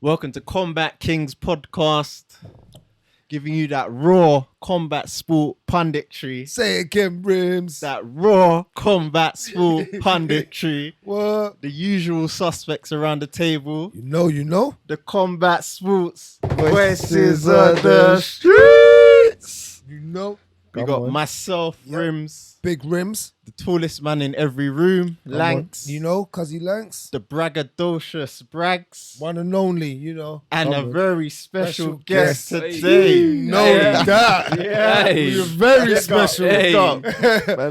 Welcome to Kombat Kingz podcast, giving you that raw combat sport punditry. Say it again, Rimz. That raw combat sport punditry. What? The usual suspects around the table. You know. The combat sports voices of the streets. You know. We got myself, Rimz, Big Rimz. the tallest man in every room, Lankz. You know, Cuzzy Lankz. The braggadocious Bragz. One and only, you know. And a very special guest guest. today. You know that. Yeah. Hey. You're very special. Hey.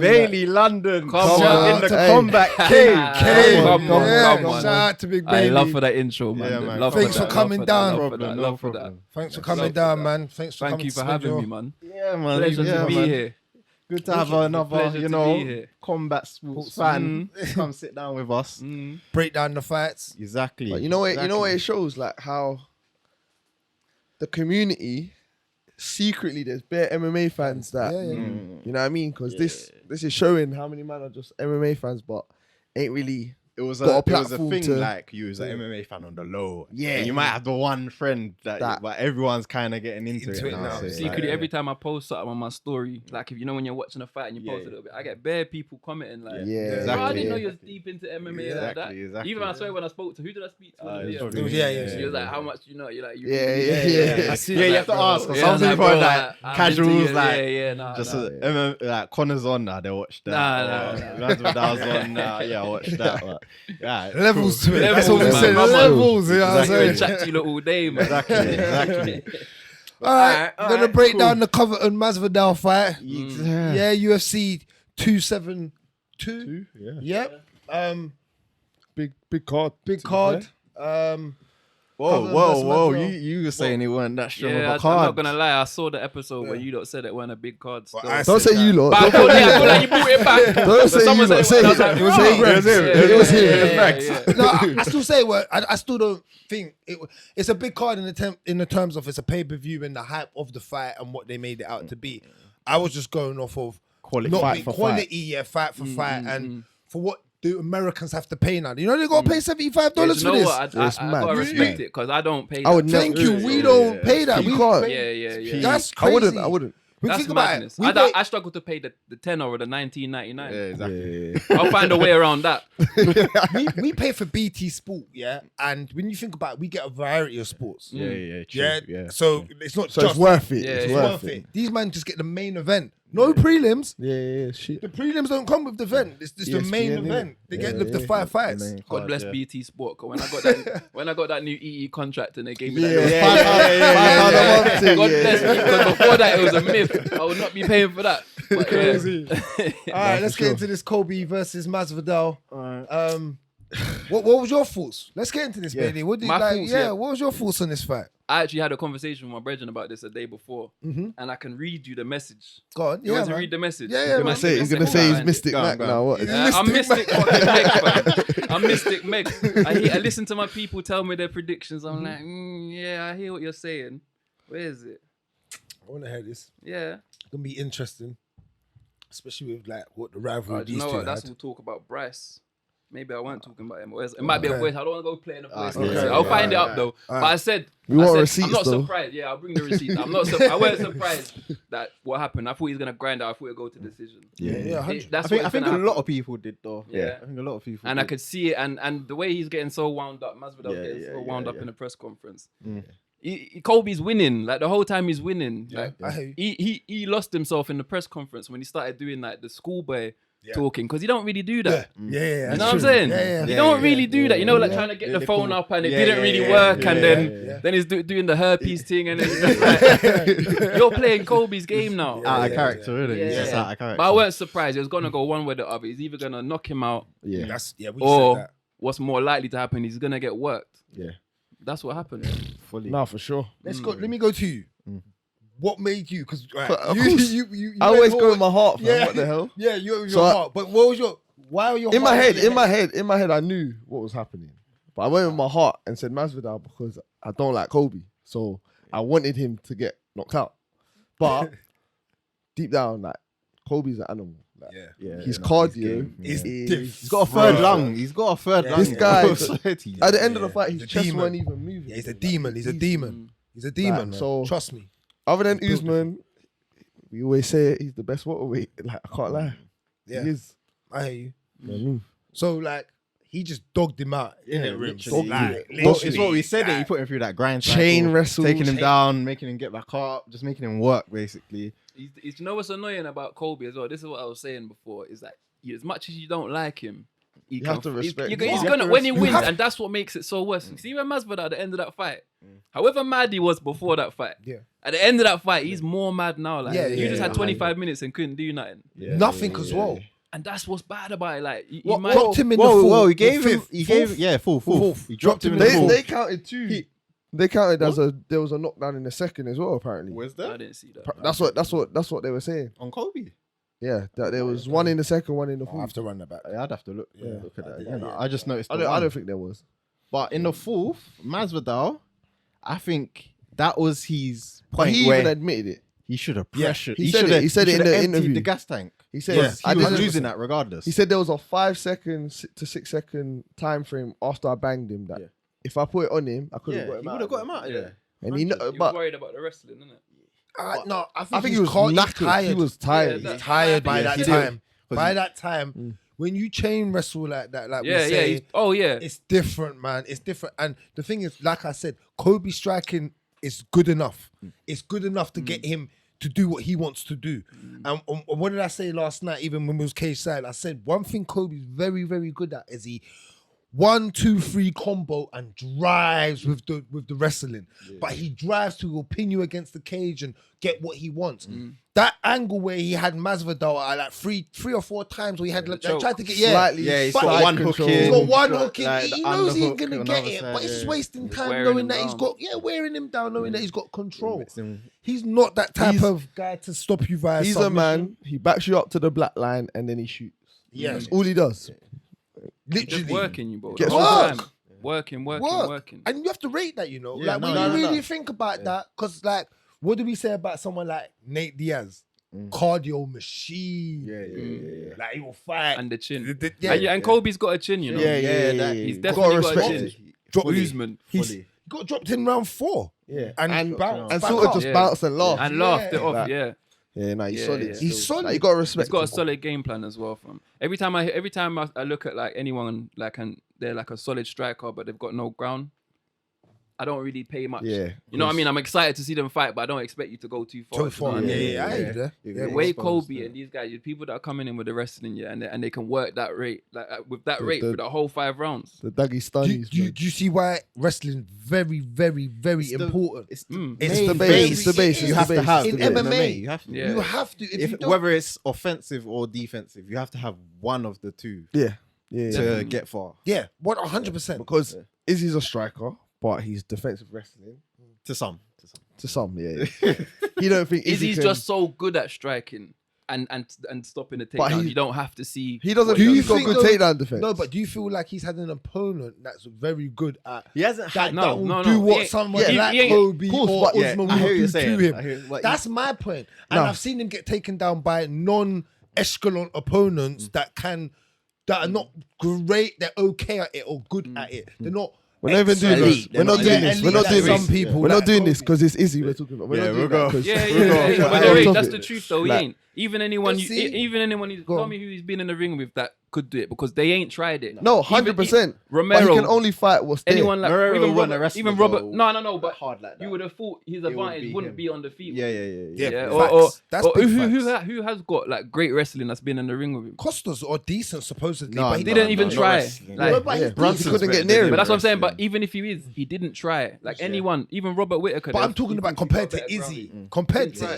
Bailey London. Come on. In the Hey. Kombat Cave. Cave. Come on, Yeah, come on. shout out to Big I Bailey. love for that intro, man. Yeah, man. Love Thanks that, for coming love down. For that, love for that. Thanks for coming Love down, that. man. Thanks for Thank coming you to for spend having your- me, man. Yeah, man. Pleasure yeah, to be man. here. Good to have another, Pleasure you to know, be here. combat sports fan come sit down with us. Break down the fights. Exactly. But you know what? Exactly. You know what it shows, like how the community secretly there's bare MMA fans that Yeah, yeah. you know what I mean? Because this is showing how many men are just MMA fans, but ain't really. It was got a a platform thing to- like you was an MMA fan on the low. Yeah. And you might have the one friend that but everyone's kind of getting into Into it it now. now. so it's Secretly, like, every time I post something on my story, like if you know when you're watching a fight and you post a little bit, I get bare people commenting like, Yeah. "Bro, I Exactly. didn't know you was deep into MMA like that." Exactly. Even I swear when I spoke to, who did I speak to? It was Yeah. probably- Yeah. She was like, "How much do you know?" You're like, Yeah. Yeah, you have to ask. 'Cause Yeah, some I was like, people bro, are like I'm casuals, into it. like nah, just nah. like Connor's on now. They watch that. Nah. That was on. Yeah, I watched that. But, yeah, Levels to it. Levels, That's what we man. said. Come on. Levels. You know what I'm I saying? can chat to you lot all day, man. Exactly. All right. All Gonna right, break cool. down the COVINGTON MASVIDAL fight. Yeah. Yeah, UFC 272. Yeah. Yep. Big card. Big card. Whoa. MASVIDAL. You were saying it weren't that strong Yeah, of a I'm card. not gonna lie. I saw the episode where you lot said it weren't a big card. Still. I Don't said say you lot. But I feel like you brought it back. Don't say you Someone lot. said Say it was like, it. "Bro." It was him. Yeah, It was him. yeah, It was yeah, Bragz. yeah. No, I still say I still don't think it's a big card in the terms of it's a pay-per-view and the hype of the fight and what they made it out to be. I was just going off of Quality. not Fight big for quality, yeah, fight for fight, and for what do Americans have to pay now? You know they got to pay $75 Yeah, for you this. know what? It's I mad. gotta It's respect mad. it because I don't pay. I would that. never. Thank you. We don't pay that. You We can't. pay- Yeah. That's I crazy. wouldn't. We That's think about madness. it. We pay- I struggle to pay the 10 or the 19.99. Yeah, exactly. I'll find a way around that. we pay for BT Sport, yeah, and when you think about it, we get a variety of sports. Yeah, true. Yeah, so it's not So just it's worth it. Yeah, It's it's worth it. These men just get the main event. No prelims. Yeah. Shit. The prelims don't come with the event. It's just the main ESPN, event. They innit? get Yeah, the yeah. 5 fights. The main God card, bless yeah. BT Sport. 'Cause when I got that new EE contract and they gave me that, Yeah. God bless me. Because before that it was a myth. I would not be paying for that. But, Crazy. All right, let's for get into this Kobe versus Masvidal. What was your thoughts? Let's get into this, Bailey. What did My thoughts, yeah. what was your thoughts on this fight? I actually had a conversation with my brethren about this a day before, and I can read you the message. Go on. You want to man. read the message? Yeah, He's gonna say he's Mystic Go on, Mac go on. now. What? I'm Mystic fucking Meg, fam. I'm Mystic Meg. I listen to my people tell me their predictions. I'm like, yeah, I hear what you're saying. Where is it? I want to hear this. Yeah. It's gonna be interesting, especially with like what the rivalry Do you these know two what? That's had. we'll talk about Bryce. Maybe I weren't talking about him. It might be a Okay. voice. I don't want to go play in a voice. Okay. I'll find it Alright, up though. alright. But I said, We want I'm receipts, not though. surprised. Yeah, I'll bring the receipts. I weren't surprised that what happened. I thought he was gonna grind out. I thought he'd go to decision. Yeah, 100. That's I think what's a gonna happen. lot of people did though. Yeah. I think a lot of people. And I did. could see it, and the way he's getting so wound up, Masvidal getting so wound up yeah. in the press conference. Kobe's winning, like the whole time he's winning. Like I hear you. he lost himself in the press conference when he started doing like the schoolboy talking, because he don't really do that. Yeah, You know what I'm saying? Yeah. You don't really do that. You know, like trying to get the phone up and it didn't really work, and then he's doing the herpes thing, and it's just like, you're playing Kobe's game now. out of character, really. Yeah. He's just out of character. But I weren't surprised. It was gonna go one way or the other. He's either gonna knock him out, Yeah. We said or that. what's more likely to happen, he's gonna get worked. Yeah. That's what happened. fully. No, for sure. Let's go. Let me go to you. What made you? Because Of you, course. you I always went go with forward. my heart, fam. Yeah. What the hell? Yeah, your So I- heart. But what was your? Why are your In my heart head, your in my head, I knew what was happening. But I went with my heart and said Masvidal because I don't like Kobe. So I wanted him to get knocked out. But deep down, like Kobe's an animal. Yeah. His cardio is He's got a third lung. He's got a third lung. This guy, bro. at the end of the fight, his He's a chest demon. weren't even moving. Yeah, he's a demon. He's a demon. He's a demon, man. so- Trust me. Other than Usman, we always say he's the best welterweight. Like, I can't lie. Yeah, He is. I hear you. Mm. So, like, he just dogged him out, innit, Rimz? literally. Like, It's what we said. That he put him through that grind Chain cycle, wrestle. taking him down, making him get back up, just making him work, basically. You know what's annoying about Kobe as well? This is what I was saying before. Is that as much as you don't like him, You have to respect him. He's You gonna have to when he respect wins, him. and that's what makes it so worse. See when Masvidal at the end of that fight, however mad he was before that fight, at the end of that fight, he's more mad now. Like you just had 25 minutes and couldn't do nothing, nothing as well. and that's what's bad about it. Like you What might, dropped him in the fourth? Whoa, he the gave him, fifth, he gave, fourth? yeah, fourth. He dropped him in the They fourth. counted two. They counted as there was a knockdown in the second as well. Apparently, Where's I that? didn't see that. that's what they were saying. On Kobe? Yeah, that there was one in the second, one in the I fourth. have to run that back. Yeah, I'd have to look at that again. I just noticed. I don't think there was. But in the fourth, Masvidal, I think that was his But point he where even admitted it. he should have pressured. he said it. He said it in should have the emptied interview. the gas tank. He said Yeah, He was 100%. losing that regardless. He said there was a 5 second to 6 second time frame after I banged him that if I put it on him, I could have got him he out. would have got him out. Yeah. And He but was worried about the wrestling, isn't it? No, I I think he's he was knackered. tired. He was tired. Yeah, He's tired by Yeah, that he did. time. 'Cause By he- that time, when you chain wrestle like that, like we Yeah, say, yeah. it's different, man. It's different. And the thing is, like I said, Kobe striking is good enough. It's good enough to get him to do what he wants to do. And what did I say last night, even when we was cage side? I said one thing Kobe's very, very good at is he 1, 2, 3 combo and drives with the wrestling. But he drives to pin you against the cage and get what he wants. That angle where he had Masvidal like three or four times where he had like, tried to get Slightly, Yeah, he's but got he- one hook in. He's got one got, hook in. like, He the knows he ain't underhook gonna on get the other it, side, but he's just wasting time wearing knowing him that he's down. got wearing him down, knowing that he's got control. He's not that type He's- of guy to stop you via He's a submission. man. He backs you up to the black line and then he shoots. Yeah. That's all he does. Literally Just working you, bro. Gets The whole work. time. Working. Work. Working. And you have to rate that, you know. Yeah, like no, when no, you no, really no. think about that, because like, what do we say about someone like Nate Diaz? Cardio machine. Yeah. Like he will fight. And the chin. Yeah. And Kobe's got a chin, you know. He's Gotta definitely got a respect chin. it. Drop Usman. He got dropped in round 4. Yeah, And bounced and back sort of up. just Yeah. bounced and laughed. And laughed it off, Like- yeah. Yeah, no, he's Yeah, solid. yeah. still. He's solid. Like, you got to respect. He's got a him. solid game plan as well. From every time I look at like anyone like and they're like a solid striker, but they've got no ground. I don't really pay much. Yeah, You know what I mean? I'm excited to see them fight, but I don't expect you to go too far. Too far. Yeah, I hear you there. Yeah. Yeah, The way exposed, Kobe yeah. and these guys, people that are coming in with the wrestling, and they can work that rate, like with that The- rate the- for the whole 5 rounds. The Dagestanis. Do you see why wrestling very, very, very important? It's It's the very- base. It's the base. You it's have the to base. have In the MMA, You have to. Yeah. You have to. If you don't, Whether it's offensive or defensive, you have to have one of the two Yeah. to get far. yeah, 100%. Because Izzy's a striker, but he's defensive wrestling To some. to some. Yeah. He don't think Izzy's can, just so good at striking and stopping the But takedown. he- You don't have to see. He doesn't. what Do you He's got think good though- takedown defense. No, but do you feel like he's had an opponent that's very good at He hasn't that, had No, that will no, do no. what He- someone yeah, like he ain't- Kobe of course, or but yeah, Usman I hear will what do you're to saying. him. I hear what That's my point. And No. I've seen him get taken down by non-echelon opponents that are not great. They're okay at it or good at it. They're not. We're not even doing excellent. this. We're not They're doing not this. We're not elite doing like this. some people We're not like doing this Kobe. because it's Izzy we're talking about. We're Yeah, not doing we'll that go. 'cause Yeah, we'll go but off there ain't- topic. that's the truth though. He Like- ain't. Even anyone, You see? even anyone who's Go tell on. me who he's been in the ring with that could do it because they ain't tried it. No, Even 100%. But Romero, he can only fight what's there. anyone like Romero even won a Robert, wrestler even Robert. though, No, but hard like that. you would have thought his would advantage be wouldn't him. be on the feet. Yeah. Yeah, Yeah, facts. That's or big who has got like great wrestling that's been in the ring with him. Costa's are decent supposedly, No, but he Didn't even no, try. wrestling. Like, No, but he's Yeah, decent. Brunson couldn't get near him. But that's what I'm saying. But Wrestling. even if he is, he didn't try. Like anyone, even Robert Whittaker. But I'm talking about compared to Izzy. Compared Yeah.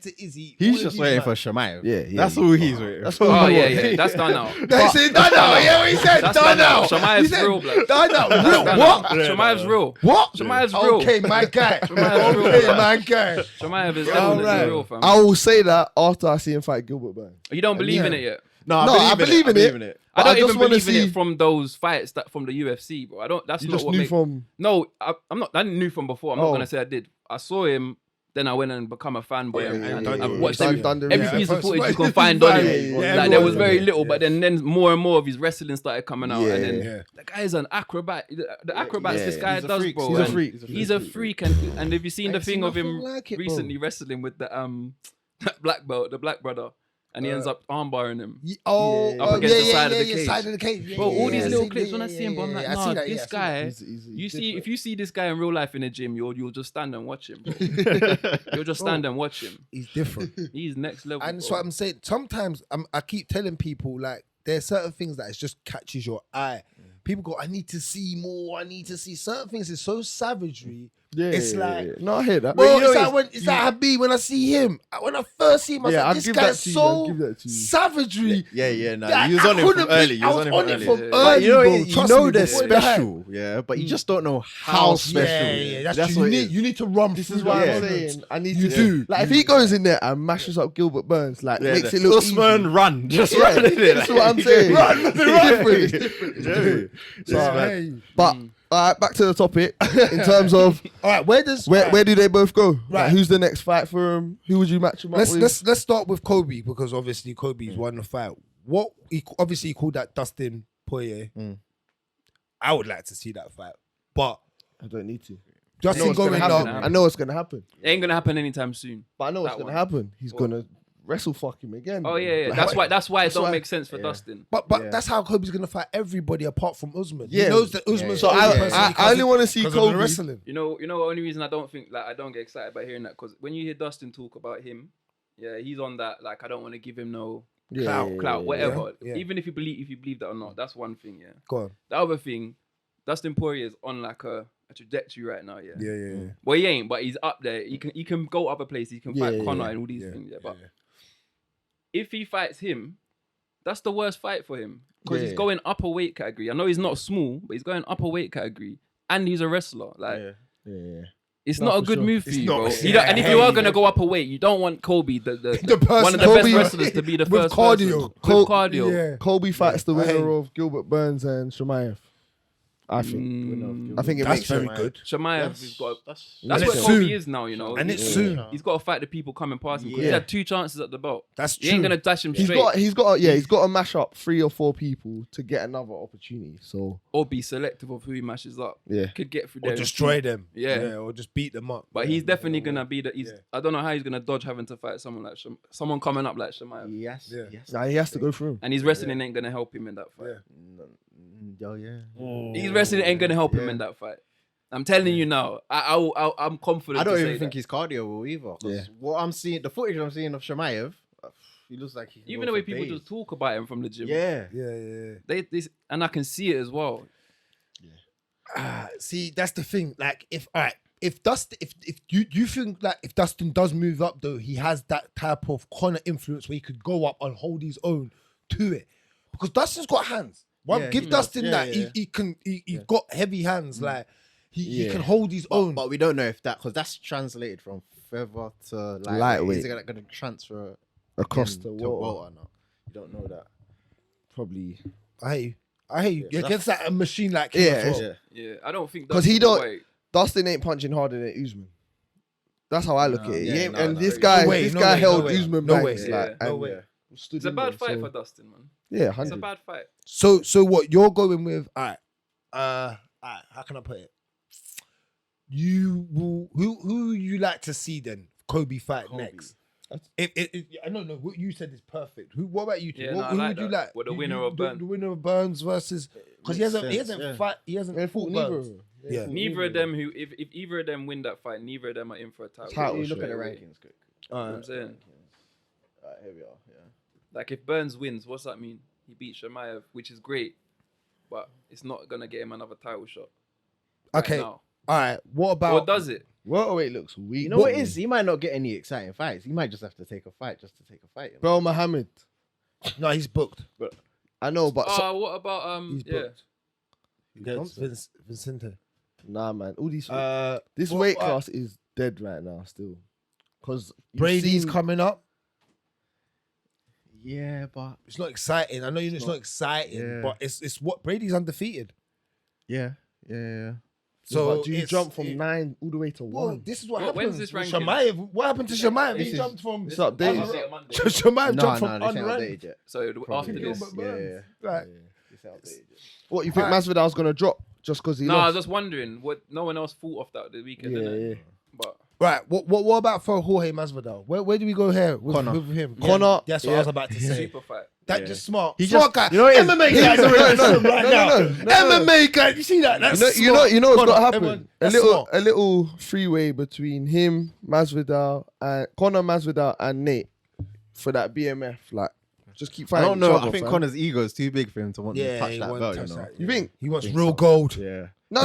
to Izzy, He's all just of waiting these for man- Chimaev. Yeah, That's all he's waiting That's for. all Oh he yeah, wants. that's done now. They said done now. Yeah, what he said That's done done now. now. Chimaev's He said, real, blood. done now. That's Real. done What? now. Chimaev's real. What? Chimaev's real. Okay, my guy. Chimaev's real. Okay, my guy. Chimaev is All definitely right. real, fam. I will say that after I see him fight Gilbert Burns. You don't believe in Yeah. it yet. No, I believe in it. I But don't I just even wanna believe in see- it from those fights that from the UFC, bro. I don't. That's You not just what knew makes. from. No, I'm not. I knew from before. I'm not Oh. gonna say I did. I saw him then I went and become a fanboy and done I've it. watched Done the every research. piece of footage you can Yeah, find on him. yeah, Like everyone there was done very it, little, yeah. but then more and more of his wrestling started coming out, and then Yeah. the guy is an acrobat. The acrobats Yeah, this guy he's a does, freak. bro. He's a and freak. He's a freak, and have you seen the ain't thing seen of him nothing like it, bro. recently wrestling with the black belt, the black brother, and he ends up armbarring him. Up against the side of the cage. Side of the cage. Bro, all these Yeah, little yeah, clips, yeah, when I yeah, see him, bro, I'm yeah, like, yeah. I nah, see that, this yeah, I see guy, He's you see, different. if you see this guy in real life in the gym, you'll just stand and watch him. Bro. You'll just stand and watch him. He's different. He's next level. And that's bro. what I'm saying. Sometimes I keep telling people, like, there's certain things that it just catches your eye. People go, I need to see more. I need to see certain things. It's so savagery. Yeah, It's yeah, like- yeah. No, I hear that. Bro, But you know, it's like Habib when I see him. When I first see him, I Yeah, said, I'd this give guy's that to you, so I'd give that to you. savagery. Yeah, no. that He was I on it from couldn't early. be- He I was was on it on from it early. from Yeah. But early, you know, bro. you Trust know me, they're before the hype. special, yeah, but you just don't know how special. Yeah, that's what true. it You is. need to run This through is why the I'm moments. saying I need You to do. Like if he goes in there and mashes up Gilbert Burns, like Yeah, makes the it look Usman easy. run, just Yeah, run in it. That's what I'm saying. Run. It's different. It's different. It's different. So, Hey. but back to the topic in terms of All right, where does where do they both go? Right. Like, who's the next fight for him? Who would you match him up with? let's start with Kobe, because obviously Kobe's won the fight. What he called that Dustin Poirier. I would like to see that fight, but I don't need to. Justin what's gonna going happen. up. I know what's gonna happen, It ain't gonna happen anytime soon. but I know what's That gonna one. happen. He's What? gonna wrestle fuck him again. Oh bro. yeah. Like, That's why it don't why- make sense for Dustin. But Yeah. that's how Kobe's gonna fight everybody apart from Usman. He Yeah. knows that Usman's So the only I person he only want to see because of the Kobe. wrestling. You know the only reason I don't get excited about hearing that, because when you hear Dustin talk about him, yeah, he's on that, like, I don't want to give him no clout, whatever. yeah. Even if you believe that or not, that's one thing, yeah. Go on. The other thing, Dustin Poirier is on like a trajectory right now, yeah. Yeah. Well, he ain't, but he's up there. He can go other places. He can fight Yeah, Conor yeah. and all these things, yeah. But if he fights him, that's the worst fight for him, because he's Yeah. going upper weight category. I know he's not small, but he's going upper weight category, and he's a wrestler. Like, Yeah. it's No, not a for good sure. move for It's you, not. bro. Yeah, You don't, and if you hey, are gonna go upper weight, you don't want Kobe, the person- one of the Kobe- best wrestlers, to be the with first cardio. person. With cardio. Yeah. Kobe fights the I hate- winner of Gilbert Burns and Chimaev. I think. I think it That's makes very sense. good. Chimaev has got. That's That's And where it's Kobe soon. is now, you know. And it's He's- soon. He's got to fight the people coming past him. 'Cause He's Yeah. had 2 chances at the belt. That's He ain't true. gonna dash him He's straight got to mash up 3 or 4 people to get another opportunity. So or be selective of who he mashes up. yeah, Could get through Or there. destroy them. Yeah. Or just beat them up. But Yeah. he's definitely gonna be the. Yeah. I don't know how he's gonna dodge having to fight someone like someone coming up like Chimaev. Yes. Yeah. Yes. nah, he has to go through him. And his wrestling ain't gonna help him in that fight. Yeah. Oh yeah. His wrestling ain't gonna help him in that fight. I'm telling you now. I'm confident. I don't to even say think that. his cardio will either. 'Cause Yeah. what I'm seeing, the footage I'm seeing of Chimaev, he looks like he can Even go the way for people days. just talk about him from the gym. Yeah. Yeah. And I can see it as well. See, that's the thing. Like, if Dustin, if you think like if Dustin does move up though, he has that type of Conor influence where he could go up and hold his own to it, because Dustin's got hands. Yeah, Give he Dustin does. that. Yeah. He's got heavy hands. Like he Yeah. can hold his own. But we don't know if that, because that's translated from feather to lightweight. Lightweight. Is it going to transfer Across again the to water. or not? You don't know that. Probably. I hate you. You're against that a machine like him Yeah, as well. Yeah. Yeah, I don't think 'Cause he Dustin will don't- wait. Dustin ain't punching harder than Usman. That's how I look at it. yeah, He ain't- no, and no, this no. guy, No way, this no guy way, held no way. Usman No back. way. Like, Yeah, and no way. stood It's a in bad there, fight so- for Dustin, man. Yeah, It's a 100. bad fight. So what you're going with? All right. How can I put it? You will who you like to see then? Kobe fight next. If I don't know what you said is perfect. What about you two? Yeah, What- no, I who like would you that. like? Well, the You- winner you- of Burns. the winner of Burns versus, because he Makes hasn't sense, yeah. fight. He hasn't They fought fought neither Burns. of them. Yeah. fought Neither neither of them who, if either of them win that fight, neither of them are in for a title. Title You look shot. at the rankings quick. You know what I'm saying? Alright, here we are. Yeah. Like, if Burns wins, what's that mean? He beats Chimaev, which is great, but it's not gonna get him another title shot. Okay. Now. All right. What about? Or does it? Welterweight looks weak. You know what it is? He might not get any exciting fights. He might just have to take a fight just to take a fight. You know? Bro, Muhammad. No, he's booked. I know, but What about He's yeah? booked. Vincente. nah, man. All these this what- weight class is dead right now still. Because Brady's coming up. Yeah, but It's not exciting. I know it's not exciting, Yeah. but it's what Brady's undefeated. yeah. So do you jump from 9 all the way to 1? Well, this is what Well, happens. when's this with ranking? Chimaev. What happened to Chimaev? This He is- jumped from. It's updated. Chimaev jumped from this ain't unranked. updated yet. So after Probably. this. Yeah. Like, This ain't updated yet. What, you think Masvidal's going to drop just because he No, I was lost? just wondering what no one else thought of that the weekend. Yeah, innit? yeah. But right. What about for Jorge Masvidal? Where do we go here with, Connor. with him? Connor, That's what I was about to say. super fight. That just smart. He Smart just- guy. you know what it is? MMA guys are in No, right now. no. MMA guy. You see that? That's You know smart. what's got to Connor, happen? everyone, A that's smart. little freeway between him, Masvidal, and Conor Masvidal and Nate for that BMF. Like, just keep I fighting. don't know. each I other, think fam. Connor's ego is too big for him to want to touch he that won't belt. touch You know. that. You think? He wants think real so. gold? Yeah. No.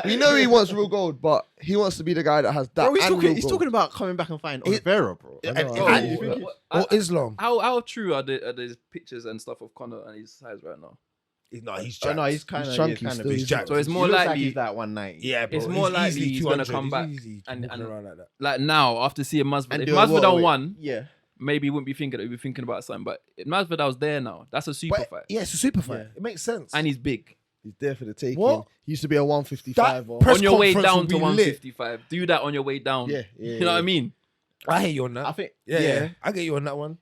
We know he wants real gold, but he wants to be the guy that has that. Bro, and real he's gold. talking about coming back and fighting Oliveira, bro. And- know. and- or Islam. How true are the pictures and stuff of Conor and his size right now? No, he's Oh, jacked. no, he's kind of chunky kind still, of he's big. jacked. So it's more He looks like likely- he's that 190. Yeah, bro. It's more likely easily he's gonna 200. come He's back easy and- walking and- around like that. Like now, after seeing Masvidal, And if do a Masvidal welterweight. won, Yeah. maybe he wouldn't be thinking. He'd be thinking about something. But Masvidal's there now. That's a super But, fight, yeah, it's a super fight. Yeah. It makes sense. and he's big. He's there for the taking. What? He used to be a 155. That press On your way conference down will to be 155, do that on your way down. Yeah, You know what I mean? I hear you on that. I think. yeah, I get you on that one.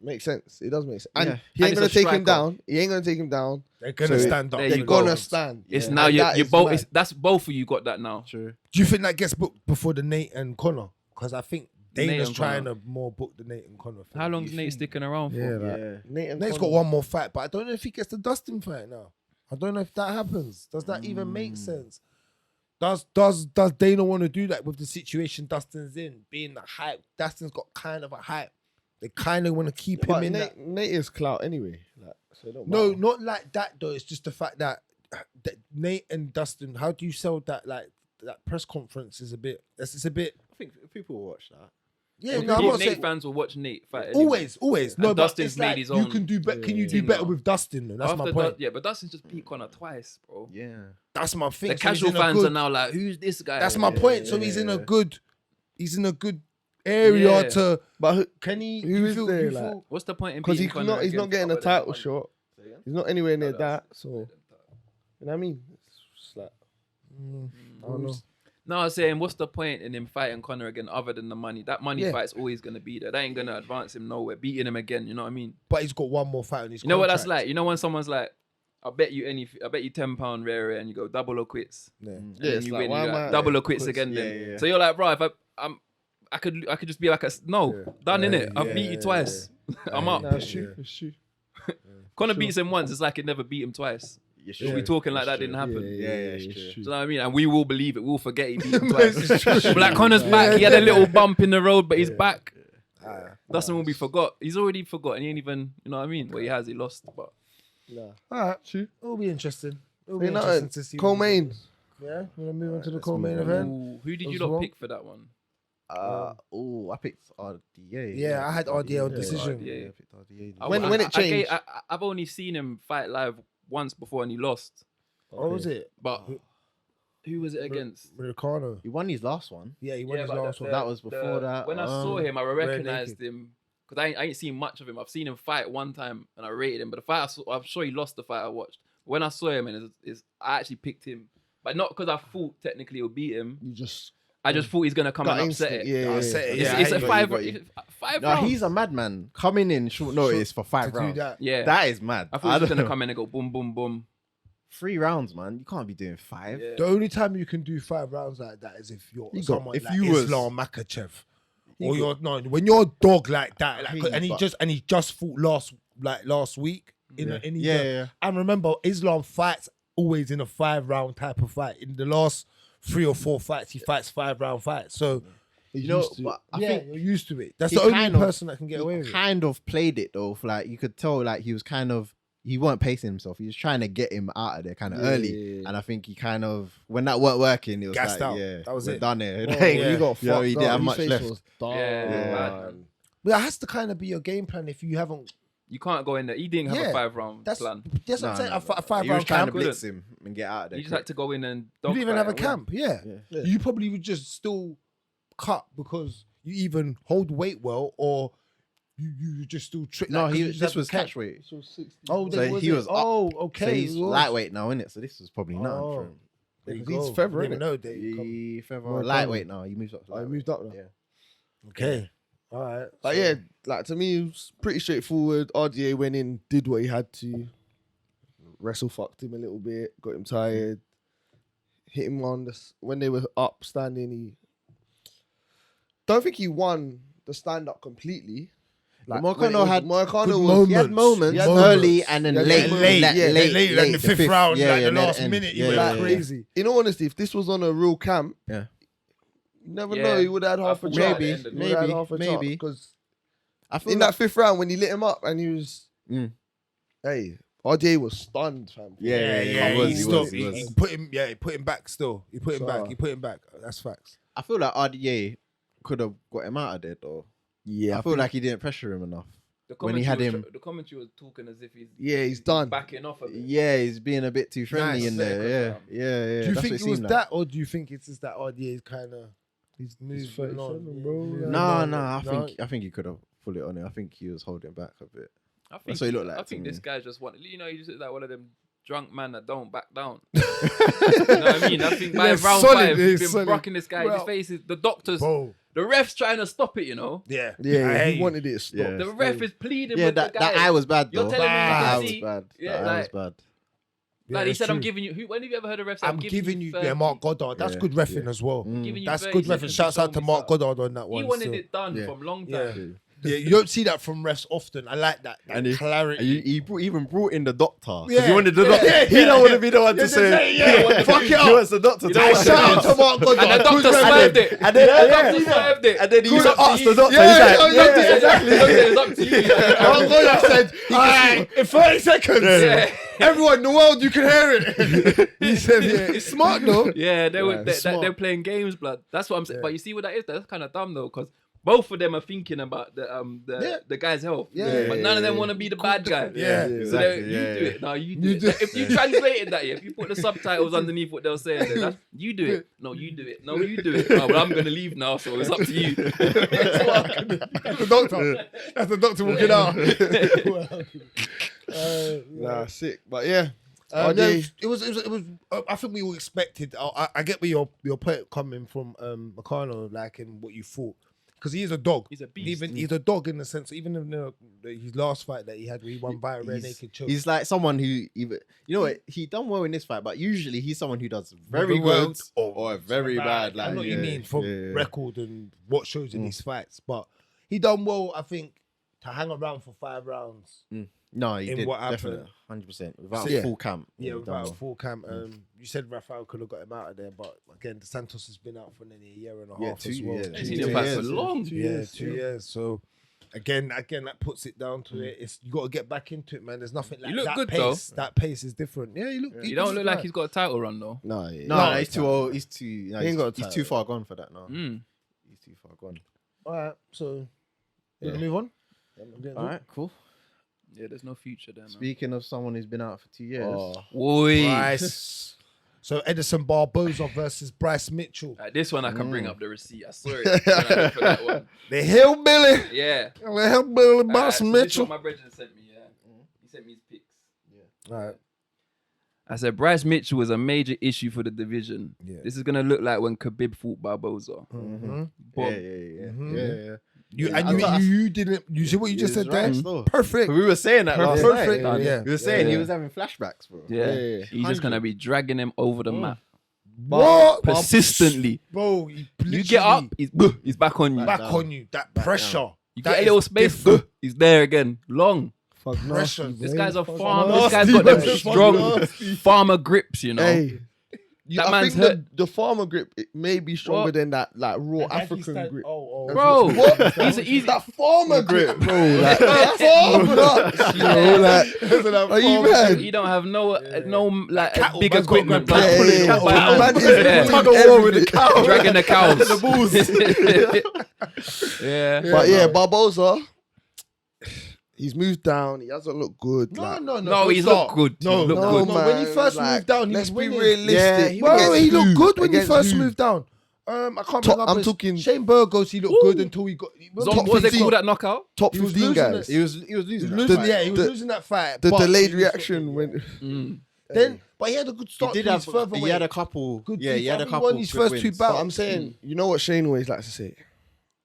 Makes sense. It does make sense. And Yeah. he ain't And gonna it's a take him striker. down. He ain't gonna take him down. They're gonna So stand up. there They're you go. gonna stand. It's Yeah. now And you that you is both. mad. It's, that's both of you got that now. True. Do you think that gets booked before the Nate and Connor? Because I think Nate Dana's and trying Conor. to more book the Nate and Connor. How long is Nate sticking around for? Yeah, like, Yeah. Nate and Nate's Conor. got one more fight, but I don't know if he gets the Dustin fight now. I don't know if that happens. Does that even make sense? Does Dana want to do that with the situation Dustin's in, being the hype? Dustin's got kind of a hype. They kind of want to keep him But in Nate, that. Nate is clout anyway. Like, so it don't No, matter. not like that though. It's just the fact that Nate and Dustin. How do you sell that? Like that press conference is a bit. It's a bit. I think people will watch that. Yeah, Nate, no, I'm not Nate saying. fans will watch Nate fight. Anyway. Always. And No, but Dustin's it's made like his you own can do better. Can you do thing better now. with Dustin? Though? That's my After point. but Dustin's just beat Connor twice, bro. Yeah. That's my thing. The So he's casual in a fans good- are now like, who's this guy? That's my point. So he's in a good. He's in a good area Yeah. to. But who, Can he? Who you is feel, there, you like- feel- What's the point in because beating Conor he's not against getting a other than title money? shot. He's not anywhere near No, that. that's- So you know what I mean? It's just like I don't know. No, I was saying, what's the point in him fighting Conor again other than the money? That money Yeah. fight's always going to be there. That ain't going to advance him nowhere. Beating him again, you know what I mean? But he's got one more fight on his. You know what that's contract. like? You know when someone's like, I bet you £10 rare and you go double or quits. Yeah. And Yeah, then it's you like, win, why you're am like, I- double or quits quits, again yeah, then. yeah. So you're like, bro, if I could just be like no, done in it. I've beat you twice. I'm up. Nah, it's true. It's true. Conor beats him once. It's like it never beat him twice. Yeah, We'll be talking like that didn't happen. Yeah, it's true. Do you know what I mean? And we will believe it. We'll forget he beat him twice. But like Conor's back. He had a little bump in the road, but he's back. Dustin will be forgot. He's already forgotten. He ain't even, you know what I mean? Well, he has. He lost. But Nah. All right. True. It'll be interesting. It'll be You know, interesting to see. co-main. Yeah. We're gonna move on to the co-main event. ooh, who did you As lot well. pick for that one? I picked RDA. Yeah, I had RDL decision. RDA. I picked RDA. When it changed. I've only seen him fight live once before and he lost. What was it? But who was it against? Ricardo. He won his last one. Yeah, he won his but last one. that was before that. When I saw him, I Rare recognized him because I ain't seen much of him. I've seen him fight one time and I rated him, but the fight I'm sure he lost the fight I watched. When I saw him, and I actually picked him, but not because I thought technically it would beat him. You just I just thought he's gonna come got and upset instinct. it. Yeah, Upset it, It's, yeah, it's I a got five you. five No, rounds. he's a madman. Coming in short notice for 5 To do rounds. that. Yeah, That is mad. I thought he was don't gonna know. come in and go boom, boom, boom. 3 rounds, man. You can't be doing 5. Yeah. The only time you can do 5 rounds like that is if you're He got- someone if like you was- Islam Makachev. He Or got- you're no, when you're a dog like that, like, He- and he just fought last week. Yeah. And remember, Islam fights always in a 5-round type of fight. In the last 3 or 4 fights, he fights 5-round fights. So You know, used to but I yeah, think you're used to it. That's he the only kind of- person that can get away he with it. kind of played it though. For like you could tell, like he was kind of he weren't pacing himself. He was trying to get him out of there kind of early. Yeah. And I think he kind of when that weren't working, it was Gassed like, out. yeah, That was we're it. done here. Oh, Like, yeah. he got you know, fucked he didn't up. have His much face left. was dark. Yeah. But that has to kind of be your game plan if you haven't. You can't go in there. He didn't have Yeah, a 5-round That's plan. that's what I'm saying. A 5 He was round trying camp. to blitz him and get out of there. You just had to go in and You dog didn't even fight have a and win. camp. Yeah. Yeah. You probably would just still cut because you even hold weight well, or you just still trick. No, like, 'cause you he just this have was a camp. catchweight. Oh, So then he was up. Oh, So okay. he's it was. lightweight now, innit? So this was probably nothing Oh. for him. There you Because he's go. feather, You never innit? know, Dave. He feather More lightweight now. He moves up. To Oh, he lightweight. moved up now. Yeah. Okay. All right. But yeah, like to me, it was pretty straightforward. RDA went in, did what he had to. Wrestle fucked him a little bit, got him tired. Hit him on when they were up standing. He don't think he won the stand up completely. Like Moicano had Moicano He had moments He had early and then Yeah, late, late, late, like the fifth round, like the last end. minute, you Yeah, were yeah, like yeah. crazy. In all honesty, if this was on a real camp, Yeah. you never Yeah. know. He would have had half a I chance. thought Maybe, at the end He would have had maybe, half a maybe. because I feel in that fifth round when he lit him up and he was, hey, RDA was stunned, fam. Yeah, He was. put him. Yeah, he put him back. Still, he put him So- back. He put him back. That's facts. I feel like RDA could have got him out of there though. Yeah, I feel like he didn't pressure him enough. The When he commentary had was him- the commentary was talking as if he's he's done. backing off a bit. Yeah, he's being a bit too friendly Nice. in there. Yeah. Do you That's think what it was seemed that, or do you think it's just that RDA is kind of He's moving 37, on? bro. Moving No, on. I think he could have pulled it on it. I think he was holding back a bit. I think, That's what he looked like I to think me. this guy just wanted, he just like one of them drunk man that don't back down. You know what I mean? I think by Yeah, round solid, 5, yeah, he's been solid. rocking this guy. His Well, face is, the doctors, Bro, the ref's trying to stop it, you know? yeah, Yeah, I hate he you. wanted it to stop. Yeah. The ref is pleading Yeah, with that the guy. eye was bad You're though. telling me you That can eye was see- bad. yeah, That eye was like- bad. Yeah, Like he it's said, I'm true. giving you. When have you ever heard a ref say, I'm giving you, 30? yeah, Mark Goddard. That's Yeah, good refing as well. Giving you That's 30 good refing. seconds Shouts out to show me Mark something. Goddard on that one. He wanted still. it done Yeah. from long Yeah. time. Yeah, you don't see that from refs often. I like that. And he- clarity. He even brought in the doctor. 'Cause Yeah. He wanted the doctor. Yeah, He yeah, don't want yeah. to be the one Yeah, to say, yeah, fuck it He up. wants the doctor to don't say want Shout to out to Mark Goddard. And the Good doctor refing. swerved it. And then, The yeah, doctor swerved it. and then he Good up to asked the you. doctor. Yeah, He's like, yeah, yeah, exactly. It's up to you. Mark Goddard said, "Alright, in 30 seconds, Yeah. everyone in the world, you can hear it." He said, "Yeah, it's smart though." Yeah, they were it's smart. they're playing games, blood. That's what I'm saying. Yeah. But you see what that is? That's kind of dumb though, because both of them are thinking about the guy's health. Yeah. But none of them want to be the bad guy. Yeah. So Exactly, you yeah, do yeah. it. No, you do You it. do it. If you translated that, if you put the subtitles underneath what they're saying, then that's, you do it. No, you do it. No, you do it. Oh, well, I'm gonna leave now, so it's up to you. That's the doctor. That's the doctor walking out. Nah, sick. But yeah, No, RDA, it was. I think we all expected. I get where your point coming from, McConnell, like in what you thought, because he is a dog. He's a beast. Even he's a dog in the sense. Even in his last fight that he had, where he won by a rear naked choke. He's like someone who even what, he done well in this fight, but usually he's someone who does very Very well good or very bad. Like I know what you yeah, mean from yeah. record and what shows in these fights, but he done well. I think to hang around for 5 rounds. No, he in did what definitely 100% without Yeah. full camp. Yeah, he without done a well. full camp. You said Rafael could have got him out of there, but again, the Santos has been out for nearly a year and a Yeah, half 2 as well. years. He's Two seen him fight for years, yeah. long. 2 Yeah, years. 2 years. So again, that puts it down to it. It's you got to get back into it, man. There's nothing like You look that good, pace. That pace is different. Yeah, You don't look like he's got a title run though. no, yeah, No, he's too old. He's too. No, He ain't got a he's title. too far gone for that now. Mm. He's too far gone. All right, so you Yeah. want to move on? All right, cool. Yeah, there's no future there, man. Speaking of someone who's been out for 2 years, Oi. Bryce. So Edison Barboza versus Bryce Mitchell. This one I can bring up the receipt. I saw it when I went for that one. The hillbilly. Yeah. The hillbilly Bryce So this is Mitchell. what my brethren sent me, yeah. He sent me his picks. All right. I said Bryce Mitchell was a major issue for the division. Yeah. This is gonna look like when Khabib fought Barboza. Mm-hmm. But yeah. You didn't. You see what you just He was said there? right still. Perfect. We were saying that last Perfect. night. Yeah. We were saying Yeah. he was having flashbacks, bro. yeah, Yeah. he's just gonna be dragging him over the map What? persistently. Bro, You get up, he's back on you. back down. on you. That pressure. You That get a is little space, different. he's there again. Long. Fuck Pressure. nasty, This boy. guy's a Fuck farmer. nasty, This guy's got them boy. strong farmer grips, you know. Hey, That I man's think hurt. the farmer grip it may be stronger What? than that like raw African grip. Bro, What? he's That farmer grip, bro. Like, that farmer nuts, you know, like, are you mad? He don't have no like Cattle, big man's got equipment. grip. man. Yeah, Pulling yeah, cattle yeah. out. Man is Yeah. tug of war with the cow. Dragging the cows. The bulls. Yeah. But yeah, Barboza, he's moved down. He hasn't looked good. like, No, he's looked good. No, He looked no, good. no. When he man, first like, moved down, he let's was be winning. realistic. Yeah, he Well, Against he looked who? good when he Against first who? moved down. I can't Top- remember. I'm talking- Shane Burgos. He looked good until he got. What Top was they 15. call that knockout? Top He was 15 losing guys. it. He was losing. He was that losing, fight. yeah, he was The- losing that fight. The but delayed he was- reaction when Then, but he had a good He start. did to have. his further He weight. had a couple. Good Yeah, he had a he couple. won his good first two wins. bouts. But I'm saying, you know what Shane always likes to say?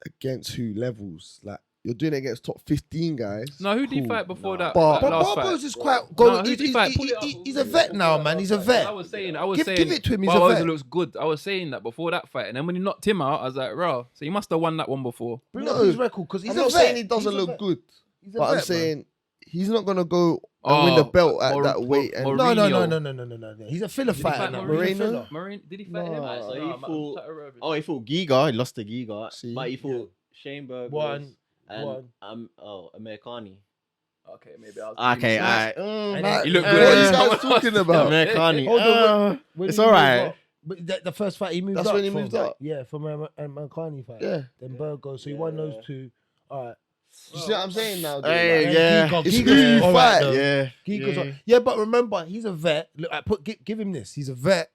Against who levels? Like, you're doing it against top 15 guys. No, who did he Cool. fight before that? But- that But last Barbo's fight? is quite No, going. who did he fight? Pull it up. He's a vet now, man. He's a vet. I was saying, Give it to him, he's a Barboza vet. looks good. I was saying that before that fight, and then when he knocked him out, I was like, raw. So he must have won that one before. Bring No. up his record because he's I'm a not vet. saying he doesn't He's a look vet. good, He's a but I'm vet, saying he's not gonna go and win the belt at that weight. And Mor- man. No. Mourinho. No. He's a filler Did he fighter fight now. Mourinho? He's a filler. Did he fight him? No. So he I'm fought- trying to remember. Oh, he fought Giga. He lost to Giga. See? But he fought Shane Burgos One. and Americani. Okay, maybe I was. Okay, alright. alright. He looked What good are you against guys someone talking else. about? Americani. Hold on, when It's he moved alright. up- But the first fight he moved That's up when he from, moved up? Yeah, from a Mankani fight. Yeah. Then Burgos. So he won those two. All right. You see what I'm saying now? dude? Hey, Like, yeah. Giga- It's Giga's who you all fight. though. Yeah. Giga's yeah. all- yeah, but remember, he's a vet. Look, give him this. He's a vet.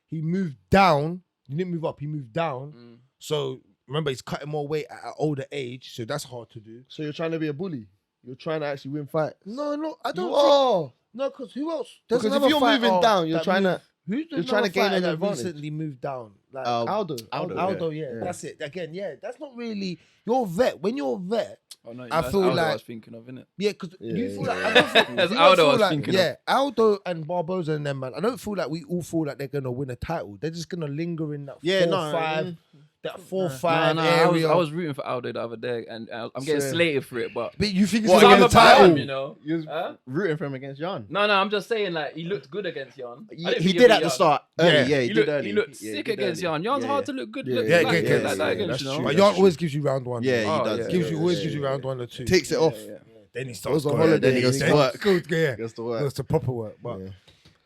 He moved down. He didn't move up. He moved down. So remember, he's cutting more weight at an older age. So that's hard to do. So you're trying to be a bully? You're trying to actually win fights? No, I don't. You are. No, because who else? There's Because if another you're fighter moving down, you're that trying moved- to. Who's the you're trying to gain fighter an that advantage. recently moved down? Like Aldo. Aldo, yeah. That's it. Again, yeah, that's not really your vet. When you're a vet, Oh, no, I that's feel Aldo like- I was thinking of, innit? yeah, because Yeah, you feel yeah, like I don't feel, That's you don't Aldo feel I was like, thinking of. yeah, Aldo and Barboza and them, man. I don't feel like we all feel like they're gonna win a title. They're just gonna linger in that 4-5, that 4-5 area. I was rooting for Aldo the other day, and I'm getting Same. slated for it, but But you think it's What, gonna I'm win a about title? him, you know. You was Huh? rooting for him against Jan. No, I'm just saying, like, he looked good against Jan. I didn't He think did beat at the Jan. start. Yeah. Early, yeah, he He did looked, early. he looked Yeah, sick did against early. Jan. Jan's Yeah, hard yeah. to look good. Yeah, look Yeah, like get that that's against, you know. true. But That's Jan true. always gives you round one. Yeah, he Oh, does. yeah. Gives you always Yeah, gives you yeah, round yeah. one or two. Takes it off. Then he starts Goes on going. holiday, then he goes to Then work. Good, yeah. Goes to work. Goes to proper work. But Yeah.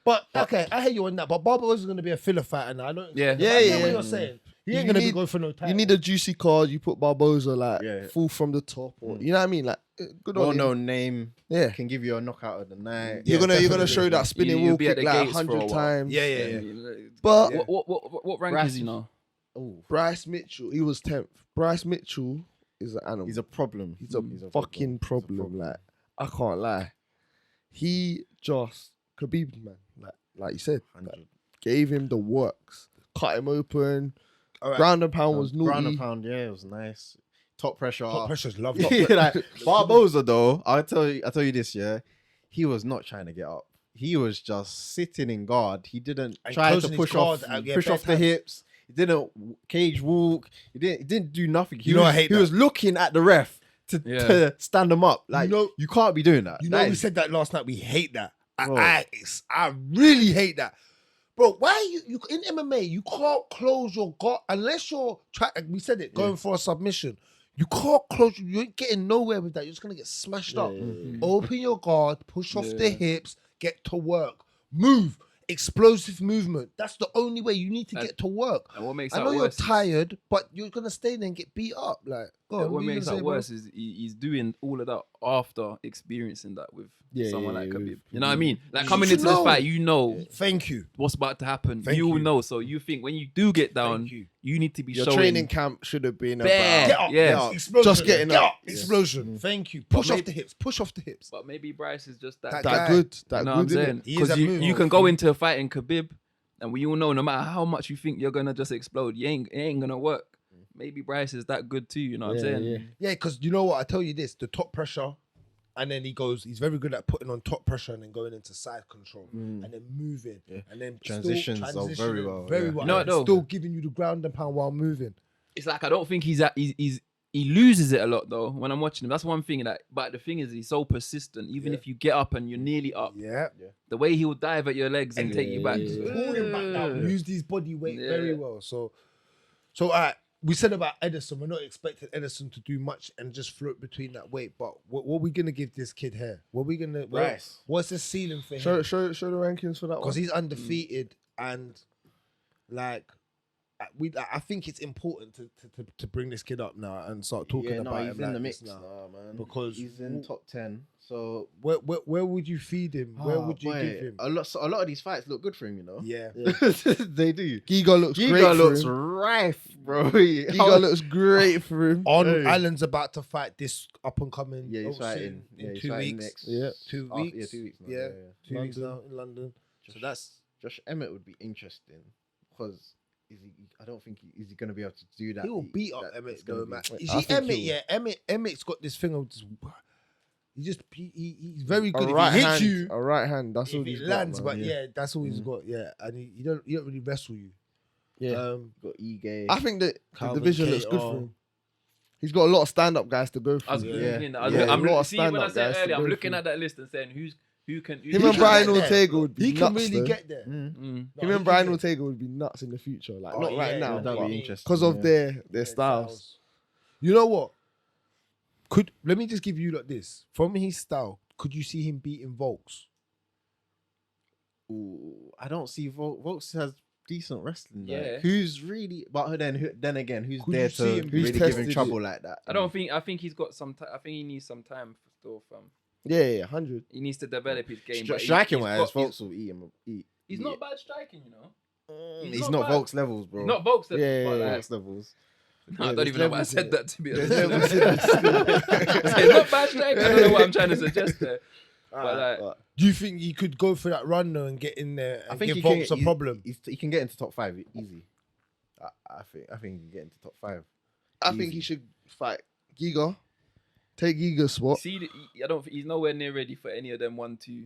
but okay, I hear you on that. But Barboza is going to be a filler fighter now. I don't. Yeah. I Yeah, get what yeah. you're saying. He You ain't going to be need- going for no title. You need a juicy card. You put Barboza like Yeah. full from the top, or you know what I mean? Like good on him. Well-known name. Yeah. Can give you a knockout of the night. Yeah, You're gonna definitely. show that spinning You'll wall be at kick the like gates for a 100 while. times. Yeah. But What rank is he now? Oh, Bryce Mitchell, he was 10th. Bryce Mitchell is an animal. he's a problem. He's a fucking problem. Like I can't lie. He just Khabib, man. Like you said, like, 100. gave him the works, cut him open. All right. Ground and pound was naughty. Ground and pound, yeah, it was nice. Top pressure. Top pressure's love. Like, Barboza though, I tell you this, yeah, he was not trying to get up. He was just sitting in guard. He didn't And try to closing his push off, guard, yeah, push bare off the times. hips. He didn't cage walk. He didn't do nothing. He You know was, I hate he that. was looking at the ref Yeah. to stand him up. Like You know- you can't be doing that. You know, That we is- said that last night. We hate that. Bro. I really hate that, bro. Why you in MMA? You can't close your guard unless you're trying. We said it, going for a submission. You can't close. You ain't getting nowhere with that. You're just gonna get smashed up. Open your guard, push off the hips, get to work, move. Explosive movement. That's the only way. You need to get to work. And what makes I that know you're worse? tired, but you're gonna stay there and get beat up. Like, go on, What are you makes gonna that say, bro? worse is he's doing all of that after experiencing that with Yeah, someone yeah, like yeah, Khabib. You know what I mean? Like coming You into this know. fight, you know Thank you. what's about to happen. Thank You you. know, so you think when you do get down, Thank you. you need to be Your showing training camp should have been bare. about Get up. Yeah. Get up. Explosion. Just getting Get up. Explosion. Thank you. Push off the hips. Push off the hips. But maybe Bryce is just that, That guy. that guy. good. That You know good. what I'm innit? saying? He is Because that you move. can go into a fight in Khabib, and we all know no matter how much you think you're gonna just explode, it ain't gonna work. Maybe Bryce is that good too. You know what I'm saying? Yeah. Yeah, because you know what? I tell you this: the top pressure, and then he's very good at putting on top pressure and then going into side control and then moving and then still Transitions are very transitioning well, very yeah. well. No, and no. still giving you the ground and pound while moving. It's like I don't think he loses it a lot though when I'm watching him. That's one thing that. But the thing is, he's so persistent. Even if you get up and you're nearly up, Yeah, the way he will dive at your legs and take you back. pull him back down, use his body weight Yeah. very well. So we said about Edison, we're not expecting Edison to do much and just float between that weight. But what are we gonna give this kid here? What are we gonna? Bryce. What's the ceiling for him? Show the rankings for that Because one. he's undefeated and like I think it's important to bring this kid up now and start talking Yeah, no, about he's him in like the this mix now. now, man. Because he's in top 10. So Where would you feed him? Where would you boy, give him? a lot of these fights look good for him, you know. Yeah. They do. Giga looks great Giga for looks him. rife, bro. Giga looks great for him. On Allen's about to fight this up and coming. Yeah, he's boxer fighting. in Yeah, he's 2 fighting weeks. next. Yeah. 2 Oh, weeks. yeah, 2 weeks now. Yeah, Yeah. 2 weeks now in London. So that's Josh Emmett would be interesting because I don't think is he going to be able to do that. he will beat up that Emmett it's gonna though, be- man. You I see think Emmett, he yeah, Emmett's got this thing of just. He's very good. A If right he hand, hits you, a right hand. That's all if he's it got, lands, man. but yeah, that's all he's got. Yeah, and he don't really wrestle you. Yeah. Got Ige. I think that the Calvin division looks good KO. for him. He's got a lot of stand-up guys to go I was through. thinking that. Yeah, I'm a lot of see when I stand-up said guys to earlier, I'm go looking through. at that list and saying who can. Him and can Brian get there. Ortega would be He nuts. can really though. get there. Mm. No, Him he and can Brian get- Ortega would be nuts in the future. Like Oh, not yeah, right now, yeah, that'd but- be interesting because of yeah. their Yeah, styles. You know what? Let me just give you like this. From his style, could you see him beating Volks? Ooh, I don't see Volks has decent wrestling. Like, Yeah. who's really? But then again, who's Could there you see to him really who's give him tested trouble like that? I don't think. I think he's got some. I think he needs some time still. Yeah, 100. He needs to develop his game. but Striking he's wise, got- Volks will eat him. He's not bad striking, you know. He's not not bad. Volks levels, bro. He's not Volks. But Yeah, like, Volks levels. I don't there's even know why I levels said in that to be honest. There's levels in this. He's not bad striking. I don't know what I'm trying to suggest there. But like, Do you think he could go for that run though and get in there and give Volks a problem? He can get into top 5 easy. I think he can get into top 5. I think he should fight Giga. Take Giga's spot. see, I don't think he's nowhere near ready for any of them 1-2.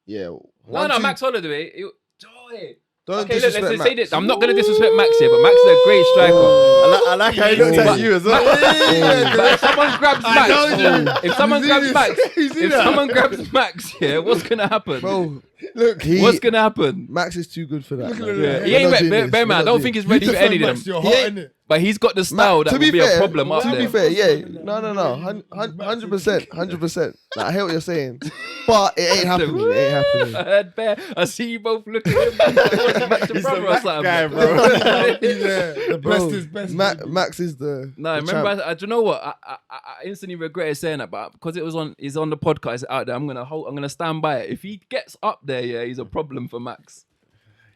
Yeah. No, 1-2. Max Holloway. Joy. Don't Okay, look, disrespect let's Max. say this. I'm not gonna disrespect Max here, but Max is a great striker. I like how he looked at you as well. But if someone grabs Max, if someone grabs Max, He's in if that. someone grabs Max here, what's gonna happen? Bro, look, What's gonna happen? Max is too good for that. Look at man. him. Yeah. We're He ain't not doing bear this. man. We're I not don't doing think he's You ready for defend any of Max, them. you're He hot, ain't- innit? But he's got the style that to will be be fair, a problem up To be there. fair, yeah, no, 100%, 100%. Like, I hear what you're saying, but it ain't happening. It ain't happening. I heard Bear. I see you both looking at him like back to brother or something. guy, bro. He's the Bro, best is best. Max is the. No, the remember, champ. do you know what? I instantly regretted saying that, but because it's on the podcast it's out there, I'm gonna stand by it. If he gets up there, yeah, he's a problem for Max.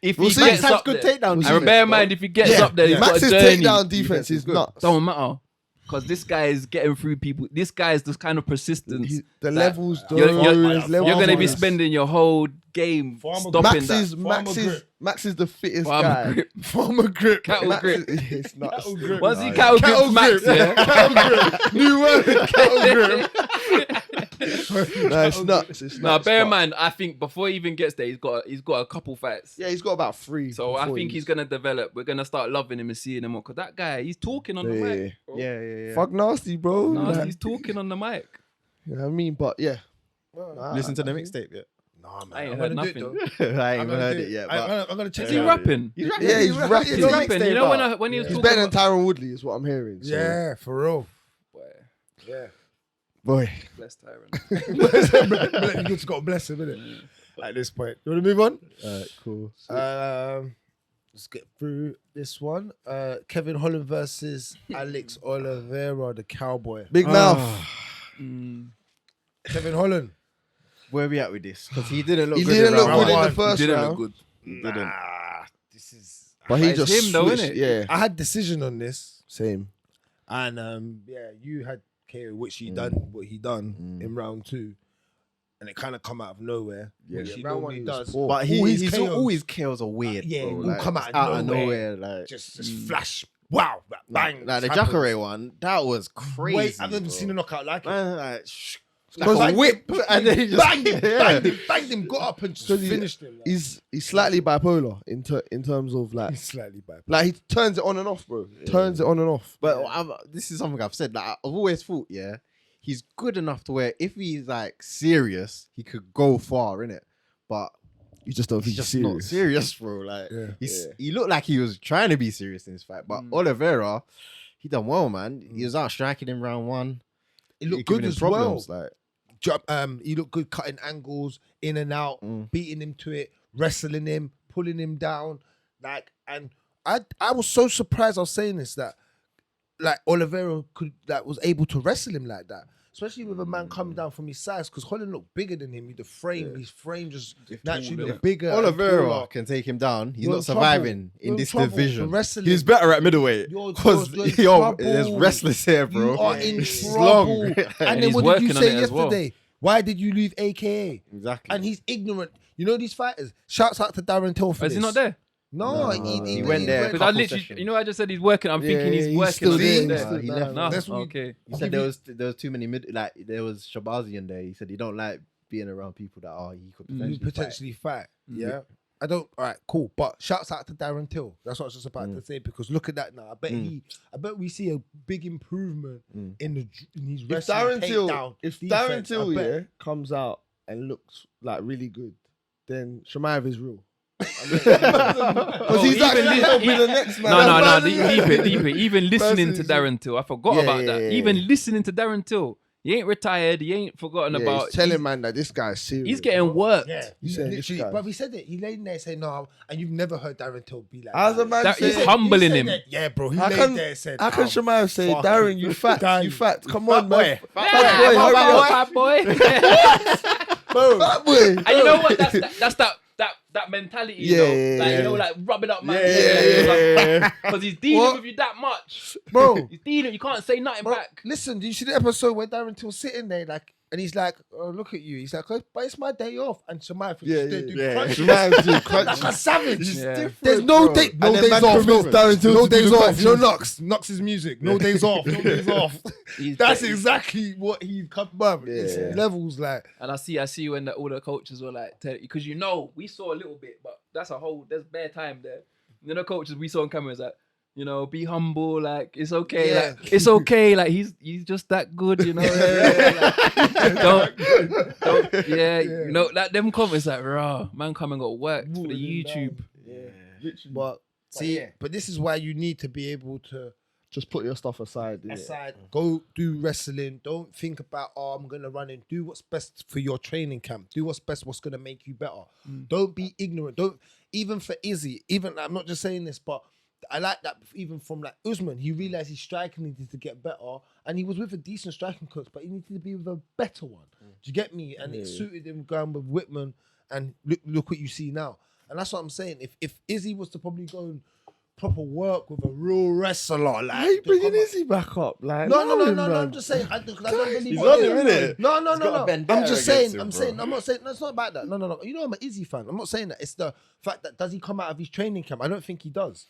If We'll he see. gets Max has up good there, takedown and defense, bear in bro. mind if he gets Yeah, up there, he's Max's got a journey. takedown defense is good. nuts. Don't matter, because this guy is getting through people. This guy is this kind of persistence. The that levels, though. You're levels. going to be Farmer spending your whole game Farmer stopping Max that. is Max is the fittest Farmer guy. grip. Farmer grip. Cattle Max grip. is- it's nuts. Cattle grip. Once he Nah, cattle Cattle grips Max, grip. yeah. Cattle grip. New word. Cattle grip. No, it's nuts. It's Now, nuts, bear in but- mind, I think before he even gets there, he's got a couple fights. Yeah, he's got about 3. So I before think he's gonna develop. We're gonna start loving him and seeing him more. Cause that guy, he's talking on the Yeah, mic. Bro. Yeah. Fuck nasty, bro. No, Like, he's talking on the mic. you know what I mean? But yeah. Nah, Listen to the I think- mixtape yet? Nah, man. I ain't I'm heard gonna do it, nothing. though. I ain't I'm even gonna heard do it yet. I'm But gonna check Is it he out. rapping? he's rapping. Yeah, he's rapping. He's It's on rapping. You know when he was He's talking better than about, Tyron Woodley, is what I'm hearing. So. Yeah, for real. Boy, Yeah. Boy. bless Tyron. You just got to bless him, innit? At this point. You want to move on? Alright, cool. Let's get through this one. Kevin Holland versus Alex Oliveira, the cowboy. Big mouth. Kevin Holland. Where are we at with this? Because he didn't look He good. didn't look round good in one. the first Didn't round. look good. He didn't. Nah, this is. But he It's just him though, switched. innit? Yeah. I had decision on this, Same. and yeah, you had KO, which he done what he done in round 2, and it kind of come out of nowhere. Yeah. Which he Round one normally he was does. poor. But All his KOs KOs are weird. Yeah, bro. will Like, come out it's of nowhere. Like, Just flash. Wow, bang. like the happens. Jacare one, that was crazy. Wait, I've never bro. seen a knockout like it. Man, like, Because like a whip, and then he just banged him, banged him, got up and just Because finished him. He's slightly bipolar in terms of like slightly bad. like he turns it on and off, bro. Turns it on and off. But this is something I've said. Like I've always thought, yeah, he's good enough to where if he's like serious, he could go far, innit? But You just don't he's think just he's not serious. serious, bro. Like Yeah. he looked like he was trying to be serious in this fight, but Oliveira, he done well, man. He was out striking in round 1. It looked giving good him as well. problems, like He looked good cutting angles in and out, beating him to it, wrestling him, pulling him down. Like, and I was so surprised. I was saying this that like Oliveira was able to wrestle him like that. Especially with a man coming down from his size, because Holland looked bigger than him. His frame just naturally looked bigger. and Oliveira taller. can take him down. He's You're not in trouble. surviving You're in in this trouble. division. The wrestling- He's better at middleweight You're because in trouble. there's wrestlers here, bro. You are in It's trouble. long. And then he's what did you working on say it as well. yesterday? Why did you leave AKA? Exactly. And he's ignorant. You know these fighters. Shouts out to Darren Till for Is he this. not there? No, he went there. Because I literally, you know, I just said he's working. I'm thinking he's working. still on there. this. He left. No, That's what okay. He said there was too many there was Shabazi in there. He said he don't like being around people that he could potentially fight. Mm. Yeah. I don't. All right, cool. But shouts out to Darren Till. That's what I was just about to say, because look at that now. I bet we see a big improvement in his If wrestling takedown. If defense, Darren Till I bet. comes out and looks like really good, then Chimaev is real. Because he's even actually helping the next man. No, deep it. Even listening to Darren Till, I forgot about that. yeah. Even listening to Darren Till, he ain't retired. He ain't forgotten about. He's telling man that this guy's serious. He's getting worked. Yeah, He's saying this literally. guy. But he said it. He laid in there saying no, and you've never heard Darren Till be like As a that. man That saying, is humbling him. That, yeah, bro. He How laid can- there and said, how can Chimaev say, fuck Darren, it. you fat, Darren, you fat, come fat on, man. boy. Fat boy, hurry up. Fat boy. Bro, Fat boy. And you know what? That's that mentality. Yeah. You know, like rub it up, man. Yeah. Because he's dealing What? with you that much. bro. He's dealing. You can't say nothing Bro, back. listen, do you see the episode where Darren Till's sitting there like, and he's like, oh, look at you. He's like, oh, but it's my day off. And Chimaev Yeah. crunches. Chimaev do Like a crunches. savage. Yeah. There's no bro. day, no And then days man off. convinced Darren Till No to do days the off. No crunches. Knox's music. No days off. No days off. That's exactly what he come up. It's Yeah. levels like. And I see when all the coaches were like, because we saw a little bit, but there's bare time there. You know, the coaches we saw on camera is like, you know, be humble, like it's okay, Yeah. like it's okay, like he's just that good, you know. Don't, you know, like them comments like, raw man, come and got worked for the YouTube. But see, but this is why you need to be able to Just put your stuff aside. innit? go do wrestling. Don't think about, oh, I'm gonna run and do what's best for your training camp. Do what's best, what's gonna make you better. Don't be ignorant. Don't, even for Izzy, even, I'm not just saying this, but I like that even from like Usman, he realized his striking needed to get better, and he was with a decent striking coach, but he needed to be with a better one. Do you get me? And it suited him going with Whitman, and look what you see now. And that's what I'm saying. If Izzy was to probably go and proper work with a real wrestler, like, Why are you bringing Izzy back up? Like, no, man. I'm just saying. I don't believe He's it. on him, innit? No. got a vendetta I'm just against saying. him, I'm bro. saying. I'm not saying. No, it's not about that. No. You know, I'm an Izzy fan. I'm not saying that. It's the fact that does he come out of his training camp? I don't think he does.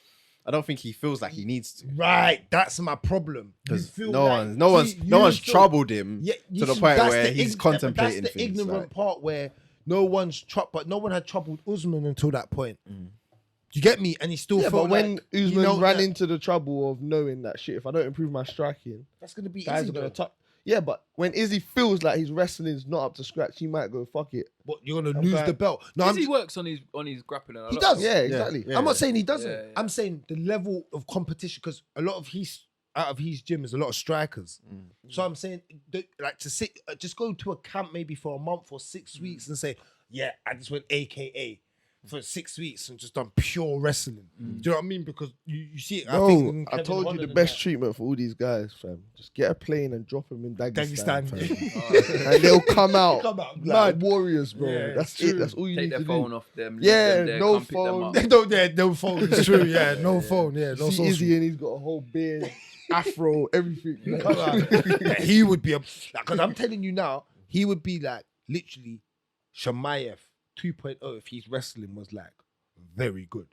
I don't think he feels like he needs to. Right. That's my problem. You Because feel no like- one's See, no you one's feel- troubled him Yeah, to the point that's where the he's ig- contemplating That's the things. ignorant like- part where no one's but no one had troubled Usman until that point. Do you get me? And he still Yeah, felt but when like, Usman you know, ran that- into the trouble of knowing that shit, if I don't improve my striking, that's gonna be guys easy. are gonna Though. top. Yeah, but when Izzy feels like his wrestling's not up to scratch, he might go fuck it. But you're gonna I'm lose back. the belt. No, Izzy works on his grappling. He does. Yeah, exactly. Yeah. I'm not saying he doesn't. Yeah, yeah. I'm saying the level of competition, because a lot of out of his gym is a lot of strikers. So I'm saying, like, to sit, just go to a camp maybe for a month or 6 weeks and say, yeah, I just went AKA for 6 weeks and just done pure wrestling. Do you know what I mean? Because you see it. No, I told you the best treatment for all these guys, fam. Just get a plane and drop them in Dagestan, fam. And they'll come out, like warriors, bro. Yeah, That's it's it. true. That's all you Take need their to phone do. off them. Yeah, leave them there, no come pick them phone. up. No phone. It's true. Yeah, no phone. Yeah, no See social. Izzy and he's got a whole beard, afro, everything. Like, Come on. Yeah, he would be because I'm telling you now, he would be like literally Chimaev 2.0 if his wrestling was like very good.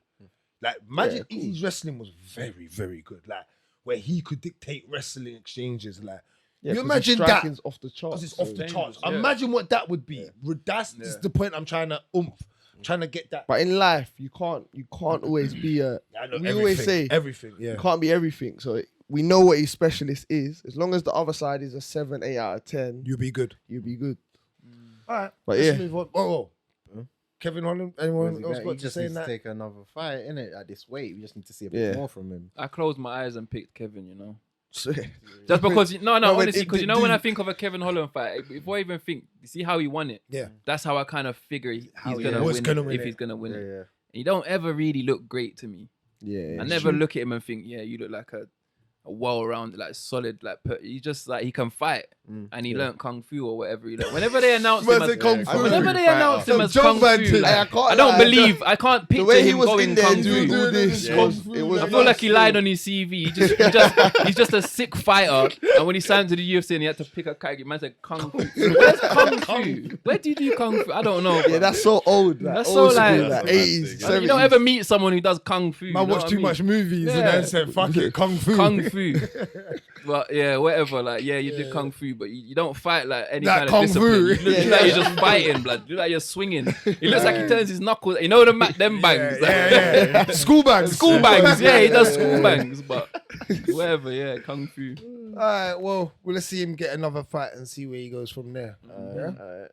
Like imagine if his wrestling was very, very good. Like where he could dictate wrestling exchanges. Like yeah, you 'cause his imagine that striking's off the charts. because it's off the so- charts. Yeah. Imagine what that would be. That's Yeah. the point I'm trying to trying to get that. But in life, you can't always be a. I know We always everything. say everything. Yeah. you can't be everything. So we know what his specialist is. As long as the other side is a 7, 8 out of 10, You'll be good. you'll be good. All right. But let's yeah. move on. Whoa. Kevin Holland. Anyone else He got to just say needs to that? take another fight, innit? At this weight, we just need to see a bit Yeah. more from him. I closed my eyes and picked Kevin, you know. So, Just because, no, No, honestly, it- because you it- know when do- I think of a Kevin Holland fight, before I even think, you see how he won it? Yeah. That's how I kind of figure he's he gonna was win gonna it, win if it. he's gonna win Yeah, it. yeah. He don't ever really look great to me. yeah. I never look at him and think, yeah, you look like a well-rounded, like solid, like he just like he can fight. and he learnt kung fu or whatever he learnt. Whenever they announce him as Kung Fu. whenever they announce him as kung fu, I can't The way picture he him was going in there kung doing fu. all this, Yeah. it was I feel like he lied on his CV. He's just a sick fighter. And when he signed to the UFC and he had to pick a kage, man said kung fu. Where's kung fu? Where do you do kung fu? I don't know. Yeah, that's so old. That's old so like- school, That's 80s, romantic. You don't 70s. ever meet someone who does kung fu. Man you know watched what too I mean? much movies and Yeah. then said, fuck it, kung fu. Kung fu. But yeah, whatever. Like, yeah, you did kung fu, but you don't fight like any That kind kung of discipline. fu. You look like you're just fighting, blood. You look like you're swinging. It looks like he turns his knuckles. You know them bangs. Yeah. School bangs. School bangs. Yeah, he does school bangs. But whatever. Yeah, kung fu. All right, well, let's see him get another fight and see where he goes from there. Yeah?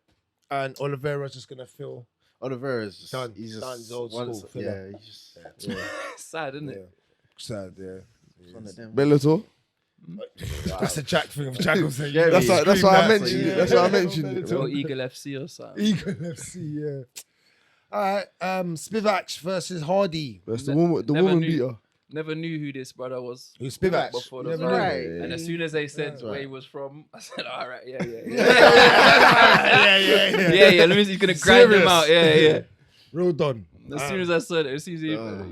And Oliveira's just gonna feel Oliveira's just Done. he's just Done. He's old once- school, filler. Yeah, he's just yeah. Sad, isn't it? sad. Yeah, One of them. Bellator. that's a Jack thing. Jack will say, Yeah, That's yeah, why I that, mentioned so it. That's why I mentioned it. Or Eagle FC or something. Eagle FC. Yeah. All right, Spivak versus Hardy. That's the woman Never woman knew. beater. Never knew who this brother was. Who's Spivak? Before You the never fight. knew. Right. And as soon as they said That's where right. he was from, I said, all right, yeah. yeah. Let me see, he's going to grind him Serious. out. Yeah. Real done. As soon as I said it, as soon as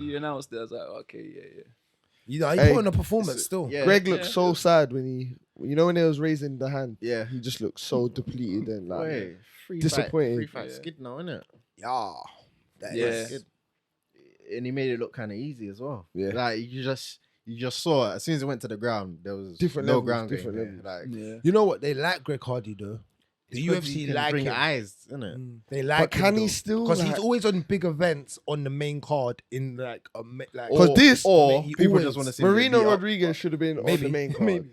he announced it, I was like, okay, yeah. You know, he Hey, put on a performance still. Yeah. Greg looked Yeah. so sad when when they was raising the hand. Yeah. He just looked so depleted and like Wait, free disappointed. Free fight Yeah. skid now, innit? Yeah. That Yeah. is- And he made it look kind of easy as well. Yeah. Like you just saw it. As soon as it went to the ground, there was Different no levels, ground different game. levels. Like Yeah. You know what? They like Greg Hardy though. The because he UFC can like bring him. eyes, innit? They like But can he still, Because he's like- always on big events on the main card in like a like. Because this- or he people always- just want to see him get Marina beat up. Rodriguez should have been on the main card. Maybe.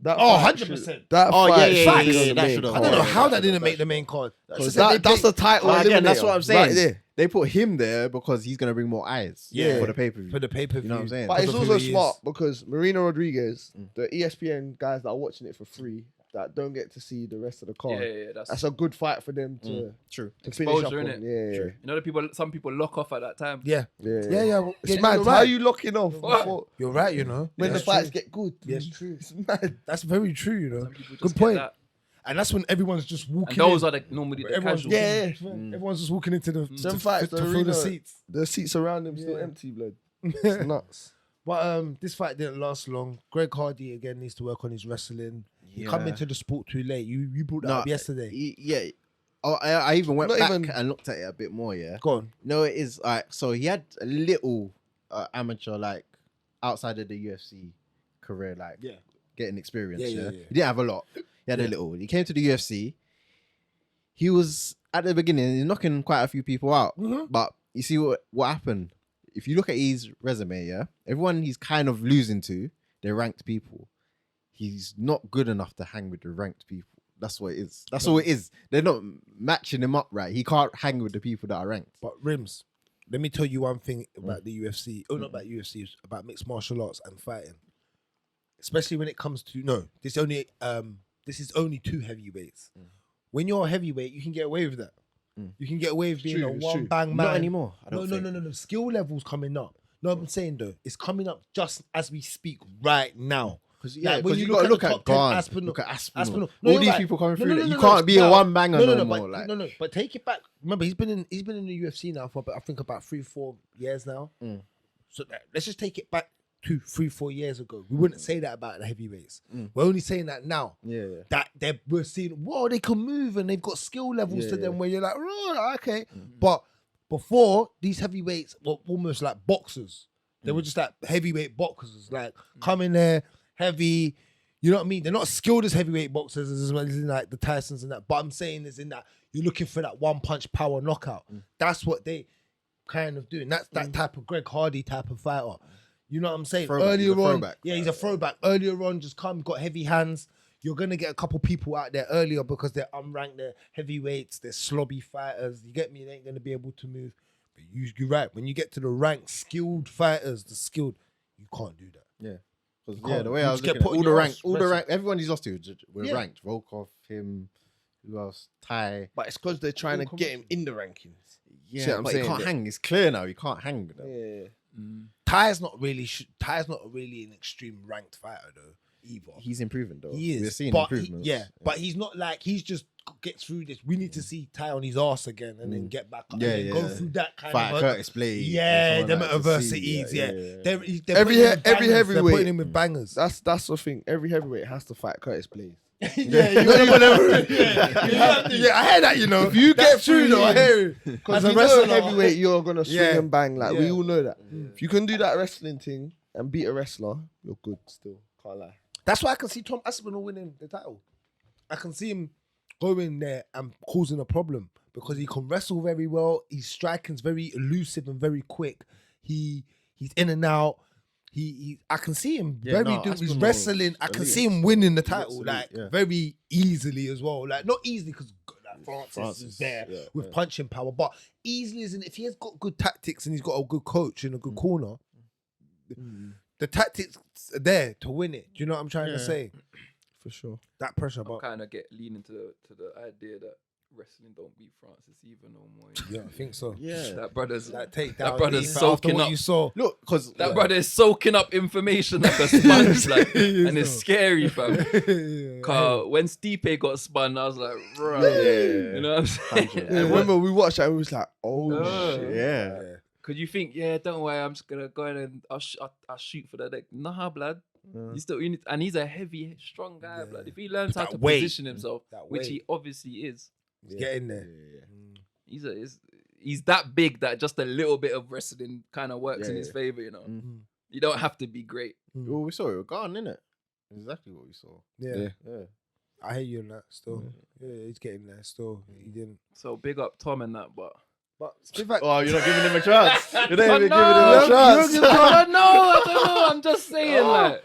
That Oh, fight 100%. should- That Oh, yeah, fight yeah, should yeah, have been yeah, on the that main should've- I don't know card. how that didn't make the main card. Because that's the title. Well, again, that's what I'm eliminator, saying. Right there. They put him there because he's gonna bring more eyes. Yeah. for the pay per view. for the pay per view. You know what I'm saying? But it's Because of also who he smart is. because Marina Rodriguez, the ESPN guys that are watching it for free, that don't get to see the rest of the card. Yeah, That's a good fight for them to True. finish up Exposure, on. innit? Yeah, You know, some people lock off at that time. Yeah. yeah, Yeah. Well, It's yeah, mad. you're How right. are you locking off What? before, You're right. You know when That's the fights true. get good? Yes, true. It's mad. That's very true. You know, Some people just good get point. that. And that's when everyone's just walking. And those in. are normally the Everyone's casual. Yeah, Everyone's just walking into the Them fights, to the fill arena, the seats. the seats around them still Yeah. empty, blood. It's nuts. But this fight didn't last long. Greg Hardy again needs to work on his wrestling. He come Yeah. into the sport too late. You brought that No, up yesterday. Yeah. Oh, I even went Not back even- and looked at it a bit more. Yeah. Go on. No, it is like so. He had a little amateur like outside of the UFC career, like Yeah. getting experience. Yeah, Yeah, yeah, yeah. He didn't have a lot. He had a little. He came to the UFC. He was at the beginning he's knocking quite a few people out, Mhm. but you see what happened. If you look at his resume, yeah, everyone he's kind of losing to, they're ranked people. He's not good enough to hang with the ranked people. That's what it is. That's all it is. They're not matching him up right. He can't hang with the people that are ranked. But Rimz, let me tell you one thing about the UFC. Oh, not about UFC, it's about mixed martial arts and fighting. Especially when it comes to this is only two heavyweights. When you're a heavyweight, you can get away with that. You can get away with being true, a it's one true. bang man. Not anymore. I No, don't no, think. no. Skill levels coming up. No, I'm saying though, it's coming up just as we speak right now. Because Like, when you you got to look look at at the top 10 Garn, Aspinall- look at Aspinall. Aspinall. No, All you're these right. people coming No, through. no, that. no, You no, can't be a no. one banger no but, more. Like, no. But take it back. Remember, he's been in the UFC now for I think about 3-4 years now. So let's just take it back 2-3-4 years ago. We wouldn't say that about the heavyweights. We're only saying that now. yeah. That we're seeing, whoa, they can move and they've got skill levels to them where you're like, oh, okay. But before, these heavyweights were almost like boxers. They were just like heavyweight boxers, like come in there, heavy. You know what I mean? They're not skilled as heavyweight boxers as well as in like the Tysons and that. But I'm saying is in that you're looking for that one punch power knockout. That's what they kind of doing. That's that type of Greg Hardy type of fighter. You know what I'm saying? Throwback. He's a throwback. Yeah, he's a throwback. Earlier on, just got heavy hands. You're gonna get a couple people out there earlier because they're unranked, they're heavyweights, they're slobby fighters. You get me? They ain't gonna be able to move. But you're right. When you get to the ranked, skilled fighters, you can't do that. Yeah. 'Cause, can't- the way you I was just get looking at put in all the your rank, ass, all the wrestle. rank, everyone he's lost to were Yeah. ranked. Volkov, him, who else? Ty. But it's because they're trying to Cool get him in the rankings. Yeah, See what I'm but he saying? can't hang. It's clear now. He can't hang with them. Yeah. Ty's not really an extreme ranked fighter though. either. He's improving though. He is. We're seeing but improvements. but he's not like he's just gets through this. We need to see Ty on his arse again and then get back up. Yeah, and then yeah. go through that kind Fight of Curtis Blade. yeah, them someone like to see. adversities. Yeah, They're Every putting him with every bangers. They're heavyweight- putting him with bangers. That's the thing. Every heavyweight has to fight Curtis Blade. yeah, you I hear that. You know, If you That's get through true, though, I hear it. because As a you know wrestler, heavyweight, you're gonna swing Yeah. and bang. Like we Yeah. all know that. If you can do that wrestling thing and beat a wrestler, you're good still. Can't lie. That's why I can see Tom Aspinall winning the title. I can see him going there and causing a problem because he can wrestle very well. His striking's very elusive and very quick. He's in and out. I can see him Yeah, no, doing his Aspinall's wrestling. I can elite. see him winning the He looks title elite, like yeah. very easily as well. Like not easily because Francis is Francis, there yeah, with yeah. punching power, but easily as in if he has got good tactics and he's got a good coach and a good corner, the tactics are there to win it. Do you know what I'm trying to Yeah. say? For sure. That pressure, I'm but kind of leaning to the idea that wrestling don't beat Francis even no more. yeah, I think so. Yeah. That brother's That takedown. That brother's after soaking what up. you saw. Look, because that brother is soaking up information like a sponge, like, and it's scary, fam. Cause when Stipe got spun, I was like, right, you know what I'm saying? Yeah. And And remember we watched that and we was like, oh shit. yeah. Could you think, yeah, don't worry, I'm just gonna go in and I'll shoot for the neck. Nah, blood. You need, and he's a heavy, strong guy, blood. If he learns how That to weight. position himself, That which weight. he obviously is, Get in there. he's that big that just a little bit of wrestling kind of works Yeah, in his yeah. favor. You know, Mhm. you don't have to be great. Well, we saw it. We're gone, innit? Exactly what we saw. Yeah. Yeah. I hear you on that still. Yeah, he's getting there still. He didn't. So big up Tom and that, but But Spivak, Oh, you're not giving him a chance. You're not I even know, giving him a chance. I don't know. I'm just saying, like,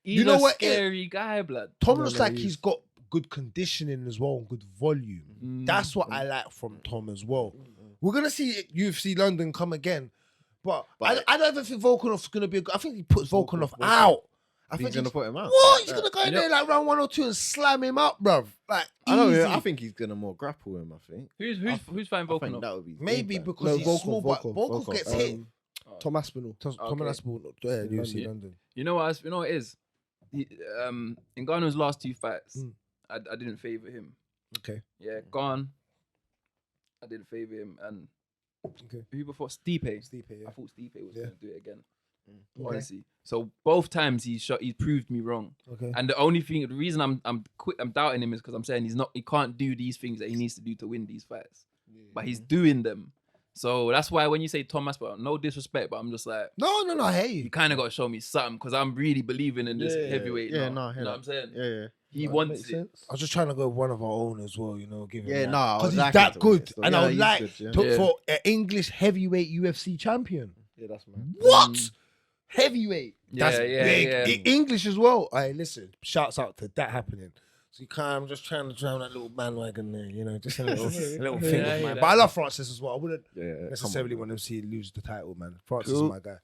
he's You know a what? scary guy, blood. Tom No, looks no, like he he's got good conditioning as well, and good volume. That's what I like from Tom as well. We're gonna see UFC London come again, but I don't even think Volkanov's gonna be. I think he puts Volkanov out. I He's think gonna put him out. What? He's gonna go in You know- there like round 1 or 2 and slam him up, bruv. Like I don't easy. know. I think he's gonna more grapple him. I think. Who's fighting I think Volkanov? that would be maybe impact. because No, he's Volkov, small, but Volkov, Volkov Volkov. gets hit. Tom Aspinall. Tom Okay. Aspinall, UFC London. You know what? You know what it is. In Nganou's last 2 fights, Mm. I didn't favor him. Okay. Yeah, gone. I didn't favor him, and Okay. who before Stipe? Stipe, yeah. I thought Stipe was Yeah. gonna do it again. Okay. Honestly, so both times he proved me wrong. Okay. And the reason I'm doubting him is because I'm saying he can't do these things that he needs to do to win these fights, but he's doing them. So that's why when you say Tom Aspinall, no disrespect, but I'm just like, No, I hear you you. kind of got to show me something because I'm really believing in this Yeah, heavyweight. yeah, now. no, I hear you know that. what I'm saying? Yeah. He That wants makes it. sense. I was just trying to go with one of our own as well, you know, give him Yeah, that. no, I because would he's like that him to win good, it still. and Yeah, I would he's like good, yeah. to, Yeah. for an English heavyweight UFC champion. Yeah, that's man. What? Heavyweight. Yeah, That's yeah, big. yeah. English as well. Hey, listen, shouts out to that happening. So you can't, I'm just trying to drown that little bandwagon there, you know, just a little, Yeah, thing yeah, of mine. yeah. But I love Francis as well. I wouldn't Yeah. necessarily want to see him lose the title, man. Francis Cool. is my guy.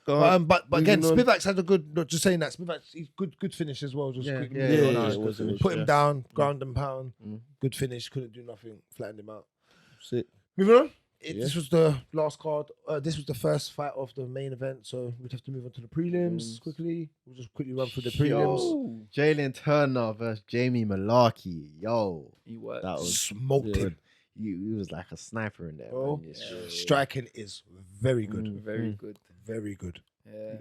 Go on. But again, Moving on. Spivak's had a good, not just saying that, Spivak's he's good finish as well. Just Yeah, quick, yeah, moving yeah, on. it was good. Put him Yeah. down, ground and pound. Mm. Good finish, couldn't do nothing, flattened him out. Sick. Moving on. Yeah. This was the last card. This was the first fight of the main event, so we'd have to move on to the prelims quickly. We'll just quickly run through the prelims. Yo, Jalen Turner versus Jamie Malarkey. Yo, He works. that was Smoked good. him. He was like a sniper in there. Bro, Man. Yeah. striking is very good. Very good. Very good. Yeah.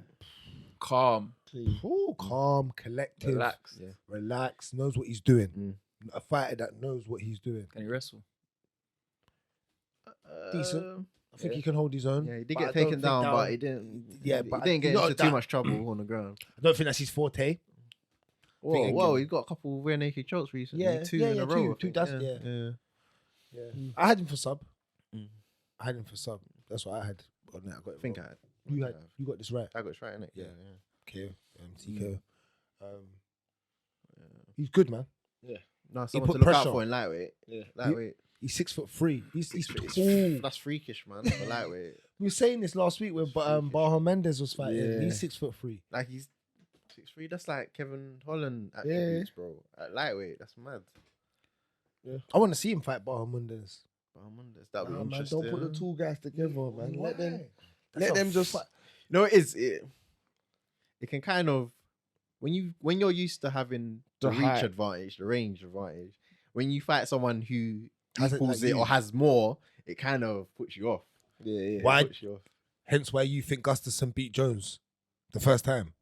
Calm. Ooh, calm, collective, Relax. Yeah. relax, knows what he's doing. Mm. A fighter that knows what he's doing. Can he wrestle? Decent. I think Yeah. he can hold his own. Yeah, he did but get I don't taken think down, that- but he didn't. Yeah, he but didn't get not into that- too much trouble on the ground. I don't think that's his forte. Whoa, again- whoa, he got a couple of rear naked chokes recently. Yeah, two yeah, in yeah, a row. I two, think. that's- yeah. yeah. yeah. Yeah. I had him for sub. Mm. I had him for sub. That's what I had on that. I got it I think wrong. I had. You got this right. I got it right, innit? Yeah. Yeah. Okay. TK. He's good, man. No, someone put to look pressure. out for in lightweight. Yeah, lightweight. He's 6'3". He's It's- tall. That's freakish, man. For lightweight. We were saying this last week when Baha Mendes was fighting. Yeah. He's 6'3". Like he's 6'3". That's like Kevin Holland Yeah. attributes, bro. At lightweight, that's mad. I want to see him fight Baha Mendes. That'd be Nah, man, interesting. don't put the two guys together, man. Why? Let them. That's Let a them just. No, it is. It can kind of, when you're used to having the The reach height. advantage, the range advantage, when you fight someone who Has it equals like it you. or has more, it kind of puts you off. Yeah, yeah. It Why? puts you off. Hence why you think Gustafsson beat Jones the first time.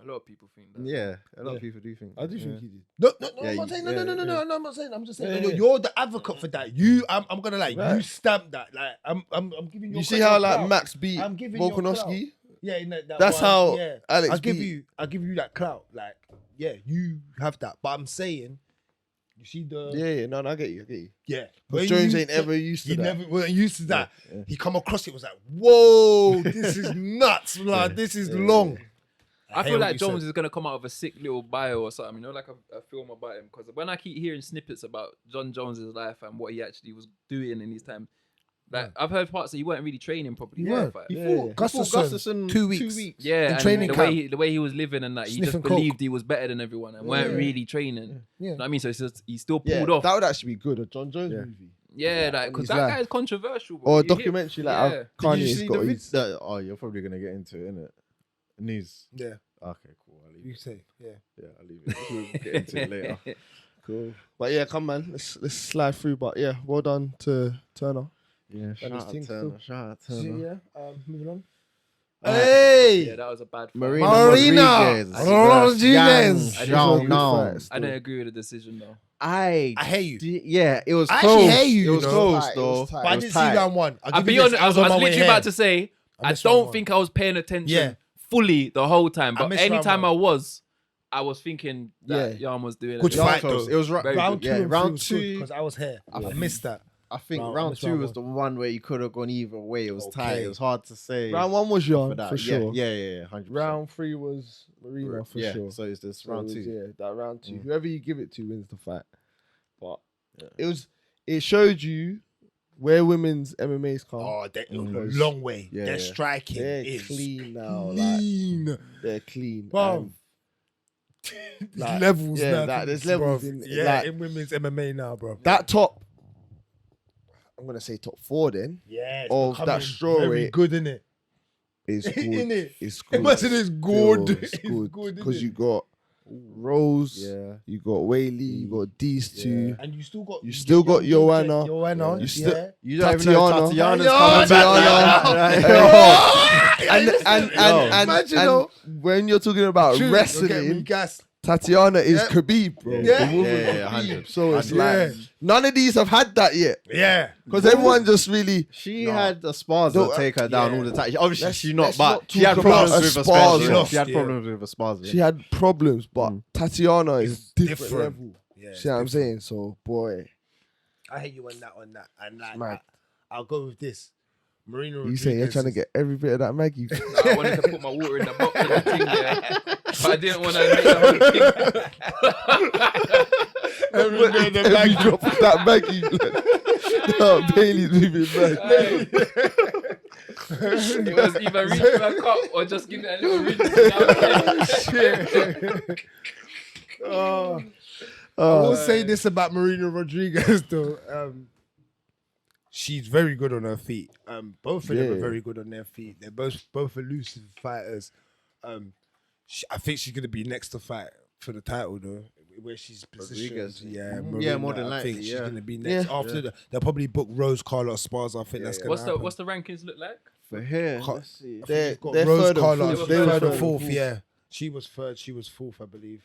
A lot of people think that. Yeah, a lot Yeah. of people do think. I do that, think he did. No, Yeah, I'm not saying no, yeah, I'm not saying. I'm just saying Yeah, yeah. you're the advocate for that. I'm gonna like you Right. stamp that. Like I'm giving you. You see how like Max beat I'm giving you a clout. Volkanovski? Yeah, no, that That's one, how yeah. Alex I'll give beat. you that clout. Like, yeah, you have that. But I'm saying, you see the Yeah, no, I get you. yeah. But When Jones you ain't get- ever used to He that. never wasn't used to that. Yeah. He come across it was like, whoa, this is nuts, blood. This is long. I hear feel what like you Jones said. is gonna come out with a sick little bio or something, you know, like a film about him. Because when I keep hearing snippets about John Jones's life and what he actually was doing in his time, like I've heard parts that he weren't really training properly. He for the weren't. fight. He Yeah, fought yeah. Gustafsson 2 weeks. Yeah, in and training the camp. way the way he was living and that he just Sniffing believed coke. he was better than everyone and weren't Yeah. really training. Yeah. You know what I mean? So it's just, he still Yeah, pulled off. that would actually be good. A John Jones Yeah. movie. Yeah, like on because his that life. guy is controversial. Bro. Or a You hear- documentary like Yeah. Did you Kanye's see got the his. oh, you're probably gonna get into it, innit? News. Yeah, Okay, cool. I'll leave you it. say, yeah. Yeah, I'll leave it. We'll get into it later. Cool. But yeah, come man, let's slide through. But yeah, well done to Turner. Yeah, shout his out thing Turner. Shout out Turner. Yeah, moving on. Hey! Yeah, that was a bad fight. Marina Marina Rodriguez. Rodriguez. Yang It was a good Xiaonan. fight I didn't agree with the decision though. I I hear you. yeah, it was I close. actually hear you, It was you know. close Tight, it though. was tight. But I It was didn't see tight. round one. I'll be honest, I was on my way literally here. about to say, I missed round don't one. think I was paying attention Yeah. fully the whole time. I But missed round anytime I one. was thinking that Yeah. Jan was doing Good it. It was fight, close. though. It was Very round good. two. Yeah, round two. because I was here. I missed that. I think I round missed 2 round was the one where you could have gone either way. It was tight. Okay. It was hard to say. Round 1 was for Jan that. for sure. Yeah, 100%. Round 3 was Marina for yeah, sure. so it's this So round it was, 2. Yeah, that round 2. Mm. Whoever you give it to wins the fight. But Yeah. it showed you where women's MMA's come. Oh, they're Mm. a long way. Yeah, Their yeah. striking They're is clean now. Like clean. they're clean. Bro. And There's levels yeah, now. that- there's bruv. levels in- yeah, like- in women's MMA now, bro. that top, I'm gonna say top 4 then Yeah, of that straw very weight good in it. is good. Innit? It's good. Imagine it's good. Still, It's it's good, good innit? because you got Rose, Yeah. you got Whaley, you got these two. And you still got Joanna. Joanna. You still- yeah. You don't even know Tatiana. Tatiana's coming back. And Imagine though. when you're talking about True, wrestling, okay, we gas. Tatiana is Yeah. Khabib, bro. Yeah. The woman Yeah, Khabib. 100. So it's Yeah. like none of these have had that yet Yeah. because everyone just really. She No. had the spars Don't- that take her down yeah. all the time. Obviously, Let's- she's not, let's but not she had talk problems about with her her spars. spars. She She had lost, problems with her spars. She had problems, but Mm. Tatiana is It's different, different. level. Yeah. See what I'm saying? So boy, I hate you on that. And like, mad. I'll go with this. Marina you Rodriguez. saying you're trying to get every bit of that Maggie? I wanted to put my water in the box and the thing there, but I didn't want to make the whole thing. Every drop of that Maggie. No, Bailey's moving back. It was either reach for a cup or just give it a little rinse. I will say this about Marina Rodriguez though. She's very good on her feet. Both of them are Yeah. very good on their feet. They're both elusive fighters. I think she's gonna be next to fight for the title though, where she's positioned. Rodriguez. Yeah, Yeah, more than I likely, think she's yeah. gonna be next. Yeah. After they'll probably book Rose Carlos Spars. I think that's Yeah. gonna happen. What's the rankings look like? For here, Ca- let's see. They're, You've got they're Rose third and Carlos, fourth. They were third third and and fourth. Yeah, she was third. She was fourth, I believe.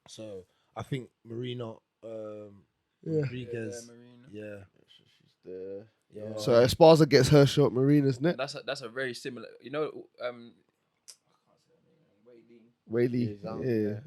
So I think Marina Yeah. Rodriguez. Marina. Yeah. She's there. Yeah. So Esparza gets her shot, Marina's next. That's a very similar. You know, Whaley, Yeah, yeah.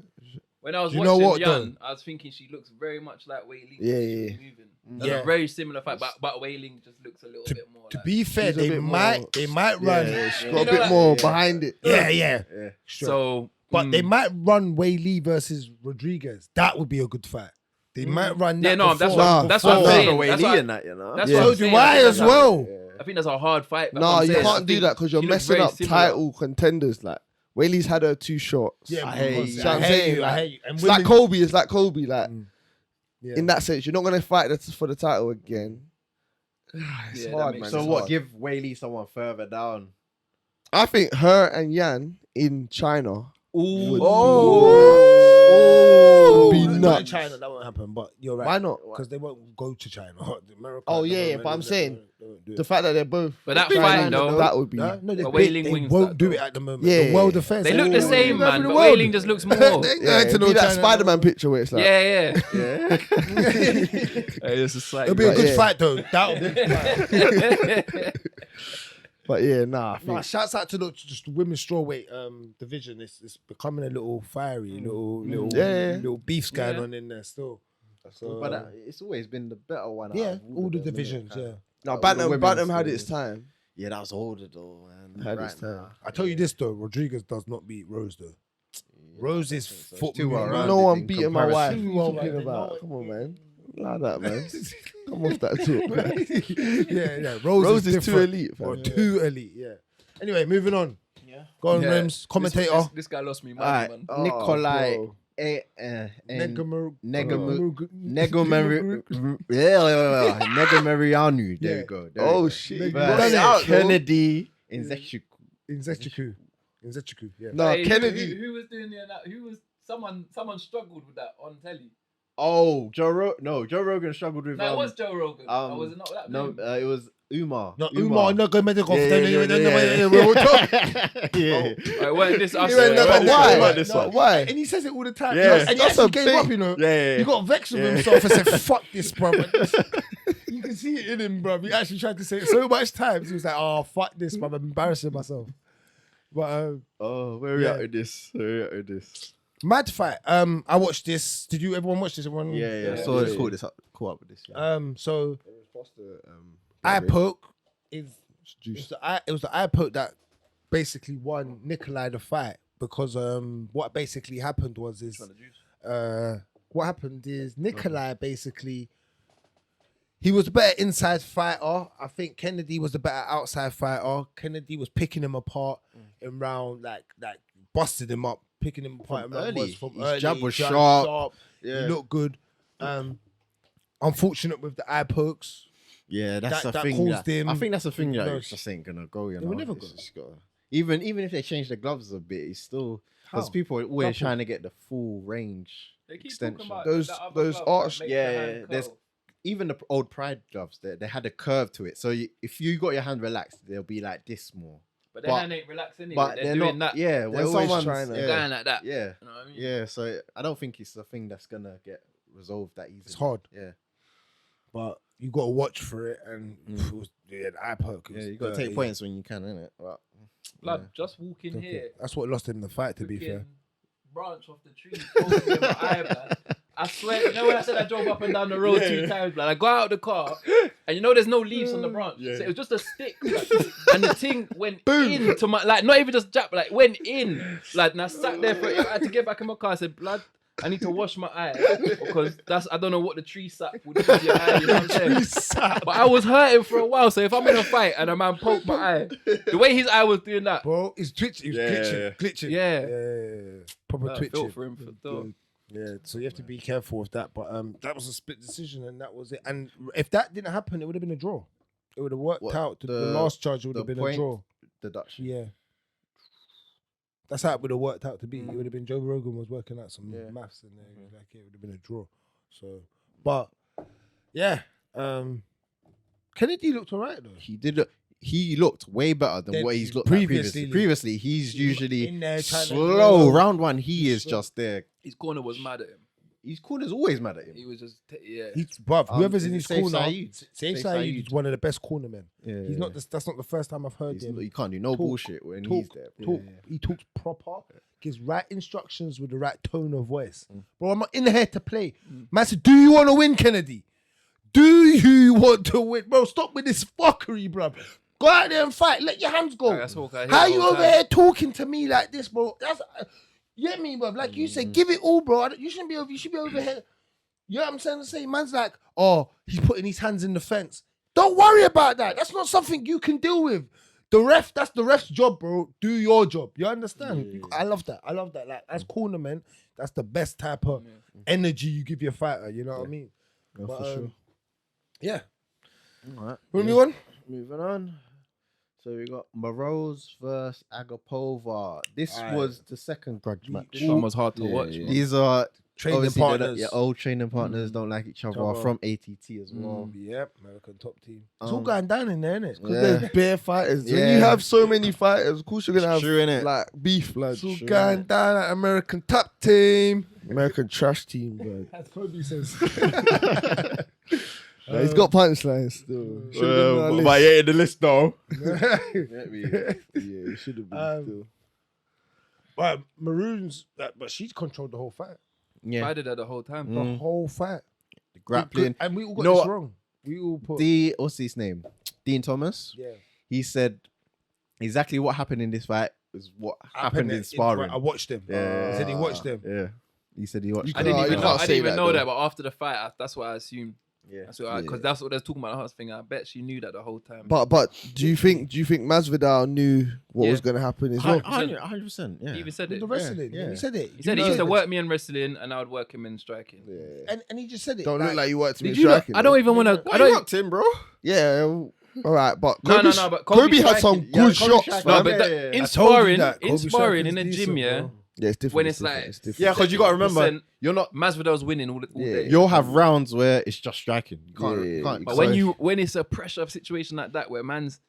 when I was You know watching what, Jan, I was thinking she looks very much like Wei Ling. Yeah, She yeah. was moving. That's Yeah. a very similar fight, but Wei Ling just looks a little bit more. To like, be fair, She's a they bit might more- run. Yeah, she's You got a know, bit like- more Yeah. behind it. Yeah. Yeah. so. But they might run Wei Lee versus Rodriguez. That would be a good fight. They might run that. Yeah, no, that's before- what- that's what I'm before. saying. No, That's Lee what- in that, you know. That's Yeah. what So I'm do saying. I think as that's a- well. I think that's a hard fight. That's No, what I'm you saying. I can't do think that because you're she looks messing very up similar. title contenders. Like Whaley's had her 2 shots. Yeah, I hear you. because See what I'm I hear saying? you. I Like, hear you. And It's like Kobe. It's like Kobe. Like Yeah. in that sense, you're not gonna fight for the title again. It's Yeah, that hard, makes man. So it's what? hard. Give Whaley someone further down. I think her and Yan in China Ooh. would Oh, be not in nuts. China, that won't happen. But you're right. Why not? Because they won't go to China. America, Oh, yeah, they but I'm won't- saying they won't do it. The fact that they're both. But that China, fight, though, that would be. No, they, But they, Wailing they wins won't that, do though. it at the moment. Yeah. The world defense. They look the same, go man. for the But world. Wailing just looks more. They ain't Yeah, going to it'd no be that China. Spider-Man picture where it's like, Yeah. Yeah. It's a slight. It'll be a But good yeah. fight though. That'll be a good fight. but yeah, nah. I think, No, shouts out to the just women's strawweight division. It's becoming a little fiery, little beefs going Yeah. on in there still. So, But it's always been the better one. out yeah, of all the of them, innit? divisions. Kinda. Yeah, no, all the Bantam women's had still- its time. Yeah, that was older though, man. Had Right its time. now. I tell you this though, Rodriguez does not beat Rose though. Rose is It's foot too moving. well-rounded No one in beating my wife. comparison. What are you Well, talking man, about? no- Come on, man. Like that, man. Come off that talk, man. yeah. Rose is too different. elite, fam. Or too elite. Yeah. Anyway, moving on. Yeah. Go on, Yeah. Rims. Commentator. This guy lost me, Alright, man. Oh, Nikolai bro. Negomerianu. There Yeah. you go. There Oh you go. shit. Nigga, You you got done it it. out, though. Kennedy in Zechiku. In Zechiku. Yeah. No, Hey, Kennedy. Who was doing that? Who was someone struggled with that on telly? Oh, Joe Rogan struggled with. No, it was Joe Rogan. Or was it not that? No, it was Umar. No, Umar, no go medical. Yeah. Alright, Well, this us. He went, no, But but why? What this No, one? why? And he says it all the time. Yeah. And he That's actually a gave big- up, you know. Yeah. He got vexed with Yeah. himself and said, fuck this, bro. You can see it in him, bro. He actually tried to say it so much times. He was like, oh, fuck this, bro. I'm embarrassing myself. But Oh, where are we Yeah. at with this? mad fight. I watched this. Did you everyone watch this? Everyone? Yeah. Yeah, So yeah. caught up with this. Yeah. So eye poke is it was the eye poke that basically won Nikolai the fight because what basically happened was what happened is Nikolai basically he was the better inside fighter. I think Kennedy was the better outside fighter. Kennedy was picking him apart in round like busted him up, picking him apart From in round early. ones from His early. jab was Jab sharp. Yeah. He looked good. Unfortunate with the eye pokes. Yeah, that's That the thing. caused That, him- I think that's the thing that No, just ain't gonna go. You know, will never It's go. just gotta- even if they change the gloves a bit, it's still because How? people are always Couple. trying to get the full range They keep extension. talking about Those- that other those glove arch- that makes yeah, the yeah, hand there's- curl. Even the old Pride gloves, they had a curve to it. So if you got your hand relaxed, they'll be like this more. But their hand ain't relaxed anyway. But they're they're doing not. that. Yeah, when always someone's trying to- yeah, Going like that. yeah, You know what I mean? yeah. So I don't think it's a thing that's gonna get resolved that easily. It's hard. Yeah, But you got to watch for it, and it was, the eye poke. yeah. You gotta take points when you can, innit? But, Blood, just walk in here. That's what lost him the fight. To be fair, freaking branch off the tree, poked me in my eye, blood. I swear, you know when I said I drove up and down the road 2 times, blood, I got out of the car, and you know there's no leaves on the branch, Yeah. so it was just a stick, blood. And the thing went into my, like, not even just jab, like, went in, like, and I sat there for, I had to get back in my car, I said, blood, I need to wash my eye, because I don't know what the tree sap would do to your eye, you know what I'm saying? But I was hurting for a while, so if I'm in a fight and a man poked my eye, the way his eye was doing that, bro, he's twitching. He was glitching. Yeah. Proper I twitching. felt for him for sure. Yeah, so you have to be careful with that. But that was a split decision, and that was it. And if that didn't happen, it would have been a draw. It would have worked What, out. The the- last charge would the have been a point draw. deduction. Yeah. That's how it would have worked out to be. It would have been Joe Rogan was working out some maths in there. He was like, it would have been a draw. So, but yeah, Kennedy looked alright though. He looked way better than Than what he's looked previously. like previously. He's usually in there trying to slow. go. Round one, he is just there. His corner was mad at him. His corner's always mad at him. He was just, yeah. He's bruv, whoever's is in it his Saif corner, Saeed? Saif Saif Saeed Saeed. is one of the best cornermen. Yeah, He's not. That's not the first time I've heard him. You can't do no talk, bullshit when he's there. Bro. Talk. He talks proper. Gives right instructions with the right tone of voice. Bro, I'm not in here to play. Man said, do you want to win, Kennedy? Do you want to win? Bro, stop with this fuckery, bro. Go out there and fight. Let your hands go. That's what I hear How all you the over time. here talking to me like this, bro? That's you get me, bro. Like you said, give it all, bro. You shouldn't be over. You should be over here. You know what I'm saying to say? Man's like, oh, he's putting his hands in the fence. Don't worry about that. That's not something you can deal with. That's the ref's job, bro. Do your job. You understand? I love that. Like, as cornerman, that's the best type of energy you give your fighter. You know what I mean? Yeah, But, for sure. Yeah. All right. Moving on. Moving on. So we got Morose versus Agapova. This was the second grudge match. This one was hard to watch. Yeah. Man. These are Training obviously they're partners. not- old training partners don't like each other. Each other. From ATT as well. Yep, American top team. It's all going down in there, isn't it? Because Yeah. there's bare fighters. When Yeah. you have so many fighters, of course you're gonna have True, innit? like beef, like It's all Sure. going down at American top team. American trash team, bro. As Kobe says. He's got punchlines still. Should've been on our list. yeah, in the list though. Yeah, he should have been still. But Maroons, but she's controlled the whole fight. Yeah, I did that the whole time. The whole fight. the grappling. And we all got You know this what? wrong. We all put. What's his name? Dean Thomas. yeah. He said exactly what happened in this fight is what happened in sparring. I watched him. Yeah. He said he watched them. Yeah, he said he watched. I didn't No, even you know. can't I say didn't even that, know though. that, but after the fight, that's what I assumed. Yeah, That's what because that's what they're talking about. The whole thing. I bet she knew that the whole time. But do you think Masvidal knew what Yeah. was gonna happen as well? 100%. Yeah, he even said it. The wrestling. Yeah. He said it. He said he used to work me in wrestling, and I would work him in striking. Yeah. And he just said it. Don't look like you worked him in Did you? Not, striking. I don't even want to. I don't. worked him, bro. Yeah, all right, but No, Kobe, no, but Kobe had some striking- good Kobe shots, striking- No, fam. but Yeah, that- yeah, yeah. in I told you sparring, that. in Kobe sparring in a striking's gym, decent, yeah. bro. Yeah, it's different. When it's it's like- different, it's different. Yeah, because you got to remember, 70%, you're not. Masvidal's winning all Yeah. day. You'll have rounds where it's just striking. You can't. Yeah, you can't But so- when it's a pressure situation like that where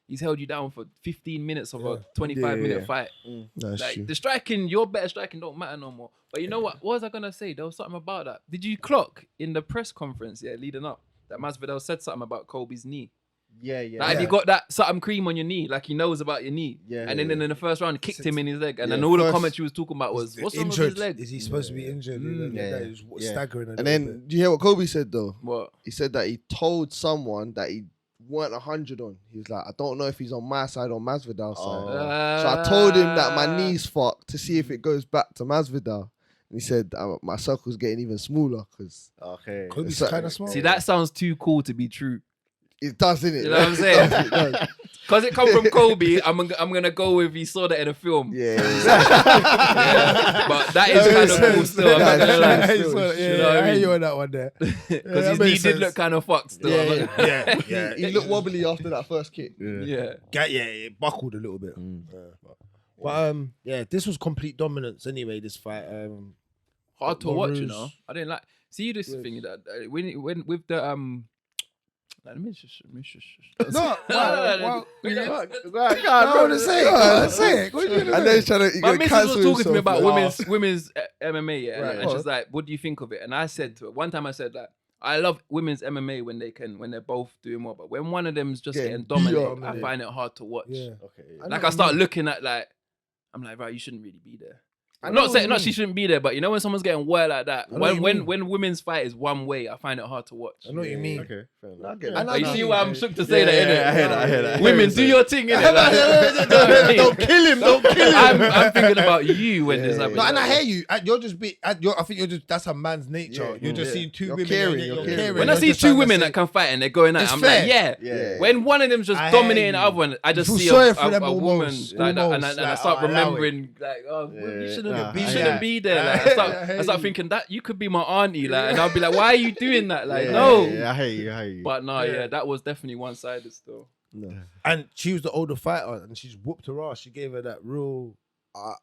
he's held you down for 15 minutes of a 25-minute Yeah. fight, That's like true. the striking, your better striking don't matter no more. But you know what? What was I gonna say? There was something about that. Did you clock in the press conference? Yeah, leading up, that Masvidal said something about Kobe's knee. yeah, yeah. Like, have you got that something cream on your knee? Like he knows about your knee. Yeah, And then in the first round, he kicked him in his leg. And Yeah, then all the first- comments you was talking about was, what's wrong with his Injured. leg? Is he supposed to be injured? Yeah. He was Yeah. staggering. And then, do you hear what Kobe said though? What? He said that he told someone that he weren't 100 on. He was like, I don't know if he's on my side or Masvidal's side. So I told him that my knee's fucked to see if it goes back to Masvidal. And he said my circle's getting even smaller because Okay. Kobe's So- kind of small. See, that sounds too cool to be true. it does, innit? You know what I'm saying? It does. Because it come from Kobe, I'm gonna go with he saw that in a film. Yeah. Yeah. But that is kind of cool still. I'm not gonna lie. Yeah, You know what I I hear mean? you on that one there. Because his knee did look kind of fucked still. I'm not gonna- Yeah. He looked wobbly after that first kick. Yeah. Yeah, it buckled a little bit. But yeah, this was complete dominance anyway. This fight, Hard to watch, you Maroons. know. I didn't like. See this thing that when with the Let me just. No, I I want to say it. Say it. What you gonna And then say? he's trying to, My missus was talking to me about women's. women's MMA, yeah, Right. and she's like, "What do you think of it?" And I said to her one time, I said that I love women's MMA when they're both doing well, but when one of them's just Getting getting dominated, beat I up, find it hard to watch. Yeah. Okay. Like I start looking at I'm like, right, you shouldn't really be there. I I'm know not what saying you not mean. she shouldn't be there, but you know when someone's getting well like that, I know what you mean. when women's fight is one way, I find it hard to watch. I know what you mean. Okay. Fair enough. I get I know But you what see you why mean. I'm shook to say that, innit? I hear that. Women, do your thing, innit? Don't kill him. Don't kill him. I'm thinking about you when this happens. No, and I hear you. I think you're just that's a man's nature. You're just seeing two You're women. caring, and you're you're caring. When I You're see just two trying to women say- that can fight and they're going out, It's I'm fair. like, yeah. Yeah. When one of them's just I hear dominating the you. other one, I just You see feel a sorry for them woman almost, like that, and I like, start allow it. remembering like, oh, you Yeah. shouldn't, Nah, you I shouldn't hear be there. Like, I I hear start you. thinking that you could be my auntie, like, and I'll be like, why are you doing that? Like, Yeah, no. yeah, I hear you. But no, Yeah. yeah, that was definitely one-sided still. And she was the older fighter, and she's whooped her ass. She gave her that real.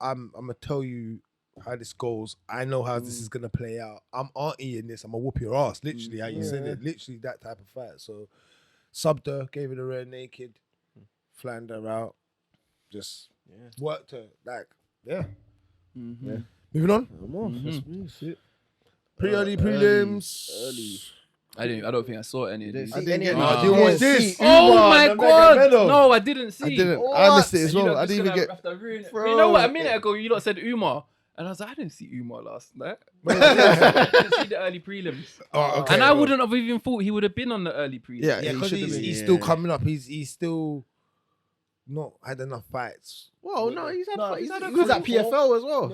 I'm gonna tell you how this goes. I know how this is gonna play out. I'm auntie in this. I'm gonna whoop your ass. Literally, how you said it. Literally that type of fight. So, subbed her, gave her the rear naked, flanned her out, just worked her. Like, yeah. Moving on. Pre-early prelims. I don't think I saw any of these. I didn't get Oh. no. Do you watch this? Oh my god! No, I didn't see. I didn't. I missed it as You well. lot I just didn't even gonna get. have to ruin it. Bro. You know what? A minute ago, you lot said Umar, and I was like, I didn't see Umar last night. I didn't see the early prelims, Oh, okay. and I wouldn't have even thought he would have been on the early prelims. Yeah, Yeah, he because should have been. he's still coming up. He's still not had enough fights. Well, no, he's had. No, He's he's had. had He was at a couple. PFL as well.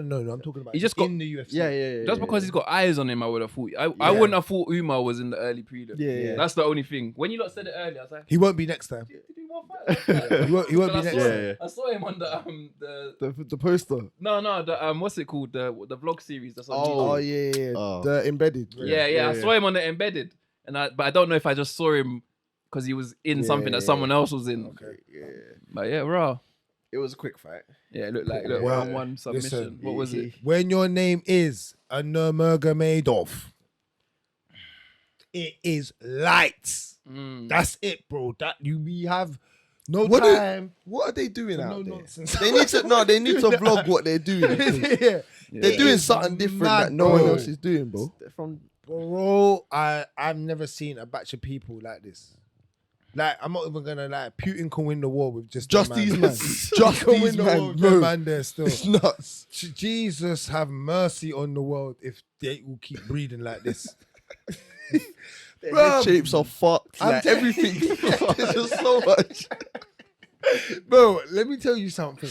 No. I'm talking about He just got- in the UFC. Yeah. Just because he's got eyes on him, I would have thought. I wouldn't have thought Umar was in the early prelims. Yeah. That's the only thing. When you lot said it earlier, I was like, He won't be next time. did Umar fight? He won't be I next saw, time. I saw him on the The poster. the what's it called, the vlog series that's on Oh YouTube. yeah. Oh. The embedded. Yeah, I saw him on the embedded, but I don't know if I just saw him because he was in something that someone else was in. Okay. Yeah. But yeah, raw. It was a quick fight. Yeah, it looked like Well, round one submission. listen, What was it? When your name is a Nurmagomedov, it is lights. That's it, bro. That we have no time. What are they doing out no there? nonsense. They need to they need to vlog what they're doing. Yeah. They're doing something different mad, that no one bro. else is doing, bro. From Bro, I've never seen a batch of people like this. Like, I'm not even gonna like Putin can win the war with just These man. man. Just Can these win the war man, with bro. them man there still. It's nuts. Jesus have mercy on the world if they will keep breeding like this. Their Bruv. head shapes are fucked. I'm Like telling everything. you. There's just so much. Bro, let me tell you something.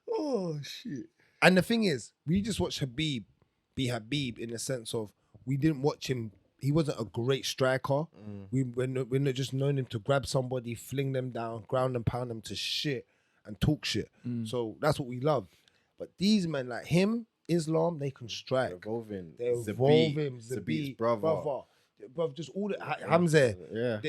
Oh shit. And the thing is, we just watched Habib be Habib in the sense of we didn't watch him. He wasn't a great striker. We're not just known him to grab somebody, fling them down, ground and pound them to shit and talk shit. So that's what we love. But these men like him, Islam, they can strike. evolving. They evolve him. Zabit, brother. Bruv, just all the Hamza. Yeah.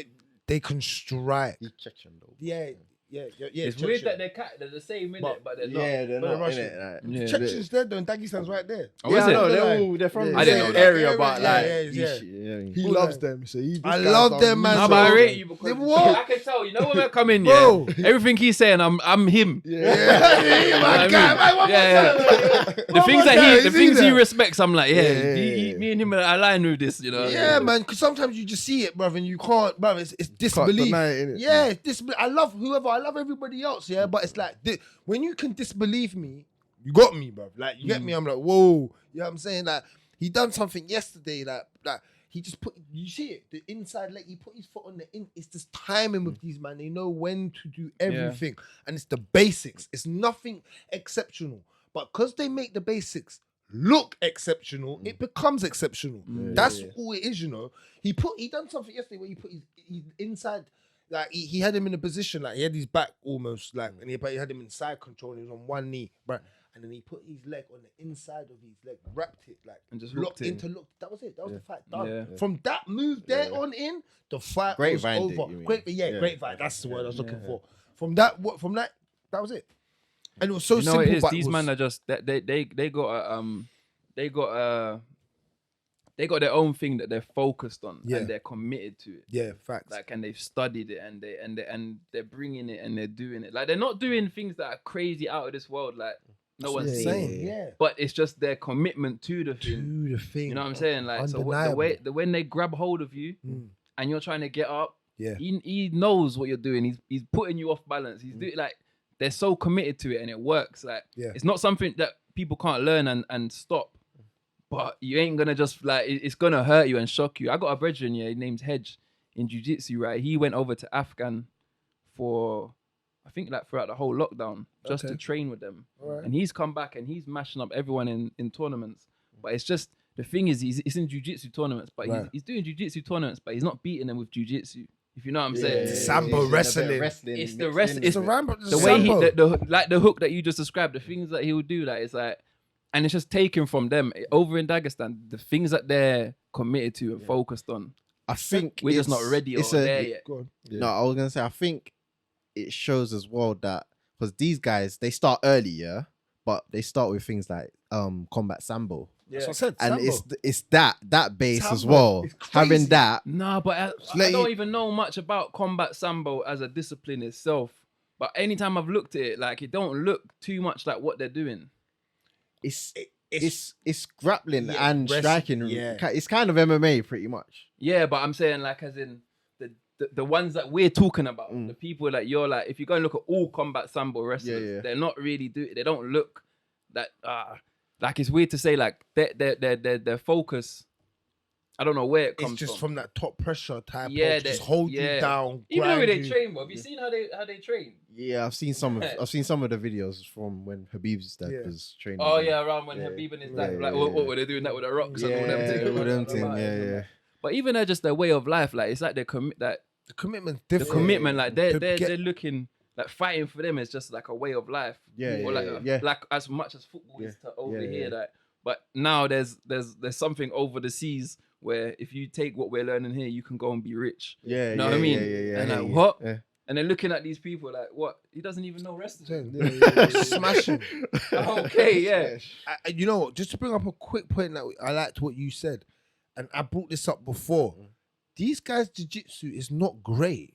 They can strike. He's Chechen though. Yeah. It's weird that they're the same in it, but they're not. Yeah, they're But not in Russian. it. Like, Yeah. Chechen's there though, and Dagestan's right there. Oh, yeah, is I it? know. They're from Yeah. the I didn't know same that. area, but Yeah, like, yeah. He All loves that. them. So this I guy's love on them, man. No, So- but I rate you because They what? I can tell. You know when I come in, Bro. yeah. Everything he's saying, I'm him. Yeah, my guy, man, one more Yeah, time. The things that time, the is he things he there? respects, I'm like, Yeah. me and him are aligned with this, you know. Yeah, man, because sometimes you just see it, brother, and you can't, brother. It's disbelief. deny it, innit? Yeah, it's disbelief. I love whoever. I love everybody else. Yeah, but it's like when you can disbelieve me, you got me, bro. Like you get me. I'm like, whoa. You know what I'm saying? Like he done something yesterday. Like he just put. You see it, the inside leg. He put his foot on the in. It's just timing with these man. They know when to do everything, and it's the basics. It's nothing exceptional, but because they make the basics look exceptional, it becomes exceptional. That's all it is, you know. He done something yesterday where he put his inside, like he had him in a position, like he had his back almost, like, and he had him in side control, and he was on one knee, right? And then he put his leg on the inside of his leg, wrapped it, like, And just locked hooked in. into. That was it. That was the fight done. Yeah. From that move there on in, the fight Great was Vine over. did, you mean? Great fight. That's the word I was looking for. From that, that was it. And it was so You know simple. what it is? but These was- men are just they got their own thing that they're focused on Yeah. and they're committed to it. Yeah, facts. Like, and they've studied it and they're bringing it and they're doing it. Like, they're not doing things that are crazy out of this world. Like, no one's That's seen. what I'm saying. Yeah. But it's just their commitment to the thing. Do the thing. You know what I'm saying? Like, so when they grab hold of you and you're trying to get up, Yeah. he knows what you're doing. He's putting you off balance. He's doing, like, they're so committed to it and it works. Like, Yeah. it's not something that people can't learn and stop. But you ain't gonna just like it's gonna hurt you and shock you. I got a brethren, yeah, his name's Hedge in jiu-jitsu, right? He went over to Afghan for I think like throughout the whole lockdown just to train with them. Alright. And he's come back and he's mashing up everyone in tournaments. But it's just the thing is it's in jiu-jitsu tournaments, but Right. he's doing jiu-jitsu tournaments, but he's not beating them with jiu-jitsu. If you know what I'm saying. Sambo wrestling. It's the wrestling. It's a ramp. The way the hook that you just described, the things that he would do, like it's like, and it's just taken from them over in Dagestan. The things that they're committed to and focused on, I think we're just it's- not ready or it's a- there yet. Go on. No, I was gonna say I think it shows as well that because these guys they start early, yeah, but they start with things like combat sambo, That's what I said. and Sambo. it's that base as Sambo. well. It's crazy. Having that, No, but I Let don't you- even know much about combat sambo as a discipline itself. But anytime I've looked at it, like it don't look too much like what they're doing. it's grappling Yeah, and rest- striking. yeah. It's kind of MMA pretty much. Yeah, but I'm saying like as in the ones that we're talking about, the people that you're like, if you go and look at all combat sambo wrestlers, Yeah. they're not really they don't look that like it's weird to say like their focus. I don't know where it comes It's just from. from that top pressure type. Yeah, of just they- hold yeah. you down. Even the way they grind you. train, bro. Have you seen how they train? Yeah, I've seen some of the videos from when Habib's dad Yeah. was training. Oh them. yeah, around when Yeah. Habib and his Yeah, dad, yeah, like yeah. what were they doing that with the rocks and all them Yeah, things? all them things, yeah. But even they're just their way of life. Like it's like they commit that The commitment's the different. commitment. Like To they're get- looking like fighting for them is just like a way of life. Yeah, or like yeah. like as much as football is to over Yeah, here. yeah. Like, but now there's something over the seas where if you take what we're learning here, you can go and be rich. Yeah, You know yeah, what I mean? Yeah, yeah, yeah, And yeah, like, yeah. what? Yeah. And then looking at these people like, what? He doesn't even know wrestling. Smashing. Okay, yeah. You know what? Just to bring up a quick point that I liked what you said, and I brought this up before. These guys' jiu-jitsu is not great.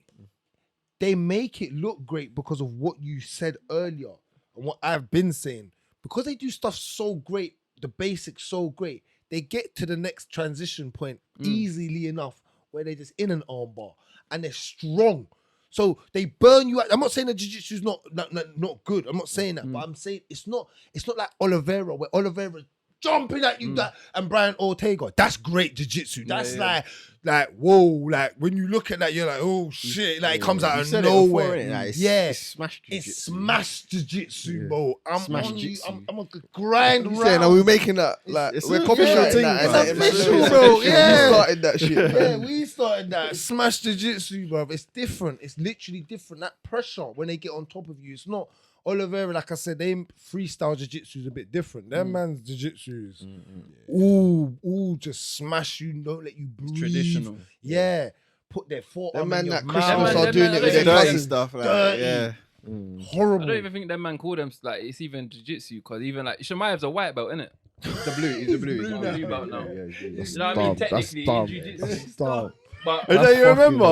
They make it look great because of what you said earlier and what I've been saying. Because they do stuff so great, the basics so great, they get to the next transition point easily enough where they're just in an armbar and they're strong. So they burn you out. I'm not saying that jiu-jitsu is not good. I'm not saying that, but I'm saying it's not like Oliveira, where Oliveira jumping at you that, and Brian Ortega. That's great jiu-jitsu. That's like whoa, like when you look at that, you're like, oh shit, like it comes out of nowhere. It's smash jiu-jitsu. It's smash jiu-jitsu, bro. I'm Smash on you. jiu-jitsu. I'm on the grind. I'm saying, are we making that like we're copying your thing? It's official, bro. Yeah. We started that shit. Yeah, we started that. Smash jiu-jitsu, bro. It's different. It's literally different. That pressure when they get on top of you, it's not Oliveira. Like I said, they freestyle jiu-jitsu is a bit different. Their man's jiu-jitsu is ooh, just smash you, don't let you breathe. Traditional. Yeah. Put their forearm man in your that mouth. Christmas man- are doing it with their dirty cousins. stuff. Like, Dirty. yeah. Horrible. I don't even think that man called them like it's even jiu-jitsu because even like Chimaev's a white belt, isn't it? The blue. He's a blue. Blue He's belt now. Yeah, yeah, he's blue. You know what I mean? Technically, in jiu-jitsu. That's dumb. But And then you remember